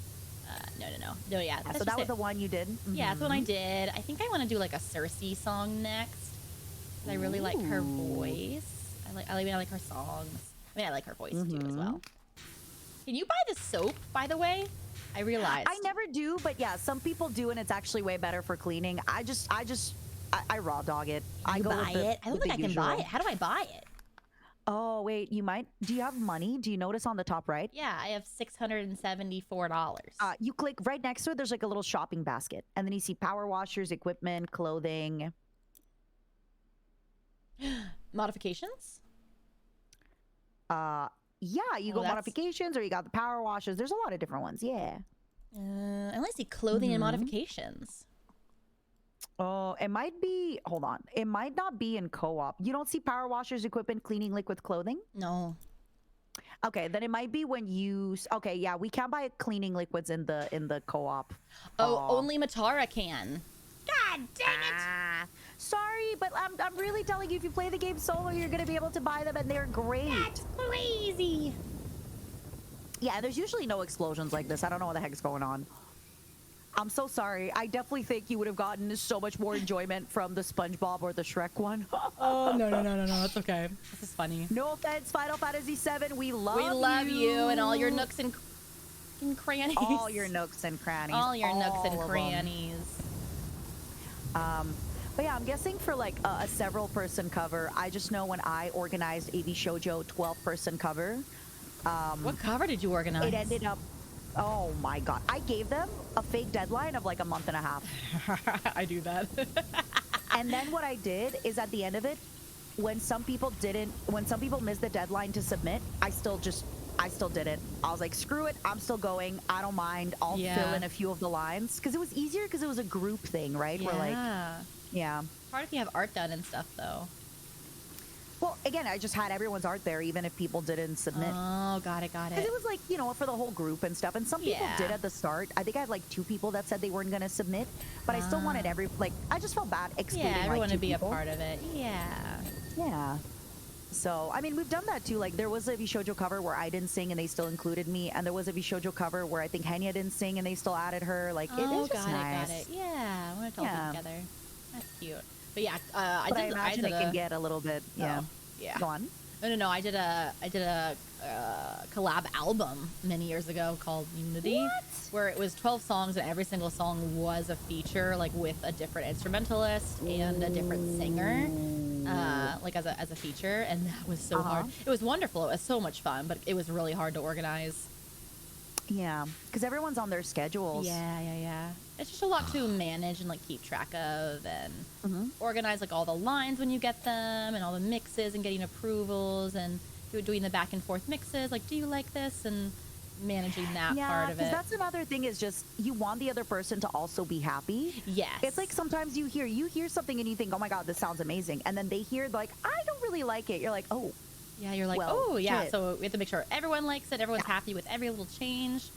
No, yeah. So that was the one you did? Yeah, that's the one I did. I think I want to do like a Cersei song next. I really like her voice. I like her songs. I mean, I like her voice too as well. Can you buy the soap, by the way? I realized. I never do, but yeah, some people do, and it's actually way better for cleaning. I raw dog it. I go buy it. I don't think I can buy it. How do I buy it? Oh wait, you might. Do you have money? Do you notice on the top right? Yeah, I have $674. You click right next to it. There's like a little shopping basket, and then you see power washers, equipment, clothing. Modifications? Yeah, you go modifications, or you got the power washers. There's a lot of different ones. Yeah. I only see clothing and modifications. Oh, it might be. Hold on. It might not be in co-op. You don't see power washers, equipment, cleaning, liquid clothing? No. Okay, then it might be when you. Okay, yeah, we can't buy cleaning liquids in the co-op. Oh, only Matara can. God dang it! Sorry, but I'm really telling you, if you play the game solo, you're gonna be able to buy them, and they're great. That's crazy. Yeah, there's usually no explosions like this. I don't know what the heck's going on. I'm so sorry. I definitely think you would have gotten so much more enjoyment from the SpongeBob or the Shrek one. Oh, no. It's okay. This is funny. No offense, Final Fantasy VII. We love you and all your nooks and crannies. All your nooks and crannies. All your nooks and crannies. But yeah, I'm guessing for like a several person cover, I just know when I organized AV Shoujo 12-person cover. What cover did you organize? It ended up, oh my god. I gave them a fake deadline of like a month and a half. I do that. And then what I did is at the end of it, when some people missed the deadline to submit, I still did it. I was like, screw it, I'm still going. I don't mind. I'll fill in a few of the lines. Because it was easier because it was a group thing, right? Yeah. We're like, yeah. Hard if you have art done and stuff, though. Well, again, I just had everyone's art there, even if people didn't submit. Oh, got it. Because it was like, for the whole group and stuff. And some people did at the start. I think I had like 2 people that said they weren't going to submit. But I still wanted I just felt bad excluding everyone like 2 to be people. a part of it. Yeah. Yeah. So, I mean, we've done that too. Like, there was a Vshoujo cover where I didn't sing and they still included me. And there was a Vshoujo cover where I think Henya didn't sing and they still added her. Like, it is just nice. Got it. Yeah, I want it all together. That's cute. But yeah, I imagine it can get a little bit, yeah. Yeah. Go on. No. I did a collab album many years ago called Unity, where it was 12 songs and every single song was a feature, like with a different instrumentalist and a different singer, like as a feature, and that was so hard. It was wonderful. It was so much fun, but it was really hard to organize. Yeah, because everyone's on their schedules. Yeah. It's just a lot to manage and like keep track of and organize like all the lines when you get them and all the mixes and getting approvals and doing the back and forth mixes. Like, do you like this? And managing that part of it. Yeah, because that's another thing is just you want the other person to also be happy. Yes. It's like sometimes you hear something and you think, oh my god, this sounds amazing. And then they hear like, I don't really like it. You're like, oh. Yeah, you're like, well, oh, yeah. shit. So we have to make sure everyone likes it. Everyone's happy with every little change.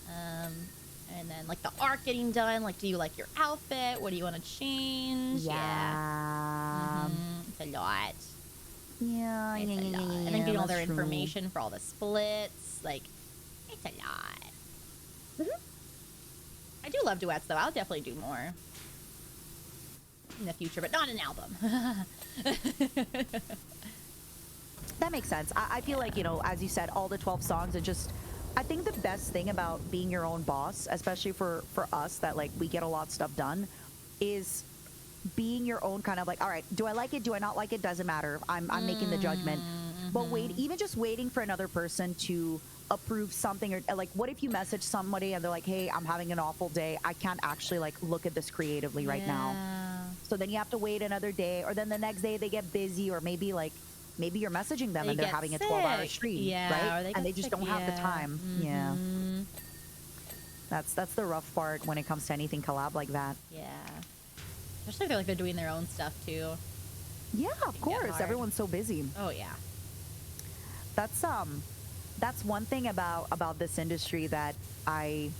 And then, like, the art getting done. Like, do you like your outfit? What do you want to change? Yeah. It's a lot. Yeah. It's a lot. And then getting all their information for all the splits. Like, it's a lot. I do love duets though. I'll definitely do more in the future, but not an album. That makes sense. I feel like, you know, as you said, all the 12 songs are just, I think the best thing about being your own boss, especially for us that like we get a lot of stuff done, is being your own kind of like, all right, do I like it? Do I not like it? Doesn't matter. I'm making the judgment. But even just waiting for another person to approve something, or like, what if you message somebody and they're like, hey, I'm having an awful day. I can't actually like look at this creatively right now. So then you have to wait another day, or then the next day they get busy, or maybe you're messaging them They and they're get having a 12-hour sick. stream, Yeah, or right? they And get they just sick, don't have the yeah. time. Yeah. That's the rough part when it comes to anything collab like that. Yeah. Especially if they're like they're doing their own stuff too. Yeah, of get course. hard. Everyone's so busy. Oh yeah. That's one thing about this industry that I've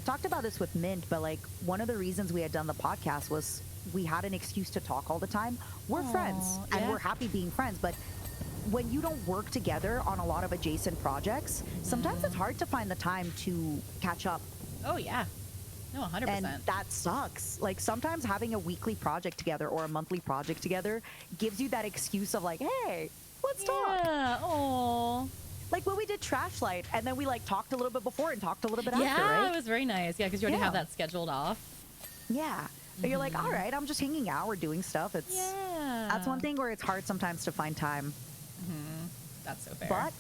talked about this with Mint, but like one of the reasons we had done the podcast was we had an excuse to talk all the time. We're friends and yeah. we're happy being friends, but when you don't work together on a lot of adjacent projects, sometimes it's hard to find the time to catch up. Oh yeah. No, 100%. And that sucks. Like sometimes having a weekly project together or a monthly project together gives you that excuse of like, hey, let's talk. Yeah. Oh. Like when we did Trash Light, and then we like talked a little bit before and talked a little bit after, Yeah, right? it was very nice. Yeah, because you already have Yeah. that scheduled off. Yeah. But you're like, all right, I'm just hanging out, we're doing stuff. It's Yeah. That's one thing where it's hard sometimes to find time. That's so fair. But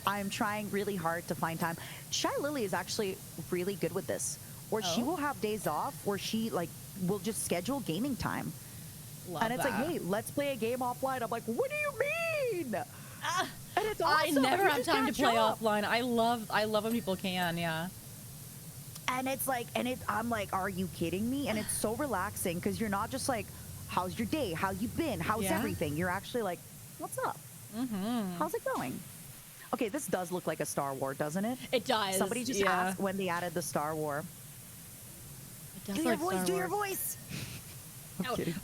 I'm trying really hard to find time. Shy Lily is actually really good with this. Where she Oh. will have days off where she like will just schedule gaming time. Love And it's that. like, hey, let's play a game offline. I'm like, what do you mean? And it's I awesome. never You have just time to catch play up. offline. I love when people can. Yeah. And it's like, I'm like, are you kidding me? And it's so relaxing because you're not just like, how's your day? How you been? How's Yeah. everything? You're actually like, what's up? How's it going? Okay, this does look like a Star War, doesn't it? It does. Somebody just yeah. asked when they added the Star War. It does Do your like voice, Star do your Wars. voice. Oh. I'm kidding.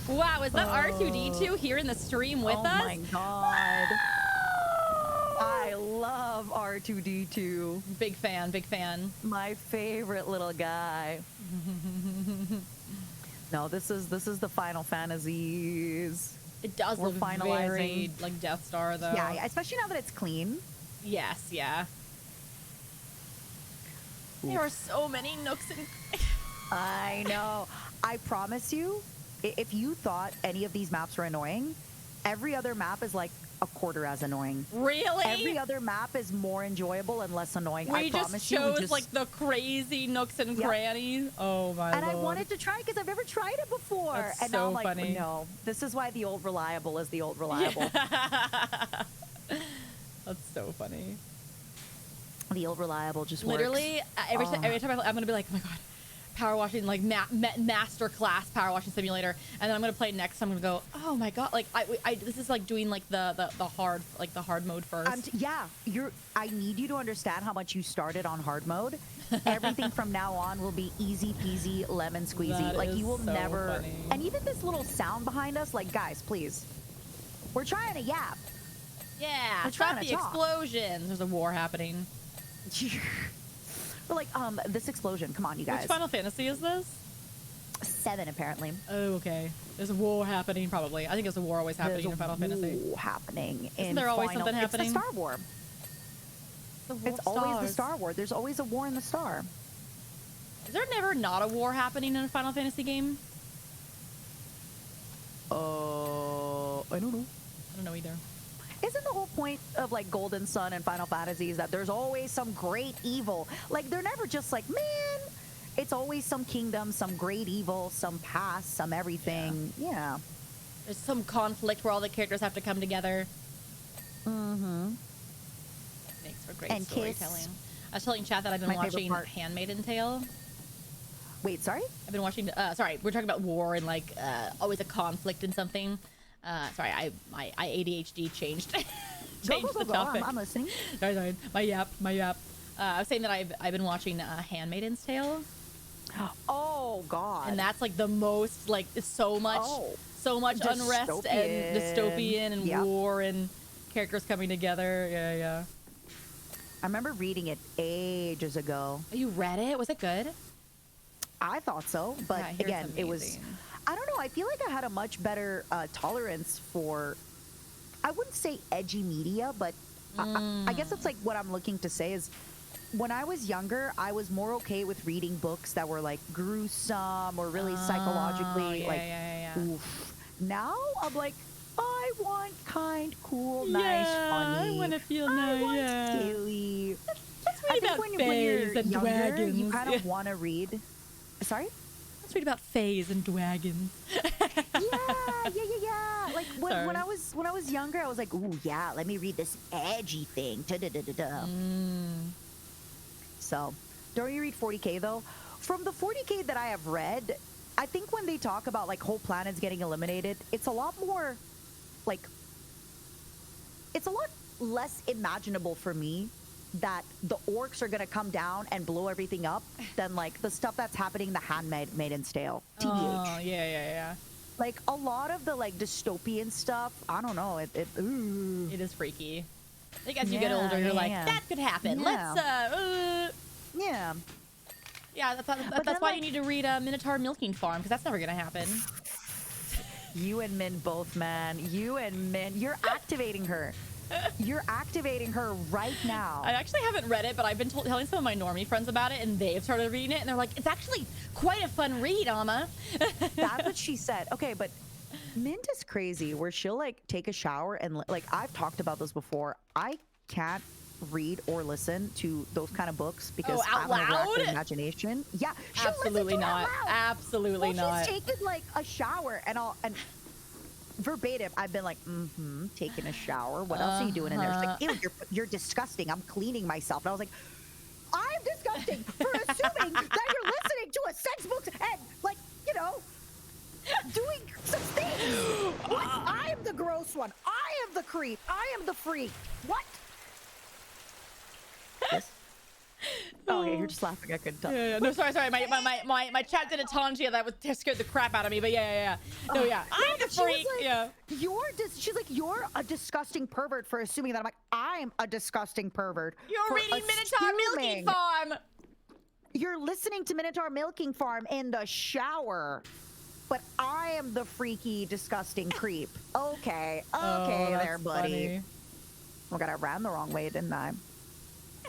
Wow, is that R2D2 here in the stream with Oh us? my god. I love R2D2. Big fan, big fan. My favorite little guy. No, this is the Final Fantasies. It does We're look finalizing. very like Death Star though. Yeah, especially now that it's clean. Yes, yeah. There are so many nooks and I know. I promise you, if you thought any of these maps were annoying, every other map is like a quarter as annoying. Really? Every other map is more enjoyable and less annoying. we I just promise chose you. We just, like the crazy nooks and Yep. crannies. Oh my and lord. I wanted to try because I've never tried it before. That's and now so I'm like, funny. no, this is why the old reliable is the old reliable. That's so funny. The old reliable just Literally, works. every time I'm gonna be like, oh my god, power washing, like master class power washing simulator, and then I'm gonna play next. I'm gonna go, oh my god, like I this is like doing like the hard mode first. Yeah, I need you to understand how much you started on hard mode. Everything from now on will be easy peasy lemon squeezy. That Like is you will so never. funny. And even this little sound behind us, like guys, please, we're trying to yap. Yeah, We're stop trying the to talk. explosions. There's a war happening. We're like, this explosion. Come on, you guys. Which Final Fantasy is this? 7 apparently. Oh, okay. There's a war happening, probably. I think there's a war always happening There's in Final Fantasy. war happening. Isn't in there always Final- something happening? It's the Star War. The War It's of always the Stars. Star War. There's always a war in the star. Is there never not a war happening in a Final Fantasy game? I don't know. I don't know either. Isn't the whole point of like Golden Sun and Final Fantasy is that there's always some great evil? Like they're never just like, man, it's always some kingdom, some great evil, some past, some everything. Yeah. There's some conflict where all the characters have to come together. Mm-hmm. Makes for great And storytelling. kiss. I was telling chat that I've been My favorite watching part. Handmaiden Tale. Wait, sorry? I've been watching. Sorry, we're talking about war and like always a conflict in something. Sorry, my ADHD changed changed the Go. topic. I'm listening. Sorry. My yap. I was saying that I've been watching Handmaiden's Tale, Oh God. and that's like the most like so much Oh. unrest and Dystopian. dystopian and Yep. war and characters coming together. Yeah, yeah. I remember reading it ages ago. Oh, you read it? Was it good? I thought so, but Yeah, I hear it's again, it was. amazing. I don't know. I feel like I had a much better tolerance for. I wouldn't say edgy media, but I guess it's like what I'm looking to say is. When I was younger, I was more okay with reading books that were like gruesome or really psychologically like oof. Now I'm like, I want kind, cool, nice, funny. I want to feel I nice. want Yeah. silly. Let's I read think about when fays you're and younger, dragons. you kind of want to read. Sorry? Let's read about fays and dragons. Yeah. Like when I was younger, I was like, ooh, yeah, let me read this edgy thing. Da-da-da-da-da. So, don't you read 40K though? From the 40K that I have read, I think when they talk about like whole planets getting eliminated, it's a lot more like it's a lot less imaginable for me that the orcs are gonna come down and blow everything up than like the stuff that's happening in the Handmaid's Tale. TBH. Oh, yeah. Like a lot of the like dystopian stuff, I don't know. Ooh. It is freaky. I think as you get older, you're like, that could happen. Yeah. Let's, Yeah. yeah, that's then, why like- you need to read Minotaur Milking Farm, because that's never going to happen. You and Min both, man. You and Min. You're activating her. You're activating her right now. I actually haven't read it, but I've been telling some of my normie friends about it, and they've started reading it, and they're like, it's actually quite a fun read, Alma. That's what she said. Okay, but Mint is crazy where she'll like take a shower and like I've talked about this before. I can't read or listen to those kind of books because I have an loud? overactive imagination. Yeah, she'll Absolutely listen to it out not. loud. Absolutely Well, not. she's taken like a shower and verbatim, I've been like, taking a shower. What else are you doing in there? She's like, ew, you're disgusting. I'm cleaning myself. And I was like, I'm disgusting for assuming that you're listening to a sex book and like, you know, doing some things. What? I am the gross one. I am the creep. I am the freak. What? Yes. Oh, okay, you're just laughing. I couldn't tell. Yeah. No, sorry. My chat did a tangent that scared the crap out of me, but yeah. No, yeah. I'm the She was freak. like, Yeah. She's like, you're a disgusting pervert for assuming that. I'm like, I'm a disgusting pervert. You're for reading Minotaur Milking assuming Farm. You're listening to Minotaur Milking Farm in the shower. But I am the freaky, disgusting creep. Okay, there, that's buddy. funny. Oh my god, I ran the wrong way, didn't I?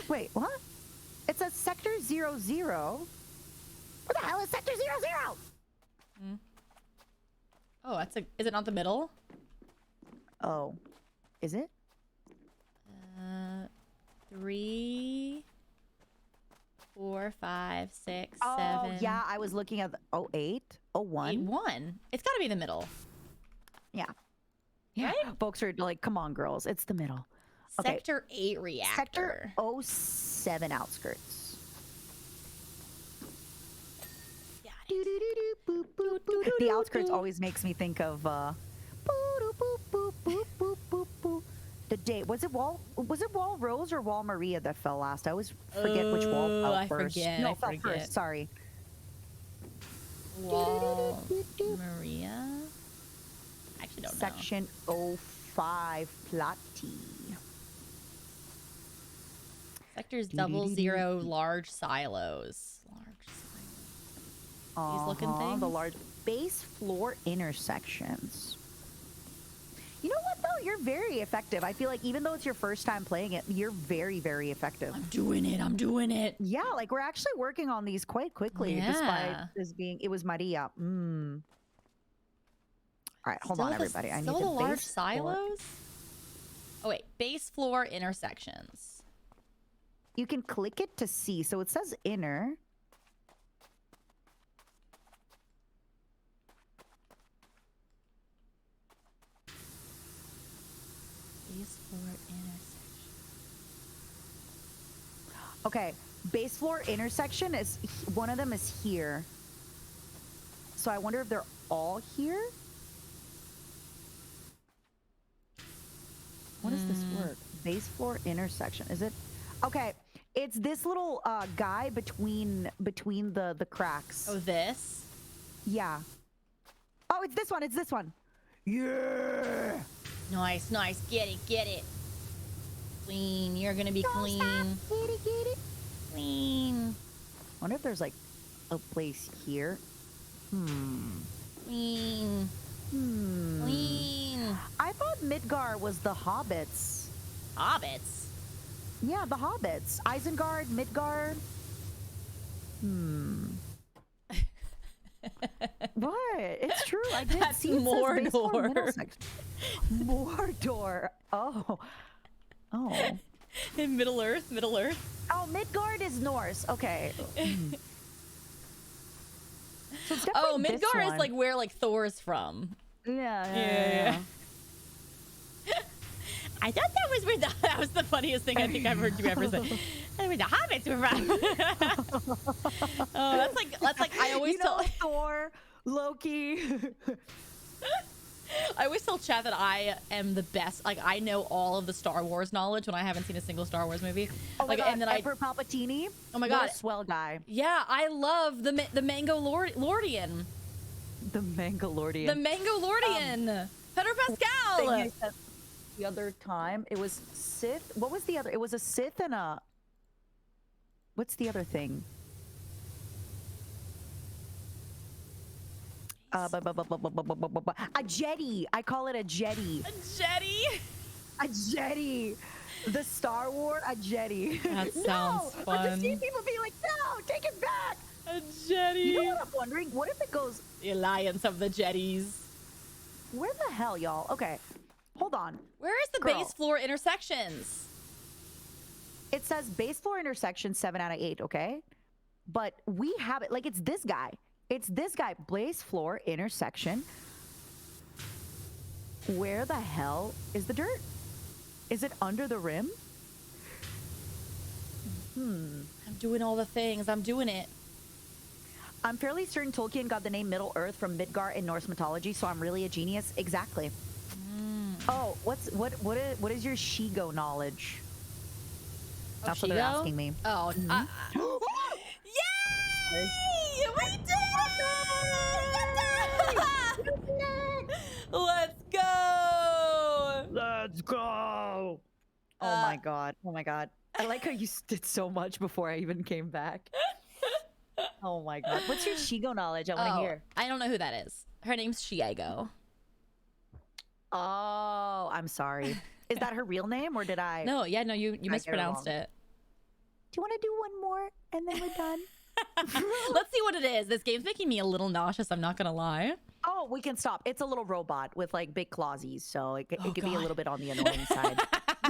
Wait, what? It says Sector 00. Where the hell is Sector 00? Oh, is it not the middle? Oh, is it? 3, 4, 5, 6, Oh, 7. yeah, I was looking at 08, 01. 1. It's got to be the middle. Yeah. Yeah. Folks are like, come on, girls. It's the middle. Okay. Sector 8 reactor. Sector 07 outskirts. Yeah. The outskirts always makes me think of the day. Was it Wall Rose or Wall Maria that fell last? I always forget which wall fell I first. forget, No, I fell forget. first. Sorry. Wall Maria. I actually don't know. Section 05 Platy. Sectors 00 large silos. These looking things. The large base floor intersections. You know what though? You're very effective. I feel like even though it's your first time playing it, you're very, very effective. I'm doing it. Yeah, like we're actually working on these quite quickly, Yeah. despite this being. It was Maria. All right, hold on, everybody. I need Still to the large base floor- silos. Oh wait, base floor intersections. You can click it to see. So it says inner. Base floor intersection. Okay, base floor intersection is one of them is here. So I wonder if they're all here. What does this work? Base floor intersection. Is it? Okay, it's this little guy between the cracks. Oh, this. Yeah. Oh, it's this one. It's this one. Yeah. Nice, nice. Get it, get it. Clean. You're gonna be clean. Get it. Clean. Wonder if there's like a place here. Clean. Clean. I thought Midgar was the hobbits. Hobbits. Yeah, the hobbits. Isengard, Midgard. What? It's true. I did That's see it says based on Mordor. Middlesex. Mordor. Oh. In Middle Earth, Middle Earth. Oh, Midgard is Norse. Okay. So it's Oh, definitely this Midgar is one. like where like Thor's from. Yeah. I thought that was where that was the funniest thing I think I've heard you ever say. That's where the hobbits were from. Oh, that's like I always tell Thor, Loki. I always tell Chad that I am the best. Like I know all of the Star Wars knowledge when I haven't seen a single Star Wars movie. Oh my like God, and then Emperor Palpatine. Oh my What God, a swell guy. yeah, I love the Mango Lordian. The Mangalordian. The Mango Lordian. Pedro Pascal. Thing I said the other time, it was Sith. What was the other? It was a Sith and a. What's the other thing? A jetty. I call it a jetty. A jetty. A jetty. The Star Wars, a jetty. That sounds No! fun. I've just seen people be like, no, take it back. A jetty. You know what I'm wondering? What if it goes, The alliance of the jetties. where the hell, y'all? Okay, hold on. Where is the Girl. base floor intersections? It says base floor intersection 7 out of 8, okay? But we have it, like it's this guy. It's this guy, base floor intersection. Where the hell is the dirt? Is it under the rim? I'm doing all the things. I'm doing it. I'm fairly certain Tolkien got the name Middle Earth from Midgard in Norse mythology, so I'm really a genius. Exactly. Oh, what is your Shigo knowledge? That's what they're Shigo? asking me. Oh, yay! We did it! Let's go! Let's go! Oh my god! Oh my god! I like how you did so much before I even came back. Oh my god! What's your Shigo knowledge? I want to hear. I don't know who that is. Her name's Shiego. Oh, I'm sorry. Is that her real name, or did I? No, yeah, no, you get it mispronounced wrong? it. Do you want to do one more, and then we're done? Let's see what it is. This game's making me a little nauseous, I'm not gonna lie. Oh, we can stop. It's a little robot with like big clawsies, so it could be a God. little bit on the annoying side.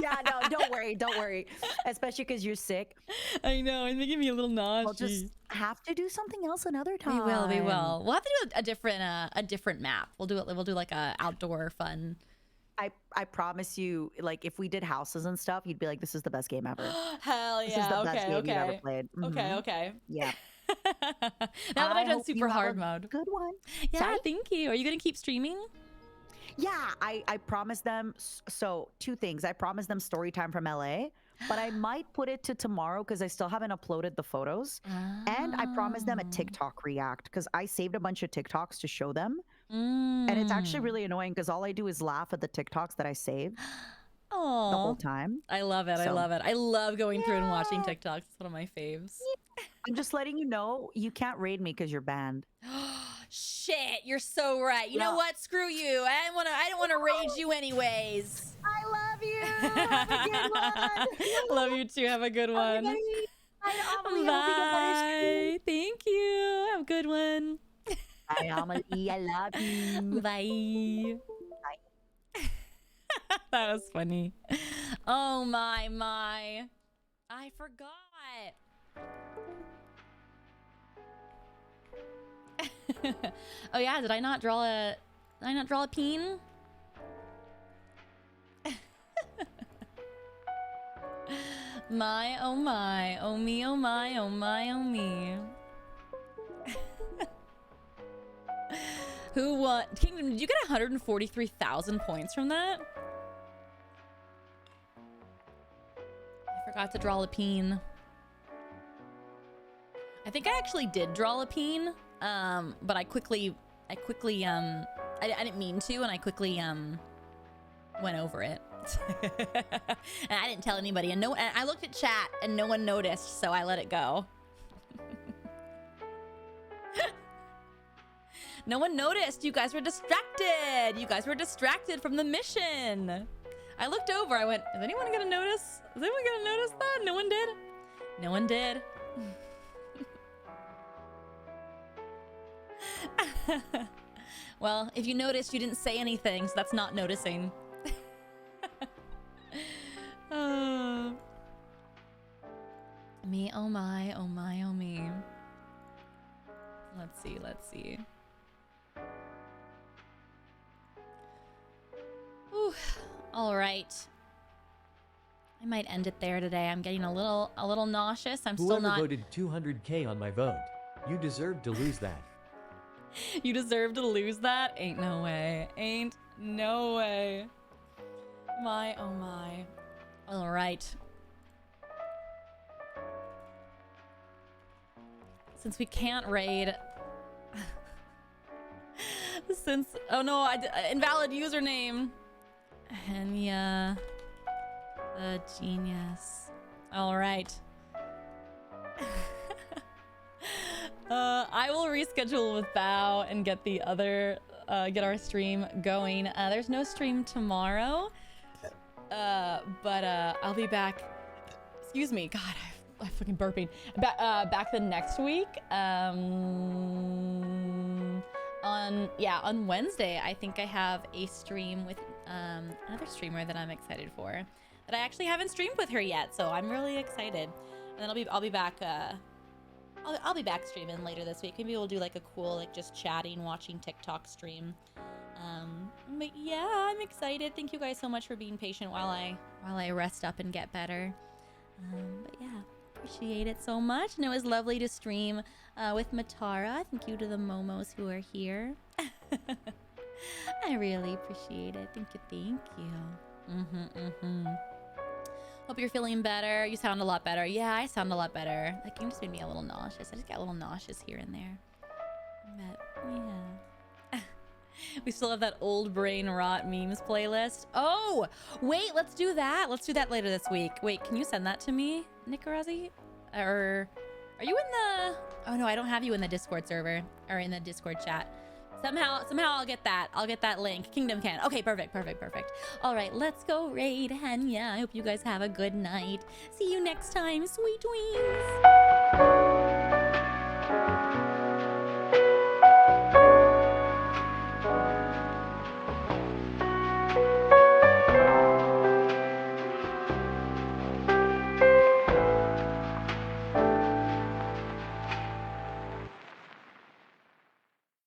Yeah, no, don't worry. Especially because you're sick. I know, it's making me a little nauseous. We'll just have to do something else another time. We will. We'll have to do a different map. We'll do like a outdoor fun. I promise you, like if we did houses and stuff, you'd be like, "This is the best game ever. Hell yeah! This is the best game okay. you've ever played." Mhm. Okay. Yeah. Now that I've done hope you super have hard a mode. Good one. Yeah, Sorry? thank you. Are you gonna keep streaming? Yeah, I promised them. So two things. I promised them story time from LA, but I might put it to tomorrow because I still haven't uploaded the photos. And I promised them a TikTok react because I saved a bunch of TikToks to show them. And it's actually really annoying because all I do is laugh at the TikToks that I saved the whole Oh, time. I love it. I So- love it. I love going through and watching Yeah. TikToks. It's one of my faves. I'm just letting you know you can't raid me because you're banned. Shit, you're so right. You know Yeah. what? Screw you. I don't want to rage you anyways. I love you. Have a good one. Love you too. Have a good one. Bye, Amelie. I hope you get better soon. Bye. Thank you. Have a good one. Bye, Amelie. I love you. Bye. That was funny. Oh my. I forgot. Oh yeah, did I not draw a peen? My, oh my, oh me, oh my, oh my, oh me. Who won? Kingdom, did you get 143,000 points from that? I forgot to draw a peen. I think I actually did draw a peen, but I quickly, I didn't mean to, and I quickly, went over it. And I didn't tell anybody, and I looked at chat and no one noticed, so I let it go. No one noticed. You guys were distracted. You guys were distracted from the mission. I looked over. I went, is anyone gonna notice? Is anyone gonna notice that? No one did. No one did. Well, if you noticed, you didn't say anything, so that's not noticing. Me, oh my, oh my, oh me. Let's see, let's see. Whew. All right. I might end it there today. I'm getting a little nauseous. I'm Whoever still not. voted 200K on my vote, you deserve to lose that. You deserve to lose that? Ain't no way. Ain't no way. My, oh my. All right. Since we can't raid. Oh no, invalid username. Henya, the genius. All right. I will reschedule with Bao and get the other, get our stream going. There's no stream tomorrow, but I'll be back. Excuse me, God, I'm fucking burping. Back the next week. On Wednesday, I think I have a stream with another streamer that I'm excited for. That I actually haven't streamed with her yet, so I'm really excited. And then I'll be back. I'll be back streaming later this week. Maybe we'll do like a cool, like just chatting, watching TikTok stream. But yeah, I'm excited. Thank you guys so much for being patient while I rest up and get better. But yeah, appreciate it so much. And it was lovely to stream with Matara. Thank you to the Momos who are here. I really appreciate it. Thank you. Hope you're feeling better. You sound a lot better. Yeah, I sound a lot better. That game just made me a little nauseous. I just got a little nauseous here and there. But yeah. We still have that old brain rot memes playlist. Oh, wait, let's do that. Let's do that later this week. Wait, can you send that to me, Nicarazzi? Or are you in the... Oh no, I don't have you in the Discord server or in the Discord chat. Somehow I'll get that. I'll get that link. Kingdom can. Okay, perfect. All right, let's go raid Henya. I hope you guys have a good night. See you next time, sweet wings.